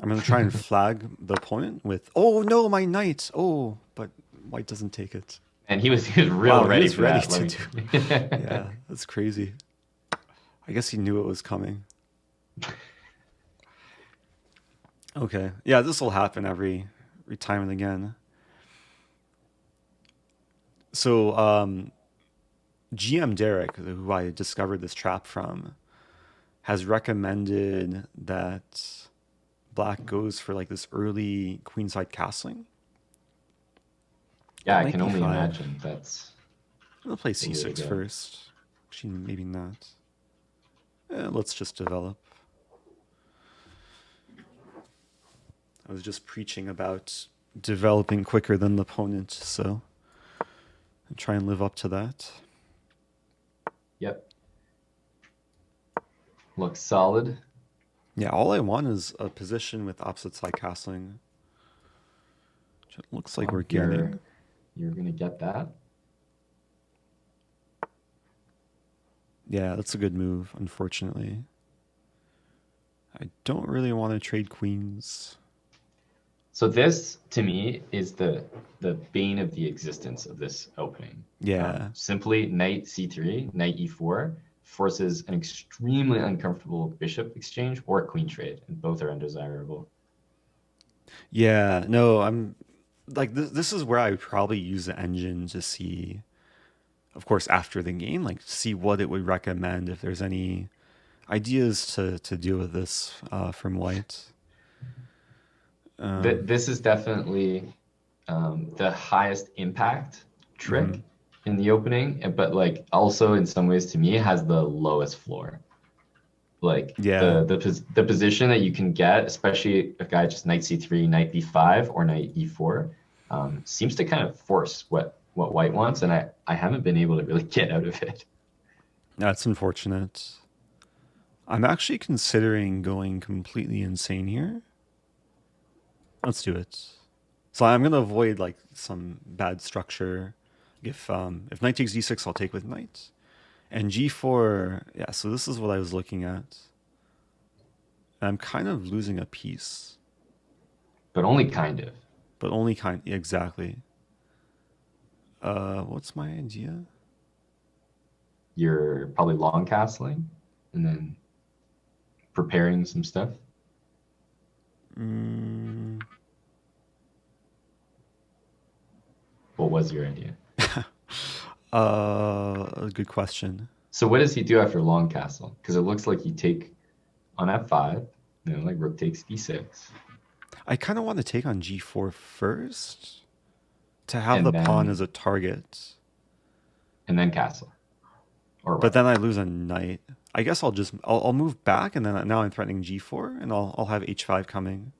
I'm gonna try and flag the opponent with, oh no, my knight. Oh, but white doesn't take it. And he was real ready he was for ready that. to Like... do. Yeah, that's crazy. I guess he knew it was coming. Okay, yeah, this will happen every time and again. So, GMDerek, who I discovered this trap from, has recommended that black goes for like this early queenside castling. Yeah, I can only imagine. That's... I'm gonna play c6 first. Actually, maybe not. Let's just develop. I was just preaching about developing quicker than the opponent, so I'll try and live up to that. Yep. Looks solid. Yeah, all I want is a position with opposite side castling. Which it looks like we're getting. You're gonna get that. Yeah, that's a good move, unfortunately. I don't really want to trade queens. So this, to me, is the bane of the existence of this opening. Yeah. Simply knight c3, knight e4 forces an extremely uncomfortable bishop exchange or queen trade, and both are undesirable. Yeah, no, I'm like this is where I would probably use the engine to see, of course, after the game, like see what it would recommend if there's any ideas to deal with this from white. This is definitely the highest impact trick in the opening, but like also in some ways to me has the lowest floor. Like the position that you can get, especially a guy just knight c3, knight b5, or knight e4, seems to kind of force what white wants, and I haven't been able to really get out of it. That's unfortunate. I'm actually considering going completely insane here. Let's do it. So I'm gonna avoid like some bad structure. If knight takes d6, I'll take with knight. And g4, yeah, so this is what I was looking at. I'm kind of losing a piece. But only kind of. But only kind, exactly. What's my idea? You're probably long castling and then preparing some stuff. What was your idea? A good question. So what does he do after long castle? Because it looks like you take on f5, like rook takes b6. I kind of want to take on g4 first to have the pawn as a target. And then castle. But then I lose a knight. I guess I'll move back, and then now I'm threatening g4, and I'll have h5 coming.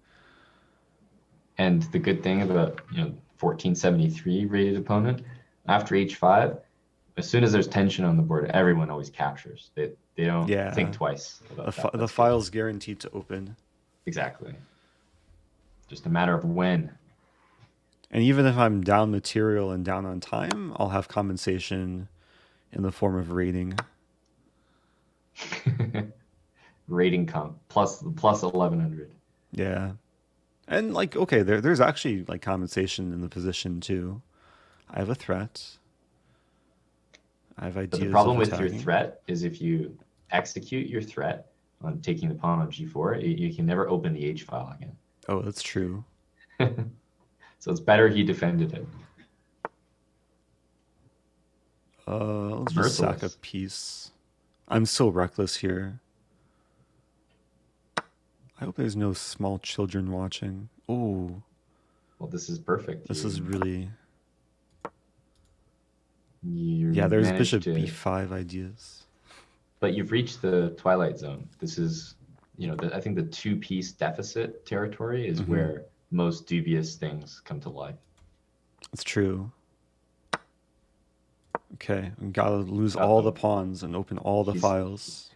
And the good thing about 1473 rated opponent, after h5, as soon as there's tension on the board, everyone always captures. They don't think twice about that. The file's guaranteed to open. Exactly. Just a matter of when. And even if I'm down material and down on time, I'll have compensation in the form of rating. Rating comp plus 1100. Yeah. And like, okay, there's actually like compensation in the position too. I have a threat. I have ideas. But the problem with your threat is if you execute your threat on taking the pawn on g4, you can never open the h file again. Oh, that's true. So it's better he defended it. Let's just sack a piece. I'm so reckless here. I hope there's no small children watching. Ooh. Well, this is perfect. This is really... Yeah, there's bishop b5 ideas. but you've reached the twilight zone. This is, I think the two-piece deficit territory is where most dubious things come to life. It's true. Okay, we gotta lose all the pawns and open all the files.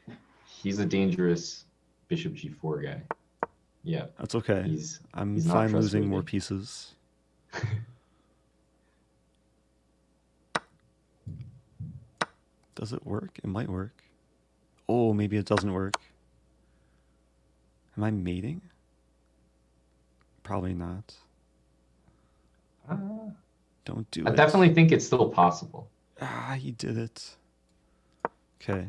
He's a dangerous bishop g4 guy. Yeah. That's okay. He's I'm not fine losing trustworthy. more pieces. Does it work? It might work. Oh, maybe it doesn't work. Am I mating? Probably not. Don't do I it. definitely think it's still possible. Ah, he did it. Okay.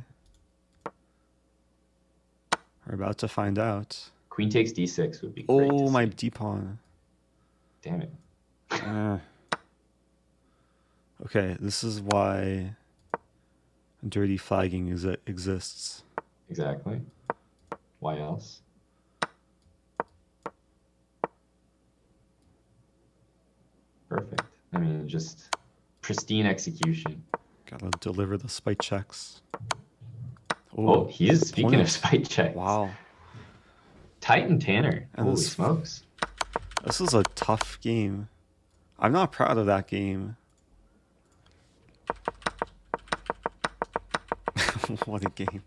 We're about to find out. Queen takes d6 would be great. Oh, to my see. d-pawn. Damn it. Okay, this is why dirty flagging exists. Exactly. Why else? Perfect. I mean, just pristine execution. Gotta deliver the spite checks. Oh, he is speaking opponent. of spite checks. Wow. Titan Tanner. And Holy this- smokes. This is a tough game. I'm not proud of that game. What a game.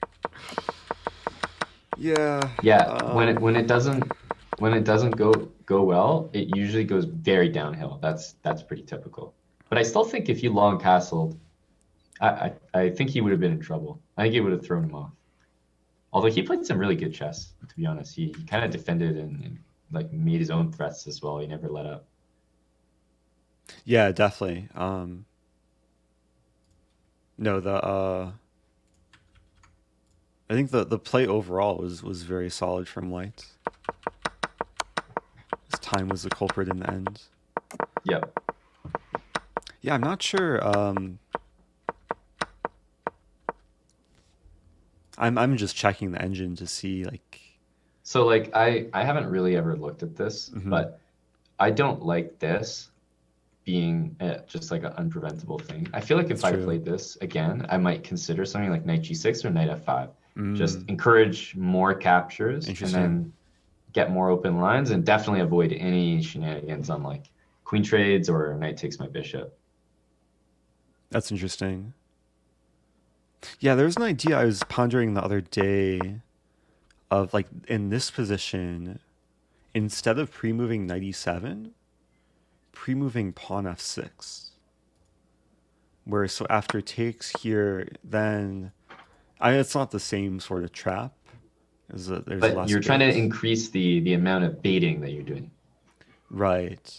Yeah. Yeah, when it doesn't go well, it usually goes very downhill. That's pretty typical. But I still think if he long castled, I think he would have been in trouble. I think it would have thrown him off. Although he played some really good chess, to be honest. He kind of defended and like made his own threats as well. He never let up. Yeah, definitely. No, I think the play overall was very solid from White. His time was the culprit in the end. Yep. Yeah, I'm not sure. I'm just checking the engine to see like. So like I haven't really ever looked at this, Mhm. but I don't like this being just like an unpreventable thing. I feel like if That's I true. played this again, I might consider something like knight g6 or knight f5. Just Mm, encourage more captures and Interesting. then get more open lines and definitely avoid any shenanigans on like queen trades or knight takes my bishop. that's interesting. Yeah, there's an idea I was pondering the other day of like in this position, instead of pre-moving knight e7, pre-moving pawn f6. Where so after takes here, then it's not the same sort of trap. There's But less you're trying to bait. increase the amount of baiting that you're doing. Right.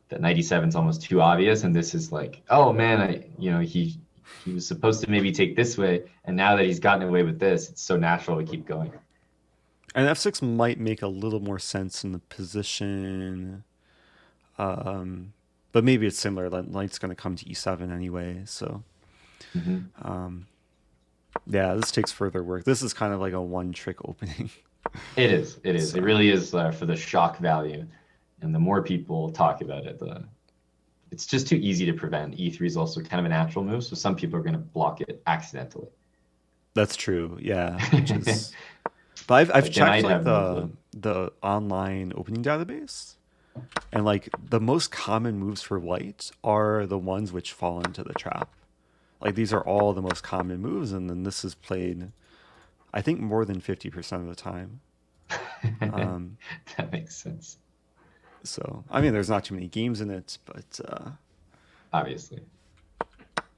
That 97 is almost too obvious, and this is like, oh man, he was supposed to maybe take this way, and now that he's gotten away with this, it's so natural to keep going. And f6 might make a little more sense in the position. But maybe it's similar. Like knight's going to come to e7 anyway, so yeah, this takes further work. This is kind of like a one-trick opening. It is. So- It really is for the shock value, and the more people talk about it, it's just too easy to prevent. E3 is also kind of a natural move, so some people are going to block it accidentally. That's true. Yeah. Which is... But I've Like, checked I'd like have no the online opening database, and like the most common moves for white are the ones which fall into the trap. Like these are all the most common moves, and then this is played, I think, more than 50% of the time. That makes sense. So I mean, there's not too many games in it, but Obviously. yeah,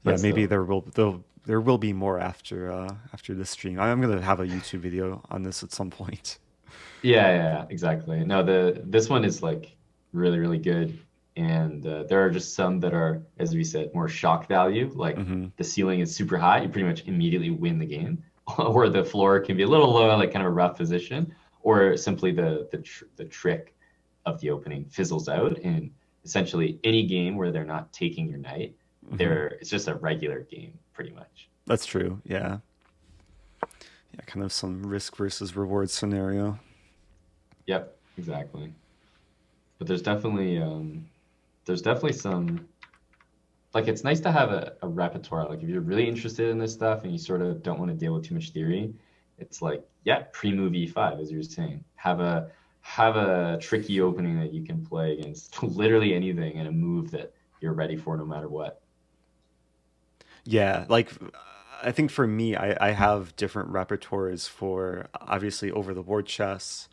But maybe still. there will be more after this stream. I'm gonna have a YouTube video on this at some point. Yeah, exactly. No, this one is like really, really good, and there are just some that are, as we said, more shock value. Like the ceiling is super high, you pretty much immediately win the game, or the floor can be a little low, like kind of a rough position, or simply the trick of the opening fizzles out, and essentially any game where they're not taking your knight, it's just a regular game, pretty much. That's true. Yeah. Yeah, kind of some risk versus reward scenario. Yep, exactly. But there's definitely some like it's nice to have a repertoire. Like if you're really interested in this stuff and you sort of don't want to deal with too much theory, it's like, yeah, pre-move e5, as you were saying. Have a tricky opening that you can play against literally anything and a move that you're ready for no matter what. Yeah, like I think for me, I have different repertoires for obviously over the board chess,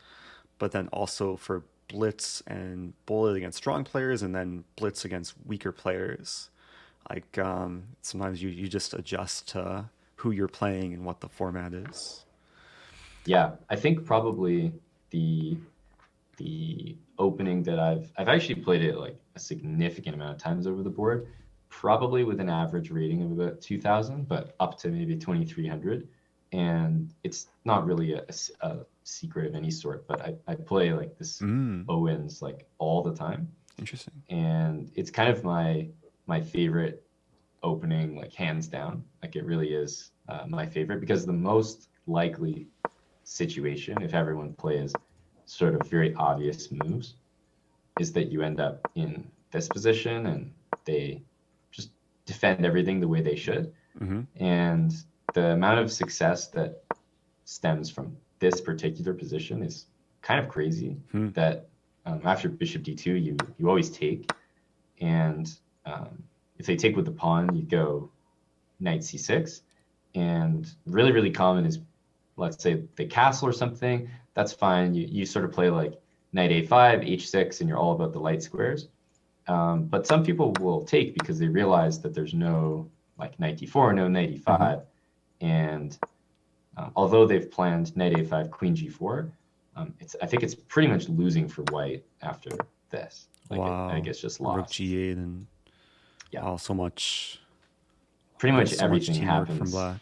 but then also for blitz and bullet against strong players, and then blitz against weaker players. Like sometimes you just adjust to who you're playing and what the format is. Yeah, I think probably the opening that I've actually played it like a significant amount of times over the board, probably with an average rating of about 2,000, but up to maybe 2,300. And it's not really a secret of any sort, but I play like this Owens like all the time. Interesting. And it's kind of my favorite opening, like hands down. Like it really is my favorite, because the most likely situation, if everyone plays sort of very obvious moves, is that you end up in this position and they just defend everything the way they should. And the amount of success that stems from this particular position is kind of crazy. That after bishop d2, you always take, and if they take with the pawn, you go knight c6, and really common is, let's say they castle or something, that's fine. You sort of play like knight a5, h6, and you're all about the light squares. But some people will take because they realize that there's no like knight d4, no knight e5, and although they've planned knight a5, queen g4, I think it's pretty much losing for white after this. Like Wow. I think it's just lost. Rook g8 and so much. Pretty much everything teamwork happens from black.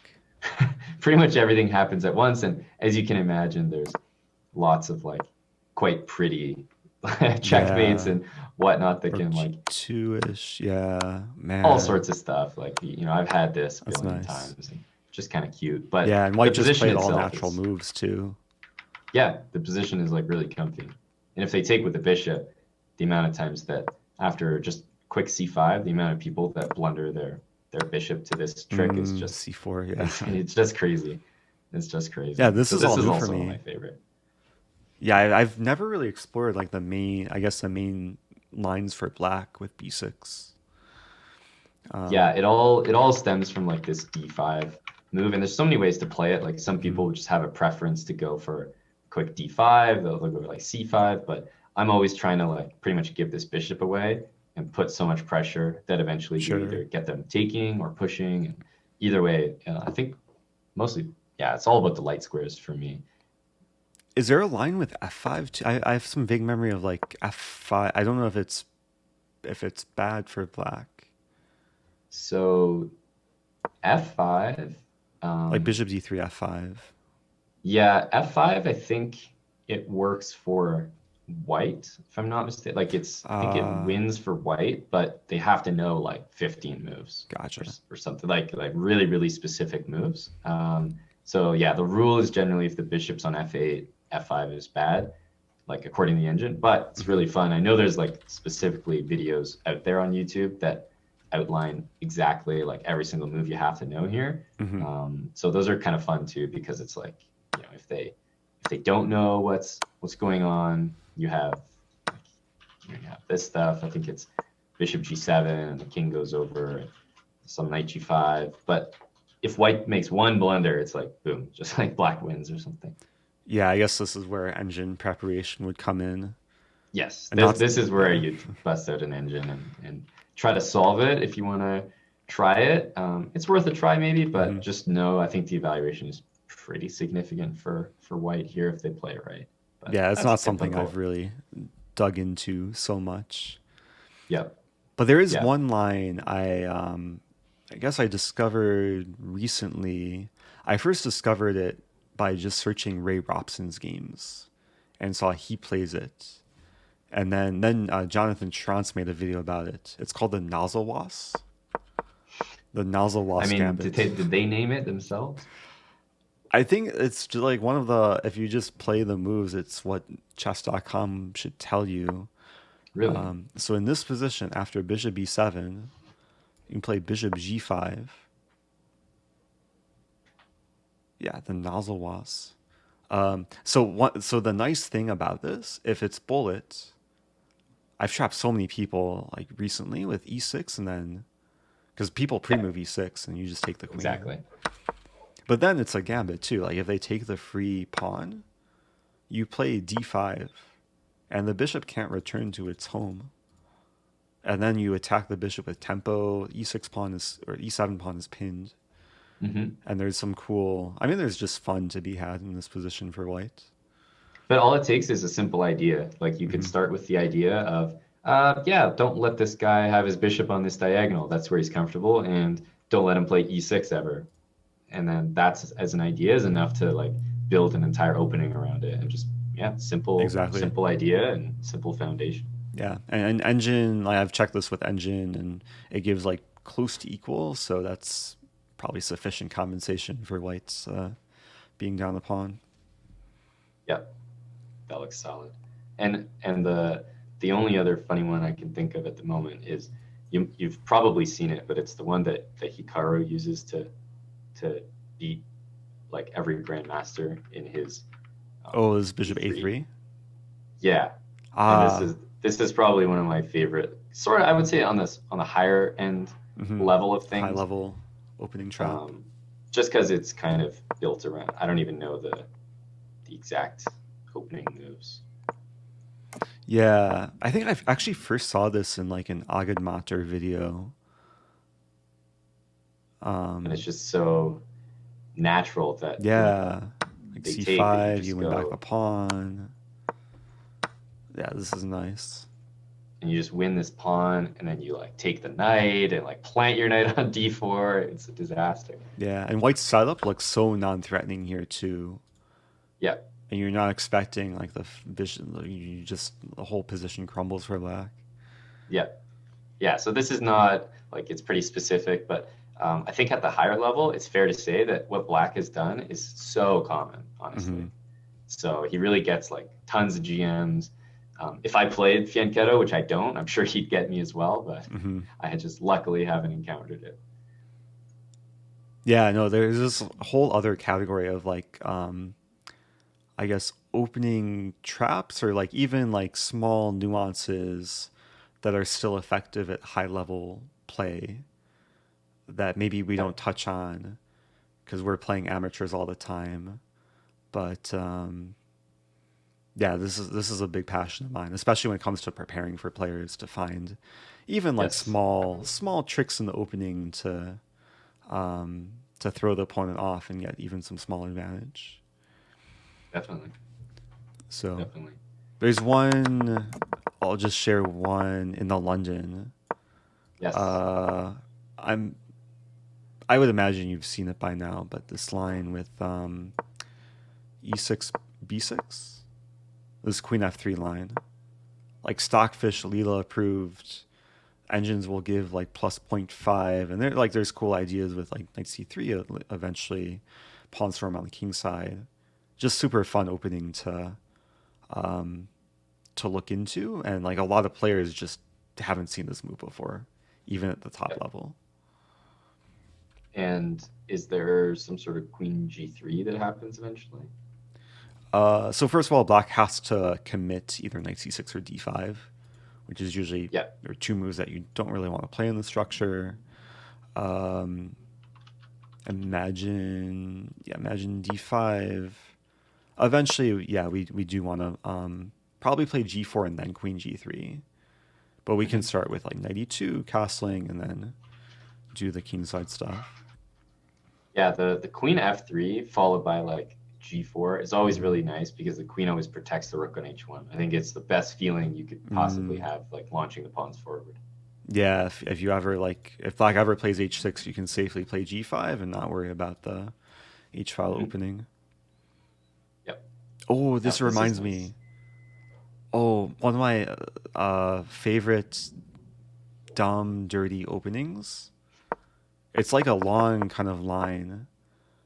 Pretty much everything happens at once, and as you can imagine, there's lots of like quite pretty checkmates and whatnot that can like two-ish, man, all sorts of stuff. Like I've had this a billion nice. times, and just kind of cute. But and white the just played all itself natural moves too. Yeah, the position is like really comfy, and if they take with the bishop, the amount of times that after just quick c5, the amount of people that blunder their bishop to this trick is just c4. It's just crazy. It's just crazy. Yeah, this is all new also for me. My favorite. Yeah, I've never really explored like the main lines for black with b6. Yeah, it all stems from like this d5 move, and there's so many ways to play it. Like some people just have a preference to go for quick d5, they'll go like c5, but I'm always trying to like pretty much give this bishop away and put so much pressure that eventually you either get them taking or pushing. And either way, I think mostly, it's all about the light squares for me. Is there a line with f5 too? I have some vague memory of like f5. I don't know if it's bad for black. So f5, like bishop d3, f5. Yeah, f5. I think it works for white, if I'm not mistaken. Like I think it wins for white, but they have to know like 15 moves. Gotcha. Or something like really specific moves. So yeah, the rule is generally if the bishop's on f8, f5 is bad, like according to the engine. But it's really fun. I know there's like specifically videos out there on YouTube that outline exactly like every single move you have to know here. So those are kind of fun too, because it's like, if they don't know what's going on, you have this stuff. I think it's bishop g7 and the king goes over, some knight g5. But if white makes one blunder, it's like boom, just like black wins or something. Yeah, I guess this is where engine preparation would come in. Yes, this is where you bust out an engine and try to solve it if you want to try it. It's worth a try maybe, but just know I think the evaluation is pretty significant for white here if they play it right. But yeah, it's not something I've really dug into so much. Yep. But there is one line I guess I discovered recently. I first discovered it by just searching Ray Robson's games and saw he plays it. And then Jonathan Schrantz made a video about it. It's called the NASELWAUS. The NASELWAUS Gambit. Did they name it themselves? I think it's just like one of the, if you just play the moves, it's what chess.com should tell you. Really? So in this position, after bishop b7, You can play bishop g5. Yeah, the NASELWAUS. So the nice thing about this, if it's bullet, I've trapped so many people like recently with e6 and then because people pre-move e6 and you just take the queen. Exactly. But then it's a gambit too. Like if they take the free pawn, you play d5 and the bishop can't return to its home. And then you attack the bishop with tempo. E6 pawn is, or e7 pawn is pinned. And there's some cool, I mean, there's just fun to be had in this position for white. But all it takes is a simple idea. Like you could start with the idea of, yeah, don't let this guy have his bishop on this diagonal. That's where he's comfortable, and don't let him play e6 ever. And then that's, as an idea, is enough to like build an entire opening around it, and just simple idea and simple foundation. Yeah, and engine, like I've checked this with engine, and it gives like close to equal, so that's probably sufficient compensation for whites being down the pawn. Yep, that looks solid. And the only other funny one I can think of at the moment is you've probably seen it, but it's the one that Hikaru uses to beat like every grandmaster in his his bishop a3. Yeah, and this is probably one of my favorite. Sort of, I would say on the higher end level of things. High level opening trap. Just because it's kind of built around. I don't even know the exact opening moves. Yeah, I think I actually first saw this in like an Agad video. And it's just so natural that like c5, you win back the pawn. Yeah, this is nice. And you just win this pawn, and then you like take the knight and like plant your knight on d4. It's a disaster. Yeah, and white's setup looks so non-threatening here too. Yeah. And you're not expecting like the whole position crumbles for black. Yeah. Yeah, so this is not like, it's pretty specific, but I think at the higher level, it's fair to say that what black has done is so common, honestly. So he really gets like tons of GMs. If I played Fianchetto, which I don't, I'm sure he'd get me as well, but I had just luckily haven't encountered it. Yeah, no, there's this whole other category of like, I guess, opening traps or like even like small nuances that are still effective at high level play that maybe we don't touch on because we're playing amateurs all the time. But yeah, this is a big passion of mine, especially when it comes to preparing for players to find even like small tricks in the opening to throw the opponent off and get even some small advantage. Definitely. So definitely. There's one, I'll just share one in the London. Yes. I would imagine you've seen it by now, but this line with e6 b6, this queen f3 line, like Stockfish Leela approved, engines will give like plus 0.5, and there's cool ideas with like knight c3 eventually, pawn storm on the king side. Just super fun opening to look into, and like a lot of players just haven't seen this move before, even at the top level. And is there some sort of queen g3 that happens eventually? So first of all, black has to commit either knight c6 or d5, which is usually there are two moves that you don't really want to play in the structure. Imagine d5. Eventually, we do want to probably play g4 and then queen g3, but we can start with like knight e2, castling, and then do the kingside stuff. Yeah, the queen f3 followed by like g4 is always really nice because the queen always protects the rook on h1. I think it's the best feeling you could possibly have, like launching the pawns forward. Yeah, if black ever plays h6, you can safely play g5 and not worry about the h-file opening. Yep. Oh, this reminds me. Oh, one of my favorite dumb, dirty openings. It's like a long kind of line,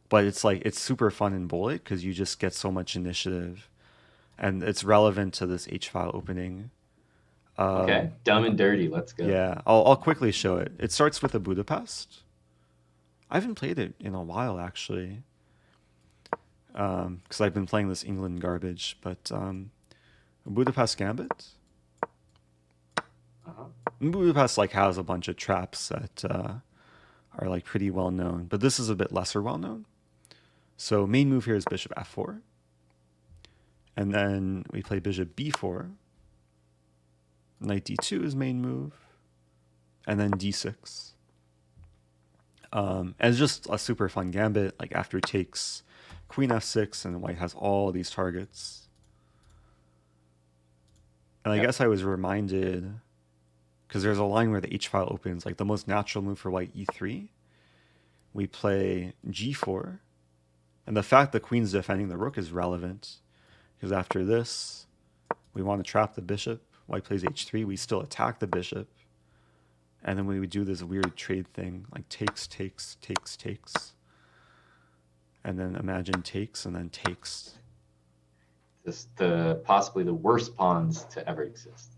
but it's super fun in bullet because you just get so much initiative, and it's relevant to this h-file opening. Okay, dumb and dirty. Let's go. Yeah, I'll quickly show it. It starts with a Budapest. I haven't played it in a while, actually, because I've been playing this Englund garbage. But Budapest Gambit. Uh-huh. Budapest like has a bunch of traps that are like pretty well known, but this is a bit lesser well known. So main move here is bishop f4, and then we play bishop b4. Knight d2 is main move, and then d6. And it's just a super fun gambit. Like after takes, queen f6, and white has all these targets. And I guess I was reminded, because there's a line where the h file opens, like the most natural move for white e3. We play g4, and the fact the queen's defending the rook is relevant, because after this, we want to trap the bishop. White plays h3, we still attack the bishop. And then we would do this weird trade thing, like takes, takes, takes, takes. And then imagine takes, and then takes. Just possibly the worst pawns to ever exist.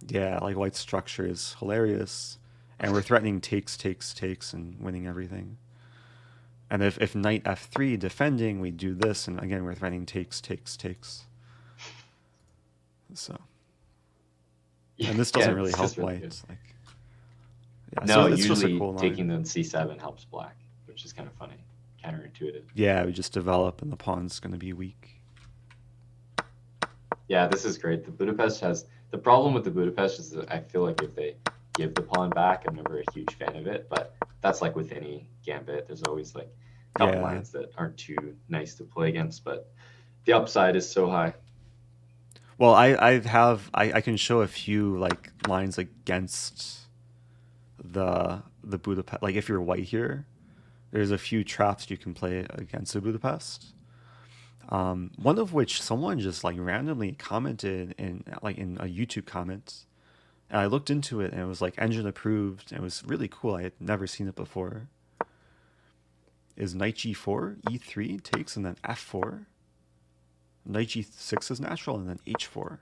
Yeah, like white's structure is hilarious. And we're threatening takes, takes, takes, and winning everything. And if knight f3 defending, we do this, and again, we're threatening takes, takes, takes. So... And this doesn't really help white. Like, yeah, no, so it's usually just a cool taking the c7 helps black, which is kind of funny, counterintuitive. Yeah, we just develop, and the pawn's going to be weak. Yeah, this is great. The Budapest has the problem with the Budapest is that I feel like if they give the pawn back, I'm never a huge fan of it. But that's like with any gambit. There's always like a couple lines that aren't too nice to play against, but the upside is so high. Well, I can show a few like lines against the Budapest. Like if you're white here, there's a few traps you can play against the Budapest. One of which someone just like randomly commented in a YouTube comment, and I looked into it and it was like engine approved and it was really cool. I had never seen it before. Is knight g4, e3 takes, and then f4. Knight g6 is natural, and then h4.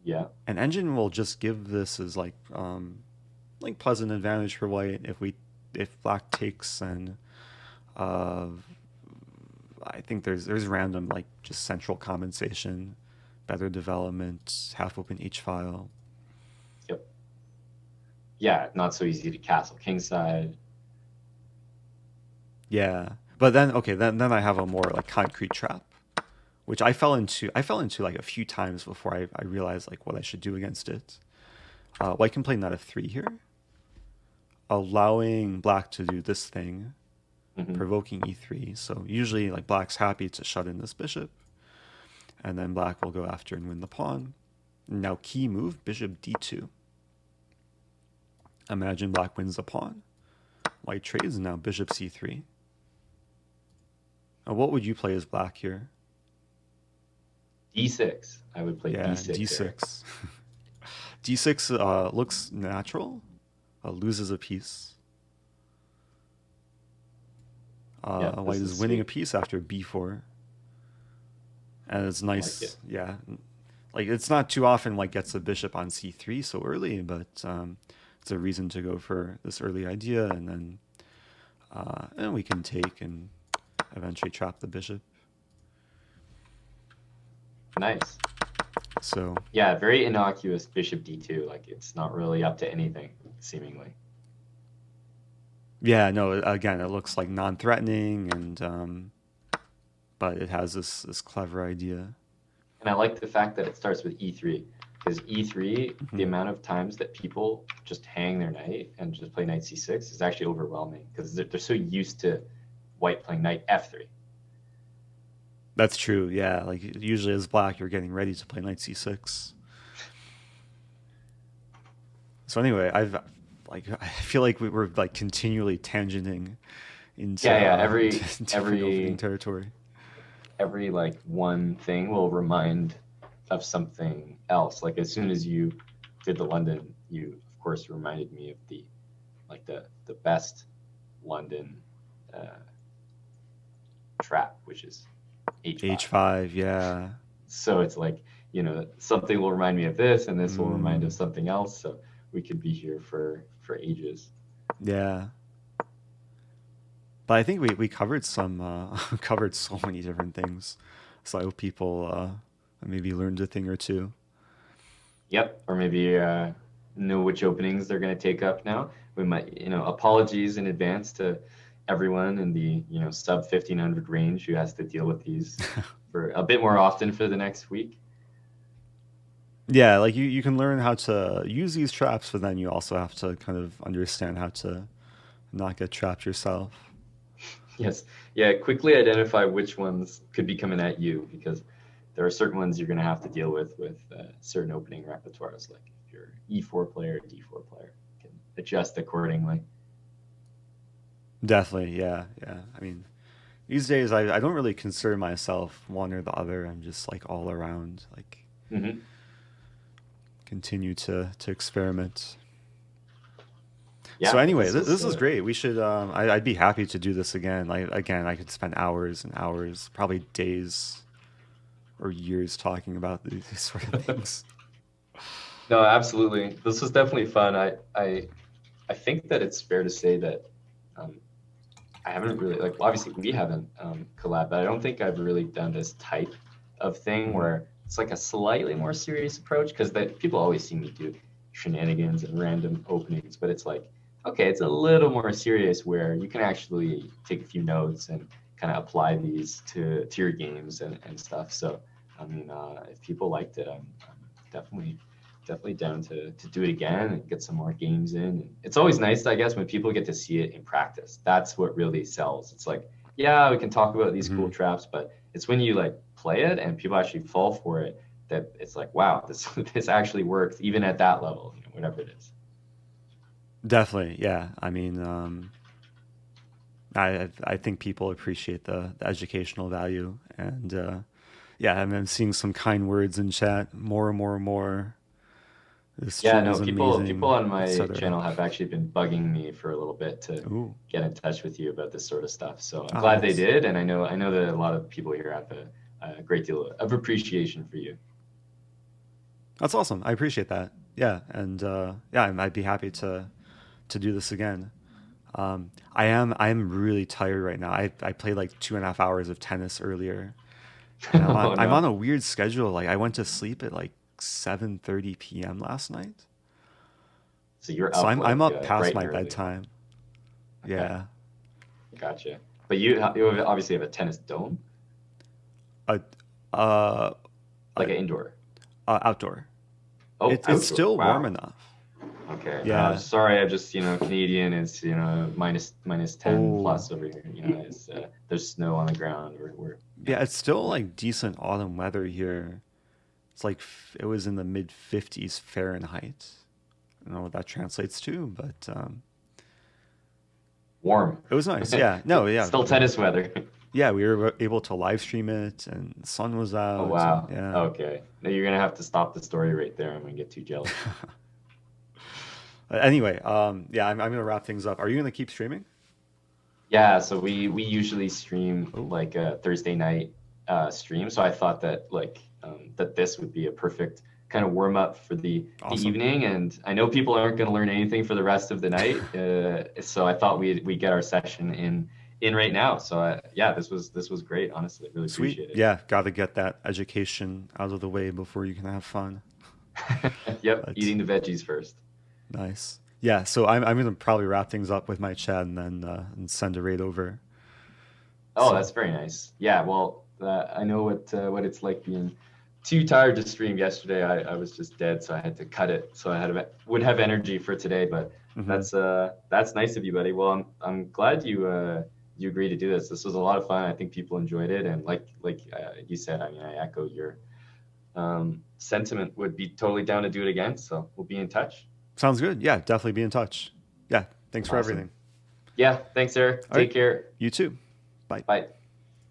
Yeah. And engine will just give this as like pleasant advantage for white if black takes, and I think there's random like just central compensation, better development, half open h file. Yep. Yeah, not so easy to castle kingside. Yeah. But then, okay, then I have a more like concrete trap, which I fell into like a few times before I realized like what I should do against it. White can play knight f3 here, allowing black to do this thing, provoking e3. So usually like black's happy to shut in this bishop, and then black will go after and win the pawn. Now key move, bishop d2. Imagine black wins the pawn. White trades, and now bishop c3. What would you play as black here? d6. I would play d6. d6. d6 looks natural. Loses a piece. White is winning a piece after b4. And it's nice. Like it. Yeah. Like it's not too often white gets a bishop on c3 so early, but it's a reason to go for this early idea, and then we can take and eventually trap the bishop. Nice. So yeah, very innocuous bishop d2. Like it's not really up to anything, seemingly. Yeah, no. Again, it looks like non-threatening, and but it has this clever idea. And I like the fact that it starts with e3, because e3, the amount of times that people just hang their knight and just play knight c6 is actually overwhelming, because they're so used to white playing knight f3. That's true, yeah. Like usually as black, you're getting ready to play knight c6. So anyway, I feel like we were like continually tangenting into every opening territory. Every like one thing will remind of something else. Like as soon as you did the London, you of course reminded me of the best London trap, which is h5. H5, yeah. So it's like, something will remind me of this, and this will remind of something else. So we could be here for ages. Yeah. But I think we covered covered so many different things. So I hope people maybe learned a thing or two. Yep, or maybe know which openings they're going to take up now. We might, apologies in advance to everyone in the, sub 1500 range who has to deal with these for a bit more often for the next week. Yeah, like you can learn how to use these traps, but then you also have to kind of understand how to not get trapped yourself. Yes. Yeah, quickly identify which ones could be coming at you, because there are certain ones you're going to have to deal with certain opening repertoires. Like if you're E4 player, D4 player, you can adjust accordingly. Definitely, yeah. I mean, these days I don't really consider myself one or the other. I'm just like all around, like continue to experiment. Yeah, so anyway, this is great. We should. I'd be happy to do this again. I could spend hours and hours, probably days or years, talking about these sort of things. No, absolutely. This was definitely fun. I think that it's fair to say that I haven't really, like, obviously we haven't collabed, but I don't think I've really done this type of thing where it's like a slightly more serious approach, because people always see me do shenanigans and random openings, but it's like, okay, it's a little more serious where you can actually take a few notes and kind of apply these to your games and stuff. So, I mean, if people liked it, I'm definitely down to do it again and get some more games in. And it's always nice, I guess, when people get to see it in practice. That's what really sells. It's like, yeah, we can talk about these cool traps, but it's when you like play it and people actually fall for it that it's like, wow, this actually works even at that level, whatever it is. Definitely, yeah. I mean, I think people appreciate the educational value, and yeah, I'm seeing some kind words in chat. More. This Yeah, stream no, is people amazing, on my etc. channel have actually been bugging me for a little bit to Ooh. get in touch with you about this sort of stuff. So I'm Oh, glad they nice. did, and I know that a lot of people here have a great deal of appreciation for you. That's awesome. I appreciate that. Yeah, and yeah, I'd be happy to do this again. I am really tired right now. I played like 2.5 hours of tennis earlier. And Oh, I'm no. on a weird schedule. Like I went to sleep at like 7:30 p.m. last night. So you're So up I'm like, up past bright my and early. bedtime. Okay. Yeah. Gotcha. But you obviously have a tennis dome, Uh, uh, like an indoor. Outdoor. Oh, It's outdoor. still Wow. warm enough. Okay. Yeah. Sorry, I'm just Canadian is minus 10 Oh. plus over here. It's, there's snow on the ground. Yeah, it's still like decent autumn weather here. It's like it was in the mid 50s Fahrenheit. I don't know what that translates to, but warm. it was nice. Yeah. No, yeah. Still tennis weather. Yeah, we were able to live stream it, and the sun was out. Oh wow. And, yeah. Okay. Now you're gonna have to stop the story right there. I'm gonna get too jealous. Anyway, yeah, I'm gonna wrap things up. Are you gonna keep streaming? Yeah, so we usually stream like a Thursday night stream. So I thought that that this would be a perfect kind of warm up for the evening. And I know people aren't going to learn anything for the rest of the night, so I thought we get our session in right now. So yeah, this was great. Honestly, really Sweet. appreciate it. Yeah, got to get that education out of the way before you can have fun. Yep, eating the veggies first. Nice. Yeah, so I'm gonna probably wrap things up with my chat and then and send a raid over. Oh, that's very nice. Yeah, well, I know what it's like being too tired to stream. Yesterday, I was just dead, so I had to cut it. So I would have energy for today, but that's nice of you, buddy. Well, I'm glad you agreed to do this. This was a lot of fun. I think people enjoyed it, and like you said, I mean, I echo your sentiment. Would be totally down to do it again. So we'll be in touch. Sounds good. Yeah, definitely be in touch. Yeah, thanks for Awesome. everything. Yeah, thanks, Eric. Take care. You too. Bye. Bye.